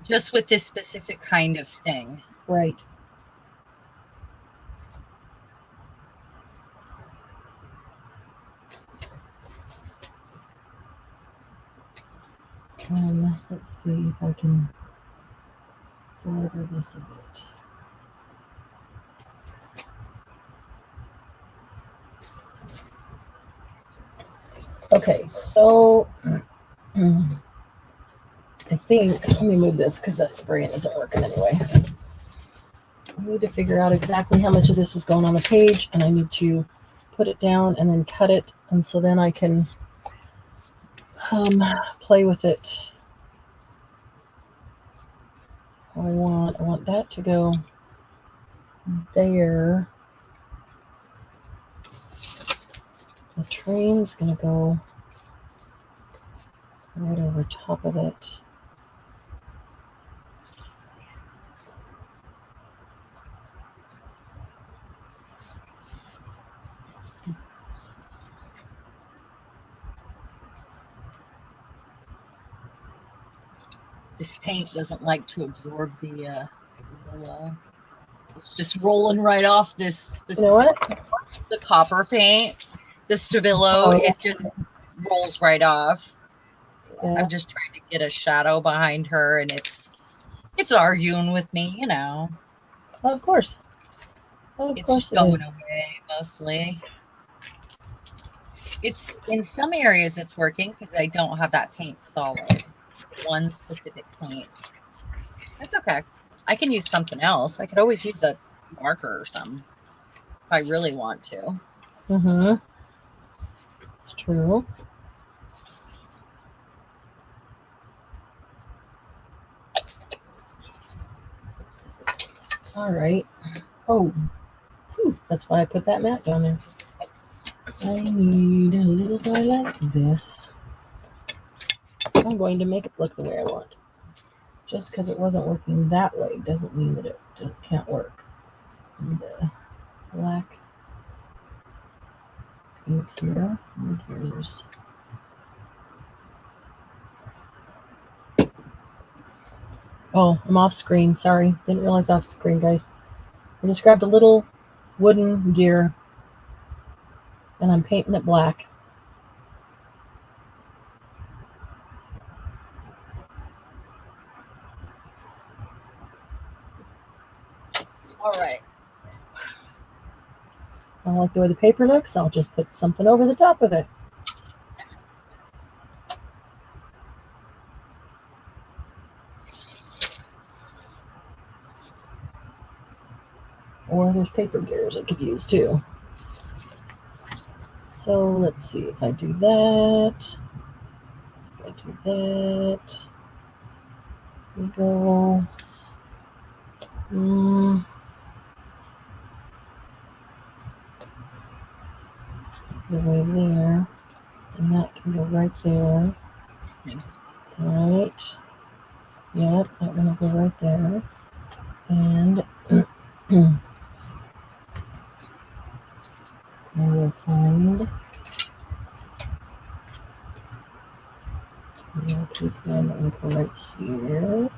Just with this specific kind of thing. Right. Let's see if I can go over this a bit. Okay, so I think, let me move this because that spraying isn't working anyway. I need to figure out exactly how much of this is going on the page, and I need to put it down and then cut it, and so then I can play with it how I want. I want that to go there. The train's going to go right over top of it. This paint doesn't like to absorb the stabilo. It's just rolling right off this specific, You know what? the copper paint. The stabilo, it just rolls right off. Yeah. I'm just trying to get a shadow behind her, and it's arguing with me, you know. Of course. It's just going away mostly. It's in some areas it's working because I don't have that paint solid. One specific paint. That's okay. I can use something else. I could always use a marker or something if I really want to. Mm-hmm. It's true. All right. Oh, that's why I put that mat down there. I need a little guy like this. I'm going to make it look the way I want. Just because it wasn't working that way doesn't mean that it can't work. And the black ink here. And here's. Oh, I'm off screen. Sorry. Didn't realize off screen, guys. I just grabbed a little wooden gear and I'm painting it black. All right. I don't like the way the paper looks. I'll just put something over the top of it. Or there's paper gears I could use too. So let's see if I do that. If I do that, we go. Go right there, and that can go right there. Right. Yep, that one will go right there. And I will find. I'll keep them and go right here.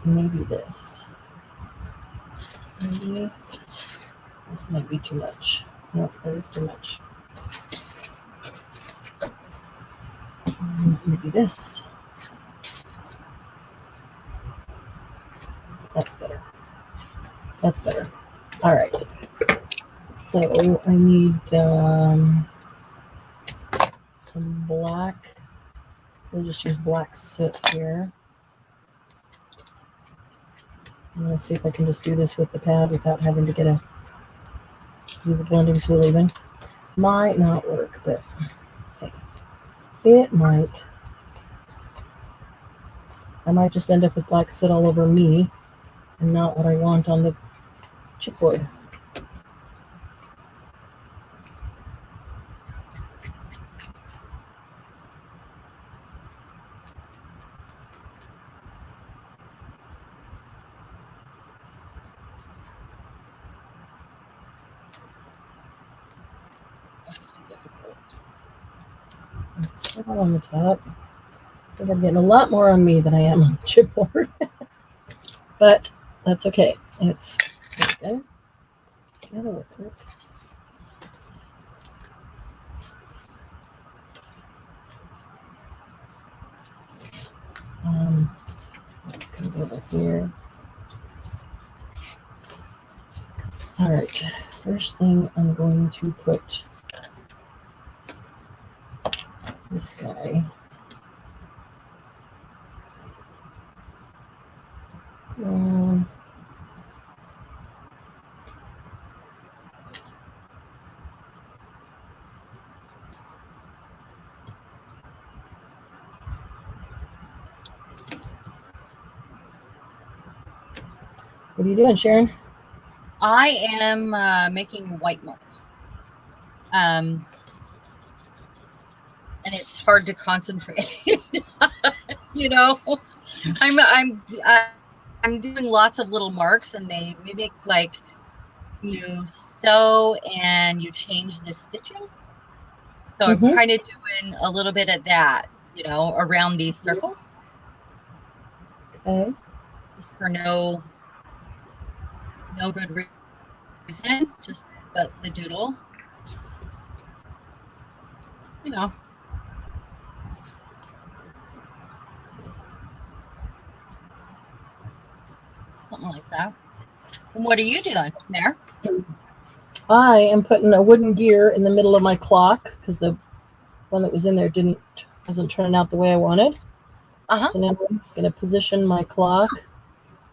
Maybe this. Maybe this might be too much. Nope, that is too much. Maybe this. That's better. That's better. All right. So I need some black. We'll just use black soot here. I'm going to see if I can just do this with the pad without having to get a blending tool even. Might not work, but hey, it might. I might just end up with black soot all over me and not what I want on the chipboard. It's all on the top. I think I'm getting a lot more on me than I am on the chipboard. But that's okay. It's good. It's gonna work. It's gonna go over here. All right. First thing I'm going to put this guy. What are you doing, Sharon? I am making white marks. And it's hard to concentrate. You know, I'm doing lots of little marks, and they mimic like you sew and you change the stitching. So I'm kind of doing a little bit of that, you know, around these circles. Okay. Just for no good reason, just but the doodle. You know. Something like that. And what are you doing there? I am putting a wooden gear in the middle of my clock because the one that was in there wasn't turning out the way I wanted. So now I'm going to position my clock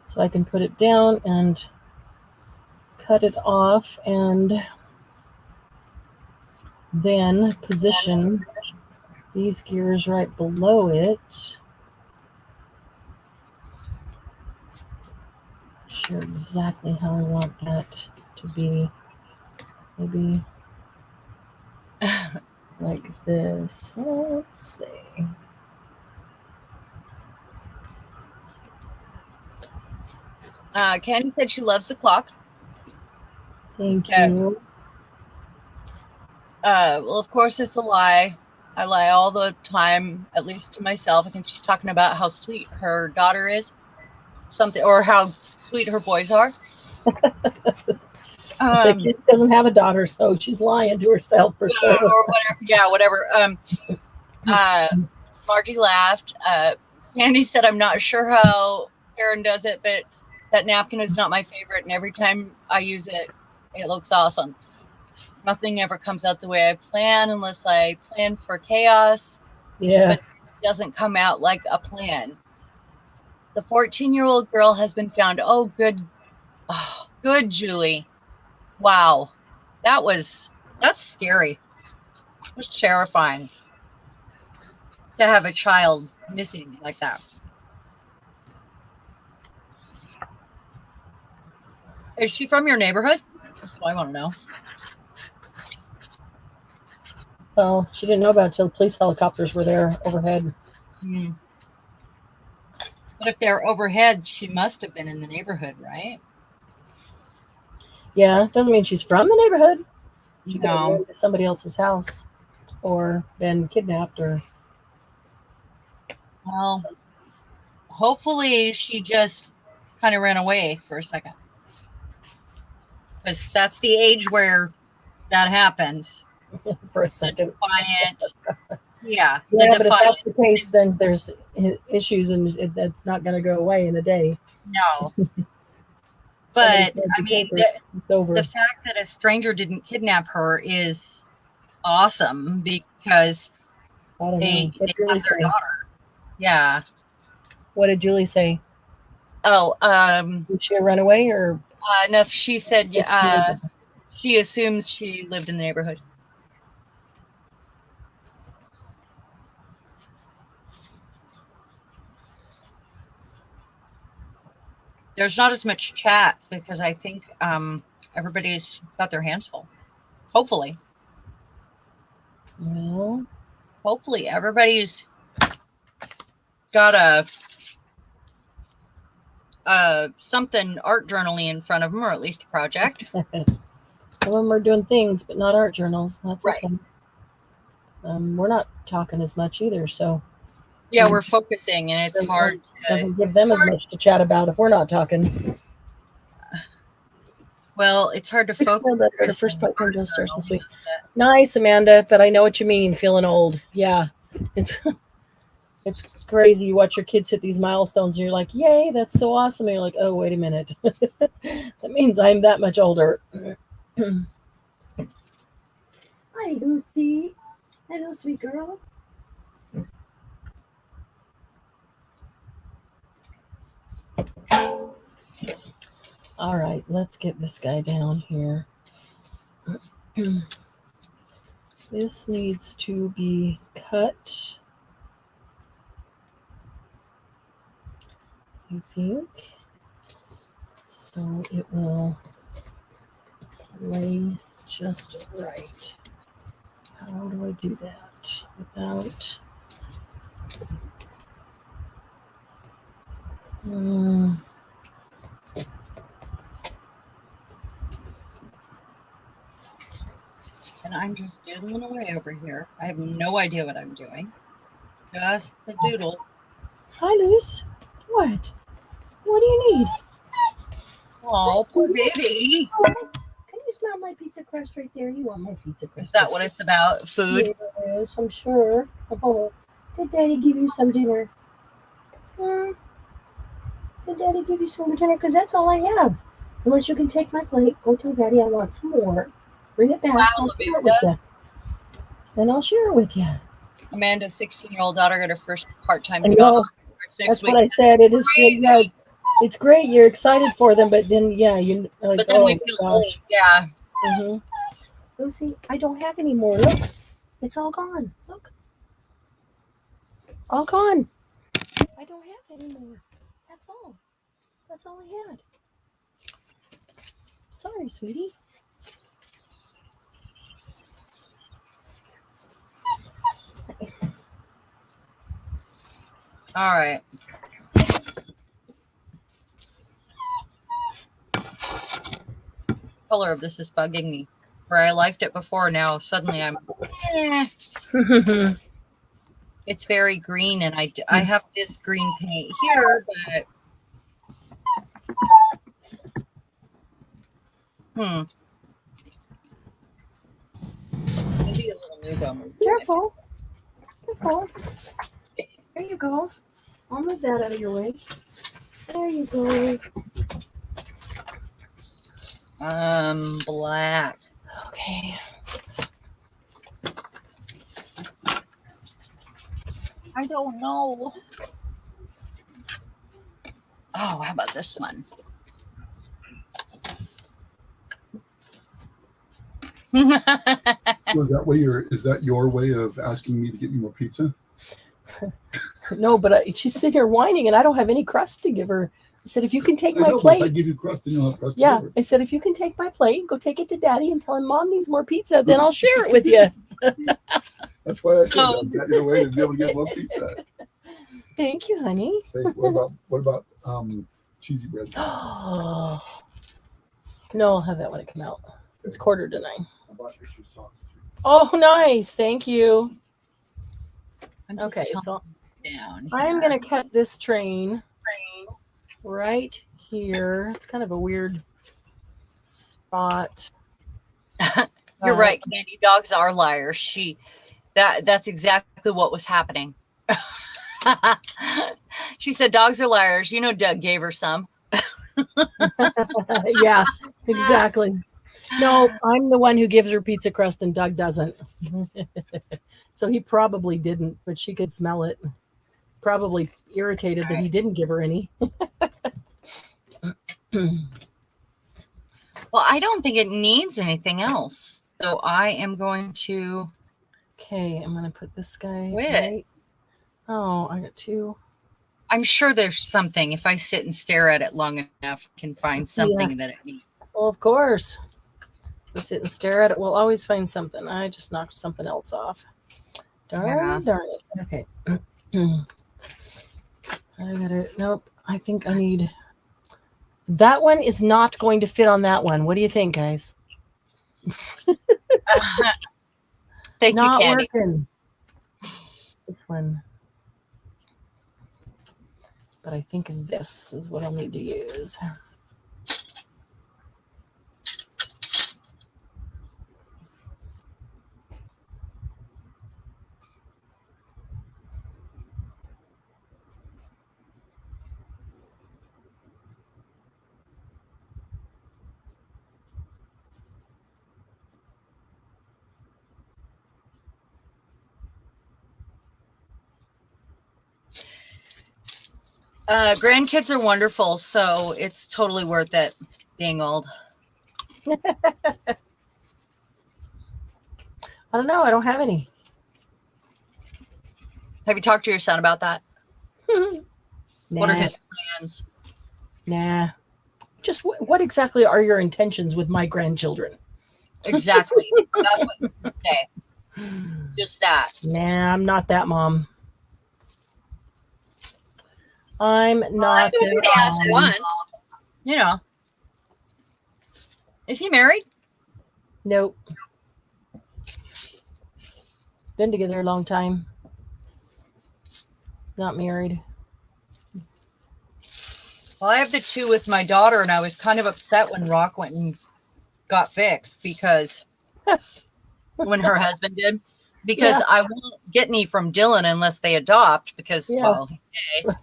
so I can put it down and cut it off, and then position these gears right below it. Not sure exactly how I want that to be. Maybe like this. Let's see. Candy said she loves the clock. Thank you. Well, of course, it's a lie. I lie all the time, at least to myself. I think she's talking about how sweet her daughter is, something, or how sweet her boys are. She doesn't have a daughter, so she's lying to herself for sure. Or whatever. Yeah, whatever. Margie laughed. Candy said, "I'm not sure how Karen does it, but that napkin is not my favorite, and every time I use it, it looks awesome. Nothing ever comes out the way I plan unless I plan for chaos. Yeah. But it doesn't come out like a plan. The 14-year-old girl has been found. Oh, good. Oh, good, Julie. Wow. That's scary. It was terrifying to have a child missing like that. Is she from your neighborhood? That's what I want to know. Well, she didn't know about it until police helicopters were there overhead. But if they're overhead, she must have been in the neighborhood, right? Yeah, doesn't mean she's from the neighborhood. She could have No. been to somebody else's house or been kidnapped or. Well, hopefully she just kind of ran away for a second. Because that's the age where that happens. For a second. Defiant. Yeah. Yeah, but if that's the case, then there's issues, and that's not going to go away in a day. No. But, I mean, the fact that a stranger didn't kidnap her is awesome because they got their daughter. Yeah. What did Julie say? Oh, did she run away or? No, she said she assumes she lived in the neighborhood. There's not as much chat because I think everybody's got their hands full. Hopefully. Well, hopefully everybody's got a something art journaling in front of them, or at least a project. Some of them are doing things, but not art journals. That's right. Okay. We're not talking as much either, so. Yeah, we're focusing, and it's hard. Doesn't give them as much to chat about if we're not talking. Well, it's hard to focus. The first part starts this week. Nice, Amanda, but I know what you mean. Feeling old, yeah. It's It's crazy. You watch your kids hit these milestones and you're like, yay, that's so awesome. And you're like, oh, wait a minute. That means I'm that much older. Hi, Lucy. Hello, sweet girl. All right, let's get this guy down here. This needs to be cut, I think, so it will lay just right. How do I do that without... And I'm just doodling away over here. I have no idea what I'm doing. Just a doodle. Hi, Luce. What? What do you need? Oh, poor baby. Can you smell my pizza crust right there? You want my pizza crust? Is that what it's about? Food? Yes, I'm sure. Oh, did Daddy give you some dinner? Did Daddy give you some dinner? Because that's all I have. Unless you can take my plate, go tell Daddy I want some more. Bring it back. Wow, I'll share it with you. Then I'll share it with you. Amanda's 16-year-old daughter got her first part-time I job. know. Next That's week. what I said. It is. Yeah, it's great. You're excited for them, but then you. Like, But then oh we my feel gosh. old. Yeah. Lucy, I don't have any more. Look, it's all gone. Look, all gone. I don't have any more. That's all. That's all I had. Sorry, sweetie. All right. Color of this is bugging me. Where I liked it before, now suddenly I'm. It's very green, and I have this green paint here, but maybe a little new gum. Careful. Careful. There you go. I'll move that out of your way. There you go. Black. Okay. I don't know. Oh, how about this one? So is that your way of asking me to get you more pizza? No, but she's sitting here whining, and I don't have any crust to give her. I said, if you can take my If plate. I give you crust, then you'll have crust. Yeah, I said, if you can take my plate, go take it to Daddy and tell him Mom needs more pizza, then I'll share it with you. That's why I said I'll get you away to be able to get more pizza. Thank you, honey. Hey, what about cheesy bread? No, I'll have that when it come out. It's 8:45. I bought extra sauce too. Oh, nice. Thank you. I'm just Okay, so down I'm going to cut this train right here. It's kind of a weird spot. You're right, Candy. Dogs are liars. That's exactly what was happening. She said dogs are liars. You know, Doug gave her some. Yeah, exactly. No, I'm the one who gives her pizza crust and Doug doesn't. So he probably didn't, but she could smell it. Probably irritated that he didn't give her any. Well, I don't think it needs anything else. So I am going to. Okay, I'm going to put this guy Quit. right. Oh, I got two. I'm sure there's something. If I sit and stare at it long enough, I can find something that it needs. Well, of course. We sit and stare at it. We'll always find something. I just knocked something else off. Darn it. Okay. I gotta, nope. I think I need, that one is not going to fit on that one. What do you think, guys? Thank Not you, Candy. working. This one. But I think this is what I'll need to use. Grandkids are wonderful, so it's totally worth it being old. I don't know. I don't have any. Have you talked to your son about that? Nah. What are his plans? Nah. Just what exactly are your intentions with my grandchildren? Exactly. That's what you say. Just that. Nah, I'm not that mom. I'm not I that would ask mom. once. You know. Is he married? Nope. Been together a long time. Not married. Well, I have the two with my daughter, and I was kind of upset when Rock went and got fixed because when her husband did, because I won't get any from Dylan unless they adopt because, well, okay.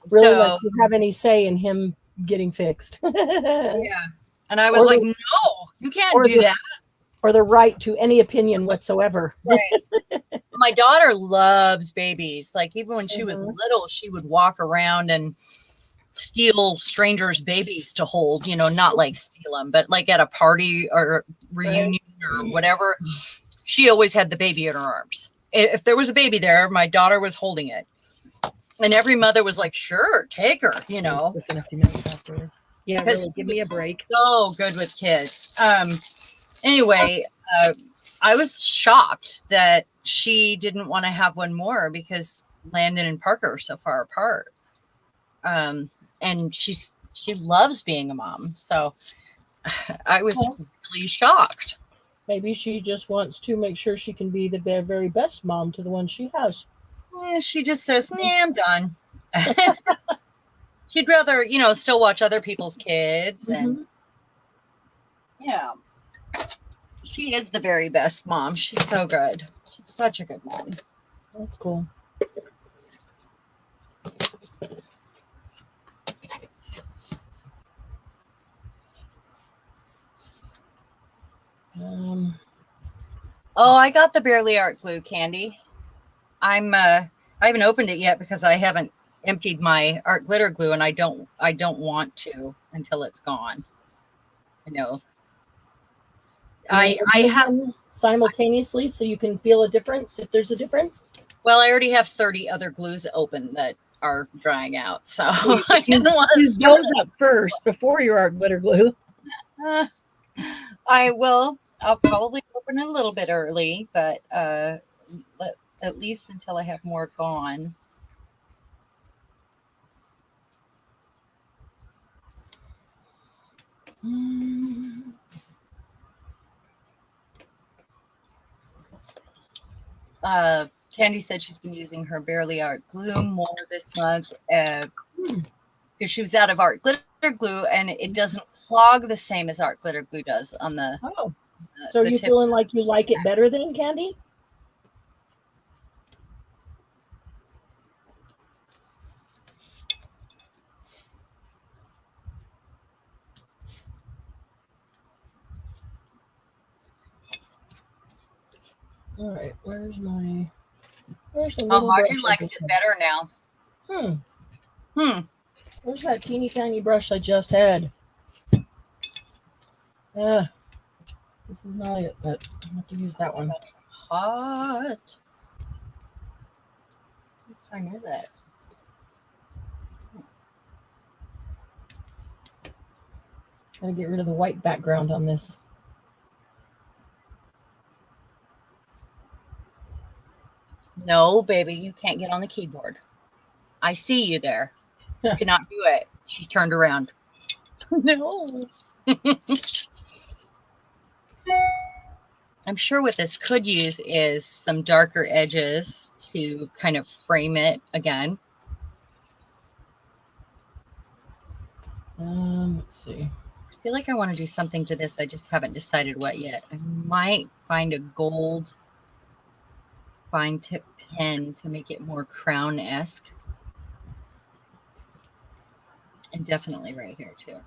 Really, So, like you have any say in him getting fixed. yeah. And I was like, no, you can't do that. Or the right to any opinion whatsoever. Right. My daughter loves babies. Like, even when she was little, she would walk around and steal strangers' babies to hold, you know, not like steal them, but like at a party or reunion or whatever. She always had the baby in her arms. If there was a baby there, my daughter was holding it. And every mother was like, sure, take her, you know. Yeah, really, give me a break. So good with kids. Anyway, I was shocked that she didn't want to have one more because Landon and Parker are so far apart. And she loves being a mom. So I was really shocked. Maybe she just wants to make sure she can be the very best mom to the one she has. She just says, nah, I'm done. She'd rather, you know, still watch other people's kids. And yeah, she is the very best mom. She's so good. She's such a good mom. That's cool. Oh, I got the Barely Art glue, Candy. I haven't opened it yet because I haven't emptied my art glitter glue, and I don't want to until it's gone. You know, I have simultaneously so you can feel a difference if there's a difference. Well, I already have 30 other glues open that are drying out, so I didn't want to use those up first before your art glitter glue. I will. I'll probably open it a little bit early, but at least until I have more gone. Candy said she's been using her Barely Art glue more this month because she was out of art glitter glue, and it doesn't clog the same as art glitter glue does on the. So are you feeling like you like it better than Candy? All right, where's the Margie likes it better now. Where's that teeny tiny brush I just had? This is not it, but I have to use that one. Hot. What time is it? Gotta get rid of the white background on this. No, baby, you can't get on the keyboard. I see you there. You cannot do it. She turned around. No. I'm sure what this could use is some darker edges to kind of frame it again. Let's see. I feel like I want to do something to this. I just haven't decided what yet. I might find a gold fine tip pen to make it more crown-esque. And definitely right here too.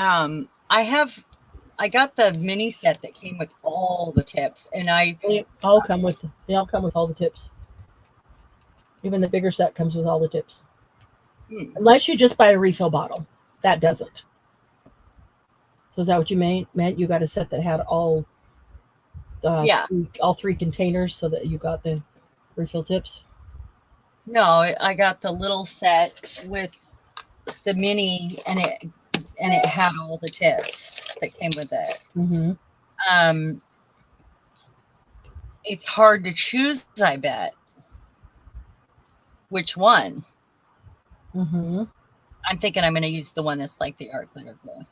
I got the mini set that came with all the tips, and They all come with all the tips. Even the bigger set comes with all the tips. Unless you just buy a refill bottle. That doesn't. So is that what you meant? You got a set that had all all three containers so that you got the refill tips? No, I got the little set with the mini, and it had all the tips that came with it. Mm-hmm. It's hard to choose, I bet. Which one? Mm-hmm. I'm thinking I'm going to use the one that's like the art glitter glue.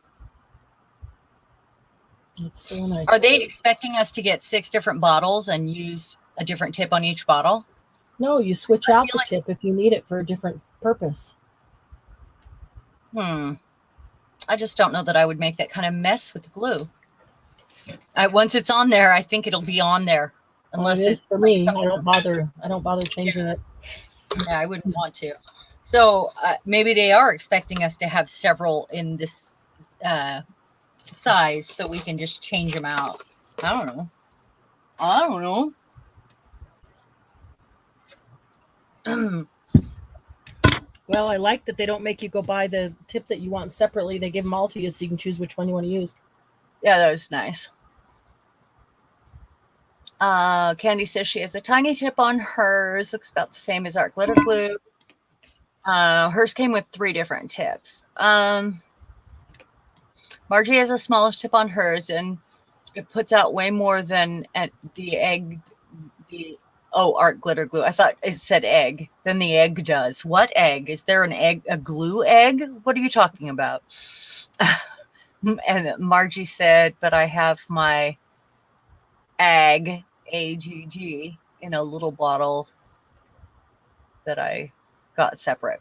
That's the one Are they expecting us to get 6 different bottles and use a different tip on each bottle? No, you switch out the tip if you need it for a different purpose. I just don't know that I would make that kind of mess with the glue. Once it's on there, I think it'll be on there. Unless it is for me. Like I don't bother changing it. Yeah, I wouldn't want to. So maybe they are expecting us to have several in this size, so we can just change them out. I don't know. Well, I like that they don't make you go buy the tip that you want separately. They give them all to you so you can choose which one you want to use. Yeah, that was nice. Candy says she has a tiny tip on hers. Looks about the same as our glitter glue. Hers came with 3 different tips. Margie has a smallish tip on hers, and it puts out way more than at the egg. Art glitter glue. I thought it said egg. Then the egg does. What egg? Is there an egg? A glue egg? What are you talking about? And Margie said, but I have my AGG in a little bottle that I got separate.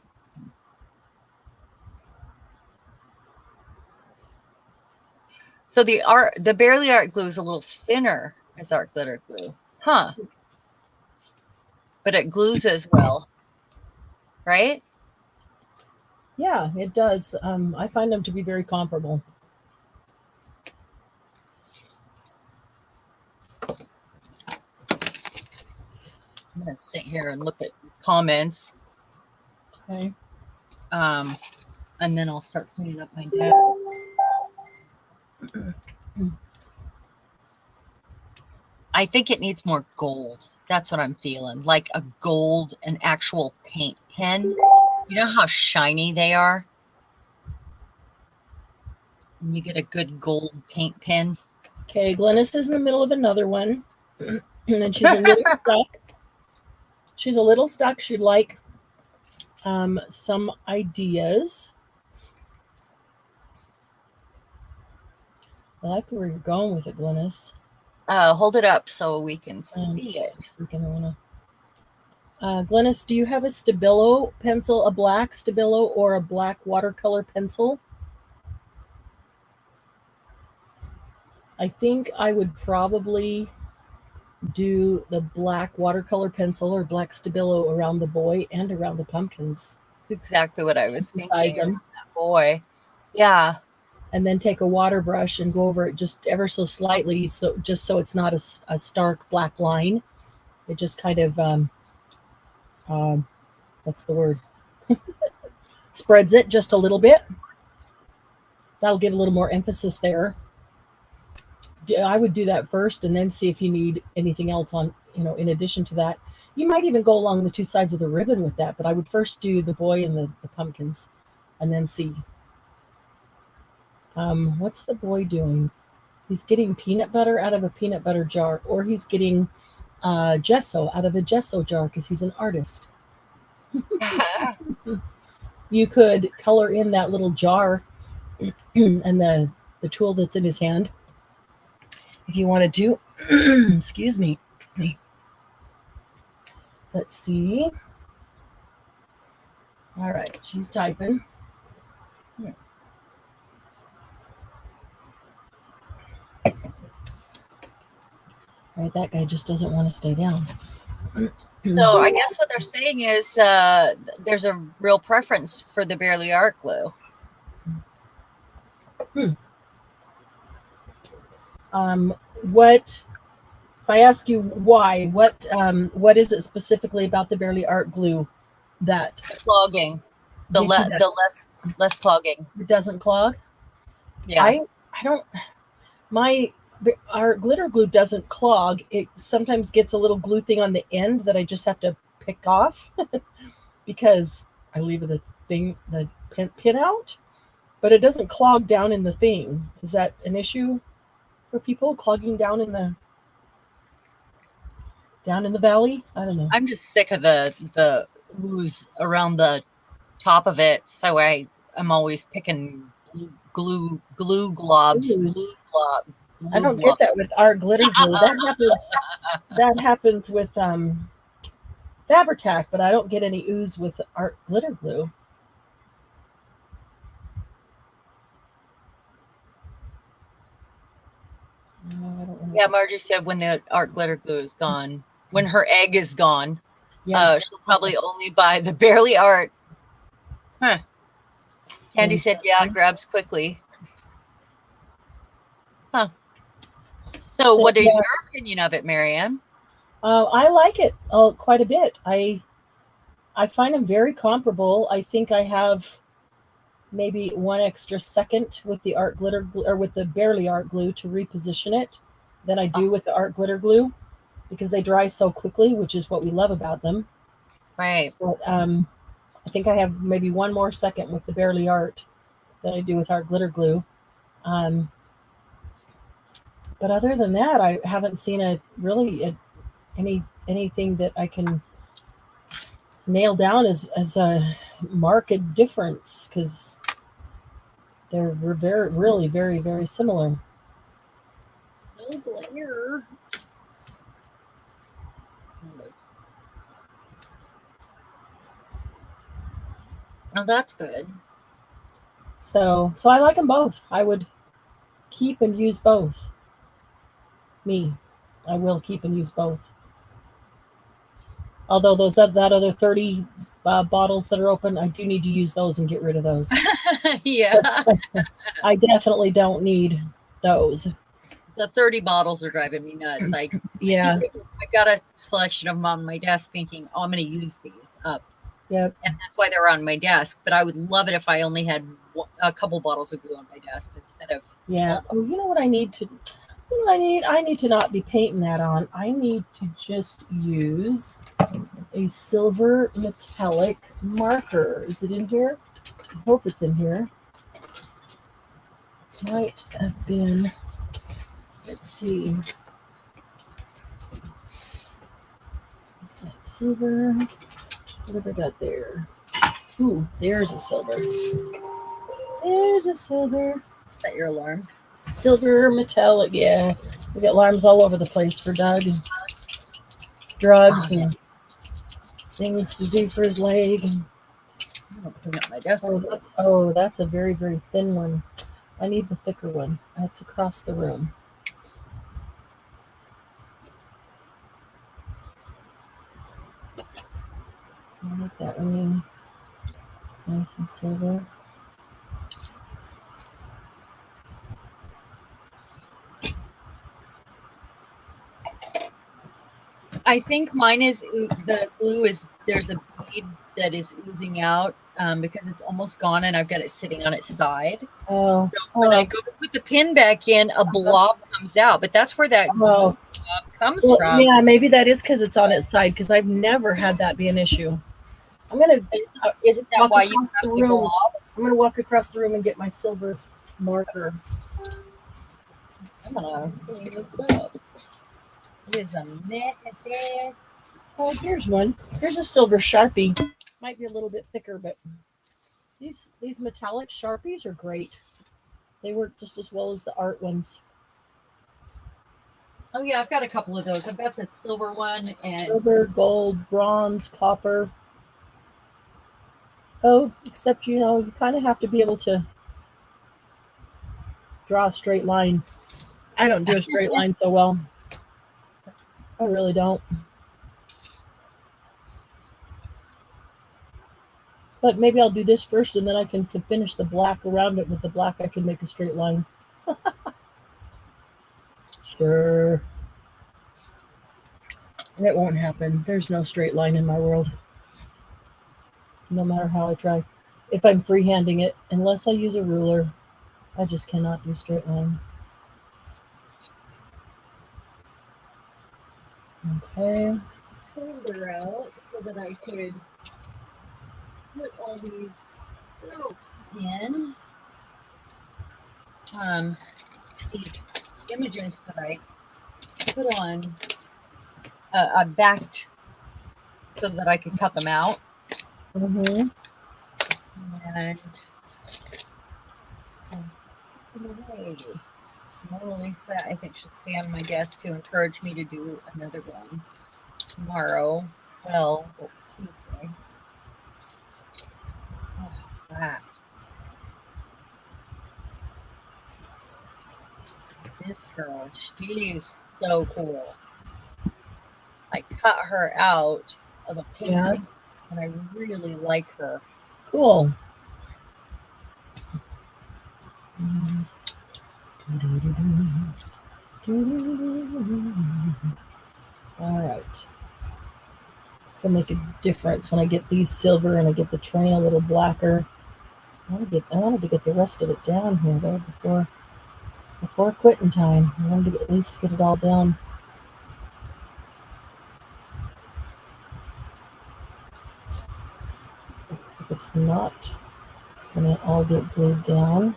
So the Barely Art glue is a little thinner as art glitter glue. Huh. But it glues as well, right? Yeah, it does. I find them to be very comparable. I'm going to sit here and look at comments. Okay. And then I'll start cleaning up my desk. I think it needs more gold. That's what I'm feeling. Like a gold, an actual paint pen. You know how shiny they are? And you get a good gold paint pen. Okay, Glennis is in the middle of another one. And then she's a little stuck. She's a little stuck. She'd like some ideas. I like where you're going with it, Glennis. Hold it up so we can see it. Glennis, do you have a Stabilo pencil, a black Stabilo or a black watercolor pencil? I think I would probably do the black watercolor pencil or black Stabilo around the boy and around the pumpkins. Exactly what I was thinking. Them. That boy. Yeah. And then take a water brush and go over it just ever so slightly, so it's not a stark black line. It just kind of what's the word? Spreads it just a little bit. That'll get a little more emphasis there. I would do that first and then see if you need anything else on, in addition to that. You might even go along the 2 sides of the ribbon with that, but I would first do the boy and the pumpkins and then see. What's the boy doing? He's getting peanut butter out of a peanut butter jar, or he's getting gesso out of a gesso jar because he's an artist. You could color in that little jar and the tool that's in his hand. If you want to do, excuse me. Let's see. All right, she's typing. All right, that guy just doesn't want to stay down. So I guess what they're saying is there's a real preference for the Barely Art glue. What if I ask you why? What is it specifically about the Barely Art glue that The clogging, the gives you that less clogging. it doesn't clog? Yeah. I don't. Our glitter glue doesn't clog. It sometimes gets a little glue thing on the end that I just have to pick off because I leave the pin out, but it doesn't clog down in the thing. Is that an issue for people clogging down in the valley? I don't know. I'm just sick of the ooze around the top of it, so I'm always picking glue globs. Ooze. Glue glob. I don't get that with our glitter glue. That happens with Fabri-Tac, but I don't get any ooze with art glitter glue. Yeah, Margie said when the art glitter glue is gone, when her egg is gone, she'll probably only buy the Barely Art. Huh. Candy said, yeah, it grabs quickly. Huh. So what is your opinion of it, Marianne? I like it quite a bit. I find them very comparable. I think I have maybe 1 extra second with the art glitter glue, or with the Barely Art glue, to reposition it than I do with the art glitter glue, because they dry so quickly, which is what we love about them. Right. But I think I have maybe 1 more second with the Barely Art than I do with art glitter glue. But other than that, I haven't seen anything that I can nail down as a marked difference, because they're really very, very similar. No glare. Oh, that's good. So I like them both. I would keep and use both. I will keep and use both. Although that other 30 bottles that are open, I do need to use those and get rid of those. Yeah. I definitely don't need those. The 30 bottles are driving me nuts. Yeah. I got a selection of them on my desk thinking, oh, I'm going to use these up. Yep. And that's why they're on my desk. But I would love it if I only had a couple bottles of glue on my desk instead of. Yeah. Oh, you know what I need to? I need to not be painting that on. I need to just use a silver metallic marker. Is it in here? I hope it's in here. Might have been. Let's see. Is that silver? What have I got there? Ooh, there's a silver. There's a silver. Is that your alarm? Silver metallic, yeah. We got alarms all over the place for Doug. And drugs and things to do for his leg. I'm going to put it on my desk. Oh, that's a very, very thin one. I need the thicker one. That's across the room. I like that one. Nice and silver. I think mine is the glue is there's a bead that is oozing out because it's almost gone and I've got it sitting on its side. Oh. So when I go to put the pin back in, a blob comes out, but that's where that blob comes from. Yeah, maybe that is because it's on its side, because I've never had that be an issue. I'm gonna. Isn't that why you have the blob? I'm gonna walk across the room and get my silver marker. I'm gonna clean this up. It is a mess. Oh, here's one. Here's a silver Sharpie. Might be a little bit thicker, but these metallic Sharpies are great. They work just as well as the art ones. Oh yeah, I've got a couple of those. I've got the silver one and silver, gold, bronze, copper. Oh, except you kind of have to be able to draw a straight line. I don't do a straight line so well. I really don't. But maybe I'll do this first, and then I can finish the black around it. With the black, I can make a straight line. Sure. And it won't happen. There's no straight line in my world. No matter how I try. If I'm freehanding it, unless I use a ruler, I just cannot do straight line. Okay. Folder out so that I could put all these girls in. These images that I put on, I backed so that I could cut them out. Mm-hmm. And hey, Mona Lisa, I think, should stay on my desk to encourage me to do another one tomorrow. Well, Tuesday. Oh, that. This girl, she's so cool. I cut her out of a painting, and I really like her. Cool. All right. So make a difference when I get these silver and I get the train a little blacker. I wanted to get the rest of it down here though before quitting time. I wanted to at least get it all down. It's not gonna all get glued down.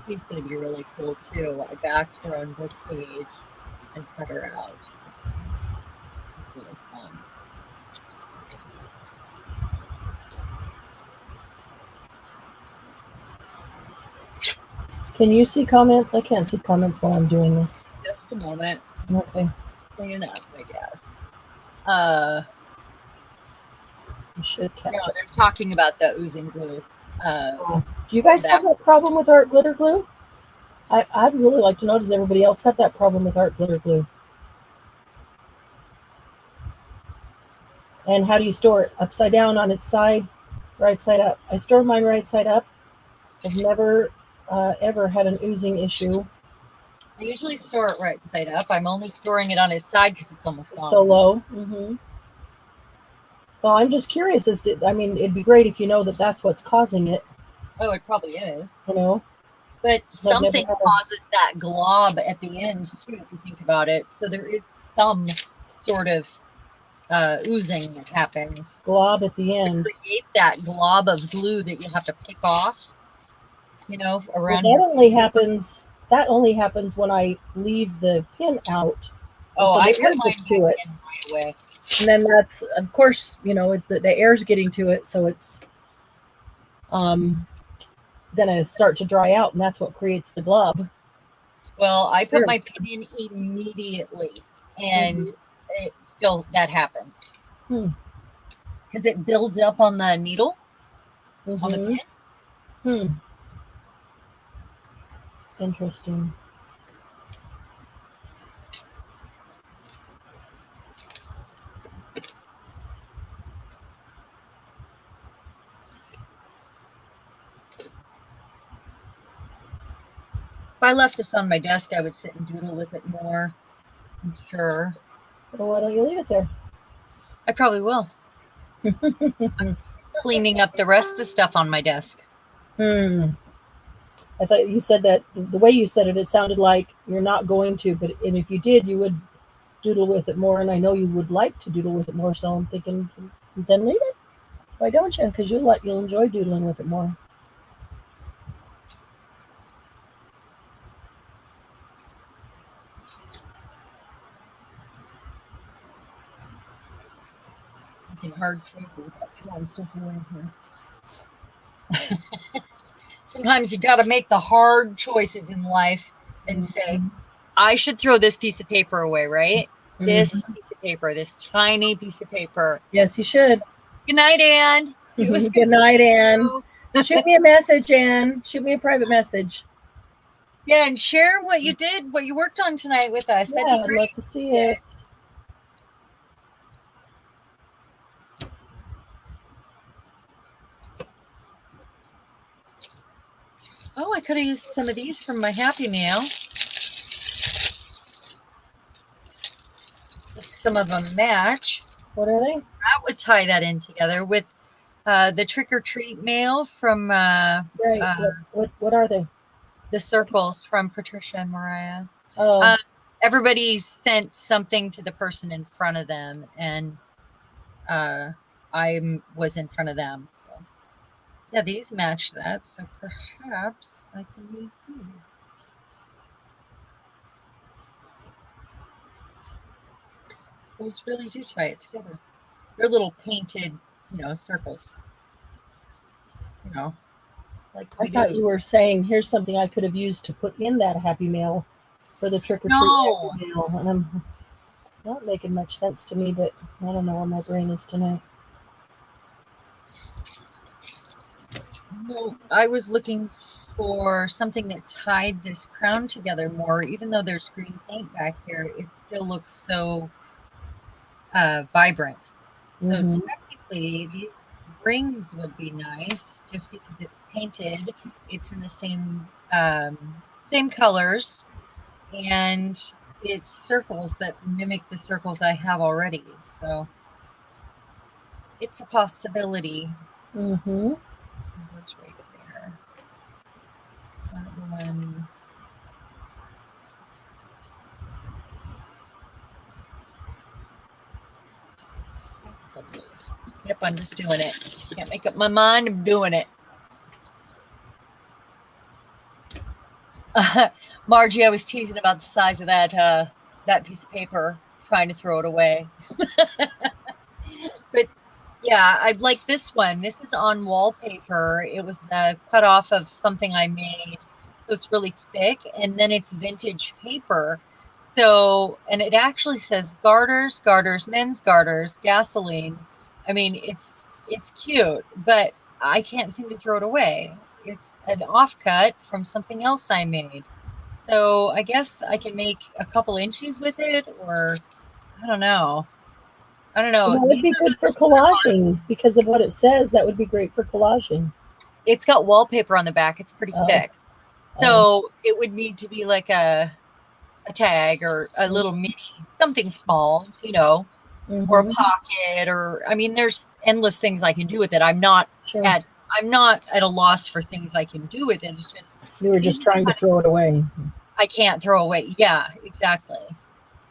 She's going to be really cool too. I backed her on this page and cut her out. It's really fun. Can you see comments? I can't see comments while I'm doing this. Just a moment. Okay. Clean up, I guess. You should catch No, it. they're talking about the oozing glue. Do you guys have that problem with art glitter glue? I'd really like to know, does everybody else have that problem with art glitter glue? And how do you store it? Upside down, on its side, right side up? I store mine right side up. I've never ever had an oozing issue. I usually store it right side up. I'm only storing it on its side because it's almost gone. So low. Mm-hmm. Well, I'm just curious as to, I mean, it'd be great if you know that that's what's causing it. Oh, it probably is. You know? But something never had causes that glob at the end too, if you think about it. So there is some sort of oozing that happens. Glob at the To end. create that glob of glue that you have to pick off, you know, around Well, your that only happens when I leave the pin out. Oh, so I the put air mine gets to it. in right away. And then that's, of course, you know, the air's getting to it, so it's gonna start to dry out, and that's what creates the glob. Well, I put Sure. my pin in immediately, and it still that happens because it builds up on the needle on the pin. Interesting. If I left this on my desk, I would sit and doodle with it more. I'm sure. So why don't you leave it there? I probably will. I'm cleaning up the rest of the stuff on my desk. I thought you said that the way you said it, it sounded like you're not going to, and if you did, you would doodle with it more. And I know you would like to doodle with it more. So I'm thinking, then leave it. Why don't you? Because you'll enjoy doodling with it more. Making hard choices about throwing stuff away here. Sometimes you got to make the hard choices in life and say, I should throw this piece of paper away, right? This piece of paper, this tiny piece of paper. Yes, you should. Good night, Ann. It was Good night, Ann. Shoot me a message, Ann. Shoot me a private message. Yeah, and share what you did, what you worked on tonight with us. Yeah, That'd be I'd great. love to see it. Oh, I could have used some of these from my Happy Meal. Some of them match. What are they? That would tie that in together with the trick or treat mail from Right. What are they? the circles from Patricia and Mariah. Oh, Everybody sent something to the person in front of them, and I was in front of them. So yeah, these match that. So perhaps I can use these. Those really do tie it together. They're little painted, circles. Like I we thought do. you were saying here's something I could have used to put in that Happy Meal for the trick or treat No, Happy Meal, and I'm not making much sense to me, but I don't know where my brain is tonight. no, I was looking for something that tied this crown together more. Even though there's green paint back here, it still looks so vibrant. So Mhm. technically, these rings would be nice just because it's painted. It's in the same colors, and it's circles that mimic the circles I have already. So it's a possibility. Mhm. What's right there? That one. Possibly. Yep, I'm just doing it. Can't make up my mind. I'm doing it. Margie, I was teasing about the size of that piece of paper, trying to throw it away. But yeah, I like this one. This is on wallpaper. It was cut off of something I made, so it's really thick, and then it's vintage paper. So, and it actually says garters, garters, men's garters, gasoline. I mean, it's cute, but I can't seem to throw it away. It's an offcut from something else I made. So I guess I can make a couple inches with it, or I don't know. I don't And know. that would be good for collaging because of what it says. That would be great for collaging. It's got wallpaper on the back. It's pretty Oh, thick. So it would need to be like a tag or a little mini, something small, or a mhm. pocket, or I mean, there's endless things I can do with it. I'm not Sure. at a loss for things I can do with it. It's just You were just trying to throw it away. I can't throw away. Yeah, exactly.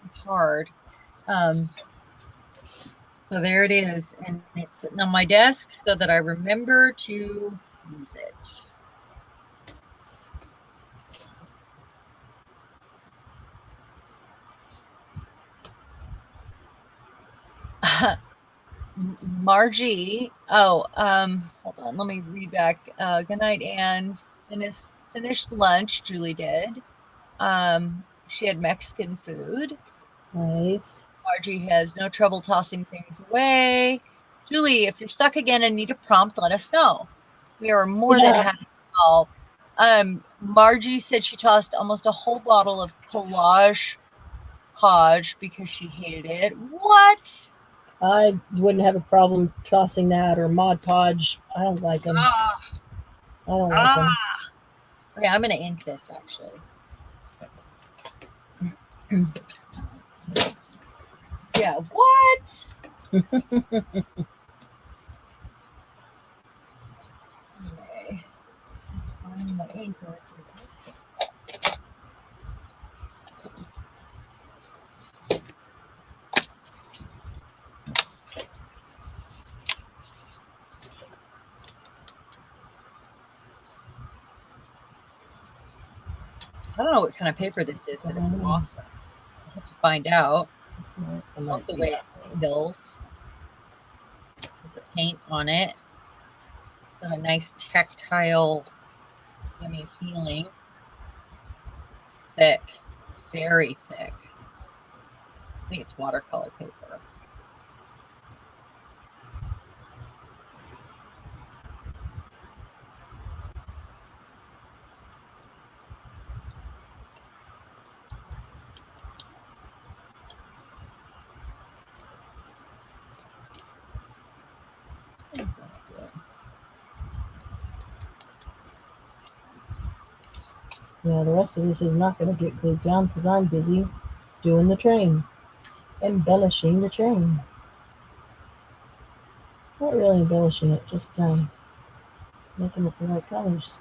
It's hard. So there it is, and it's sitting on my desk so that I remember to use it. Margie. Oh, hold on. Let me read back. Good night, Anne. Finished lunch. Julie did. She had Mexican food. Nice. Margie has no trouble tossing things away. Julie, if you're stuck again and need a prompt, let us know. We are more than happy to help. Margie said she tossed almost a whole bottle of Collage Podge because she hated it. What? I wouldn't have a problem tossing that or Mod Podge. I don't like them. I don't like them. Okay, I'm going to ink this actually. Yeah, what? Okay. Find my inker. I don't know what kind of paper this is, but it's awesome. I'll have to find out. I love the way it feels. With the paint on it. Got a nice tactile, yummy feeling. It's thick. It's very thick. I think it's watercolor paper. That's it. Yeah, the rest of this is not going to get glued down because I'm busy doing the train, embellishing the train. Not really embellishing it, just making it the right colors.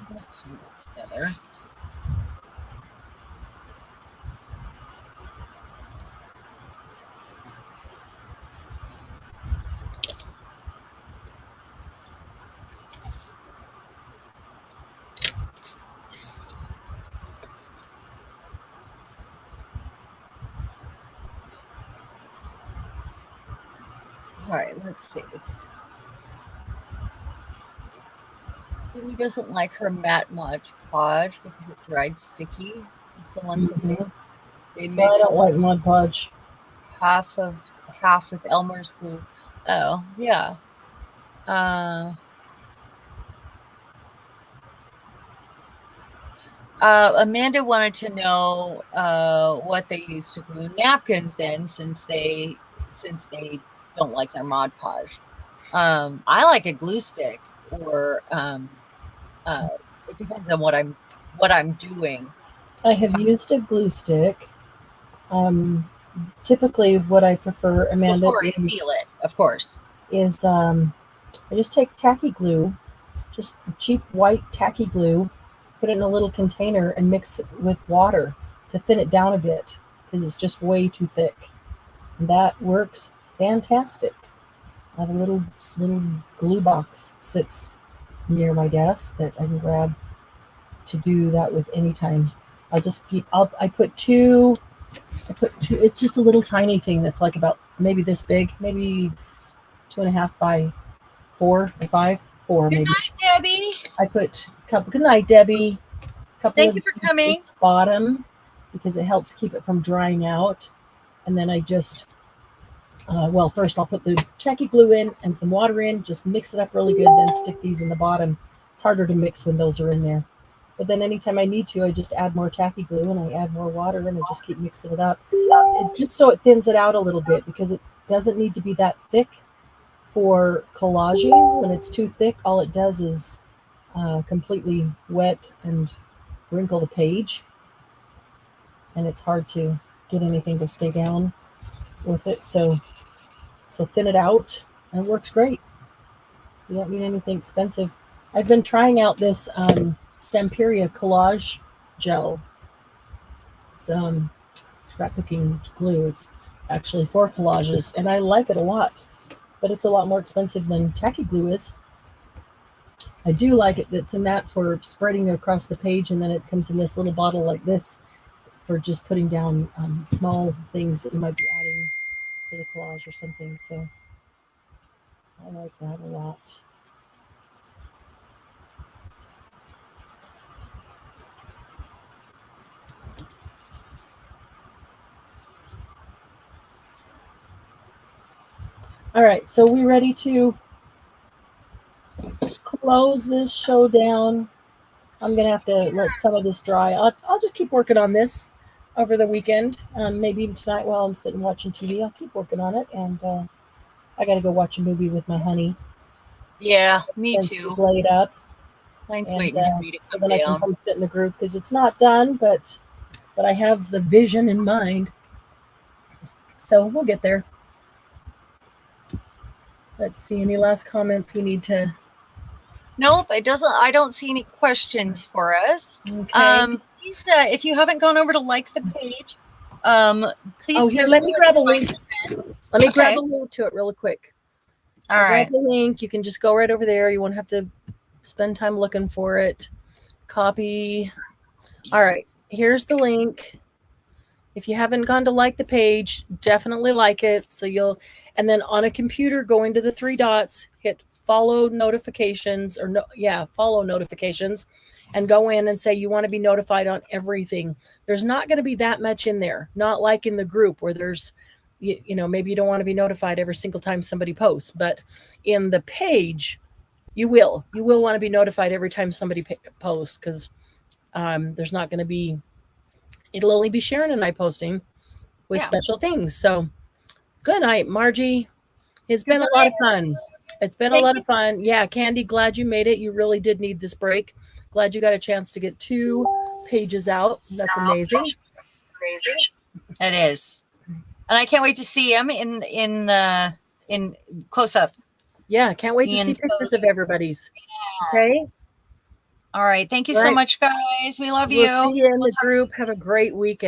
Let's do it together. All right, let's see. Lily doesn't like her matte Mod Podge because it dried sticky. So once they That's why I mix don't like Mod Podge. half with Elmer's glue. Oh, yeah. Amanda wanted to know what they use to glue napkins then, since they don't like their Mod Podge. I like a glue stick, or it depends on what I'm doing. I have used a glue stick. Typically, what I prefer, Amanda, Before I seal it, of course. is I just take tacky glue, just cheap white tacky glue, put it in a little container and mix it with water to thin it down a bit because it's just way too thick. And that works fantastic. I have a little glue box sits near my desk that I can grab to do that with anytime. I put two. It's just a little tiny thing that's like about maybe this big, maybe 2.5 by 4 or 5, 4 Good maybe. night, Debbie. I put a couple. Good night, Debbie. Thank you for coming. Bottom because it helps keep it from drying out. And then I just, first I'll put the tacky glue in and some water in, just mix it up really good, then stick these in the bottom. It's harder to mix when those are in there. But then anytime I need to, I just add more tacky glue and I add more water and I just keep mixing it up. Just so it thins it out a little bit because it doesn't need to be that thick for collaging. When it's too thick, all it does is completely wet and wrinkle the page. And it's hard to get anything to stay down with it. So thin it out and it works great. You don't need anything expensive. I've been trying out this Stamperia collage gel. It's scrapbooking glue. It's actually for collages, and I like it a lot, but it's a lot more expensive than tacky glue is. I do like it. It's in that for spreading across the page, and then it comes in this little bottle like this for just putting down small things that you might be adding to the collage or something. So I like that a lot. All right, so we ready to close this show down? I'm gonna have to let some of this dry. I'll just keep working on this over the weekend. Maybe even tonight while I'm sitting watching TV. I'll keep working on it, and I gotta go watch a movie with my honey. Yeah, me Since too. it's laid up. Mine's And, waiting for me to so come then I can down. post it in the group because it's not done, but I have the vision in mind. So we'll get there. Let's see. Any last comments we need to? Nope, it doesn't. I don't see any questions for us. Okay. Please, if you haven't gone over to like the page, please. Oh, here, let me grab a link. Let me grab a link to it really quick. All right. Grab the link. You can just go right over there. You won't have to spend time looking for it. Copy. All right. Here's the link. If you haven't gone to like the page, definitely like it. So And then on a computer, go into the three dots, hit follow notifications follow notifications, and go in and say you want to be notified on everything. There's not going to be that much in there. Not like in the group where there's, you know, maybe you don't want to be notified every single time somebody posts, but in the page, you will want to be notified every time somebody posts, because there's not going to be, it'll only be Sharon and I posting with special things. So good night, Margie. It's been a lot of fun. It's been a lot of fun. Yeah, Candy, glad you made it. You really did need this break. Glad you got a chance to get 2 pages out. That's amazing. It's crazy. It is. And I can't wait to see them in close up. Yeah, can't wait to see pictures of everybody's. Okay. All right. Thank you so much, guys. We love you. We'll see you in the group. Have a great weekend.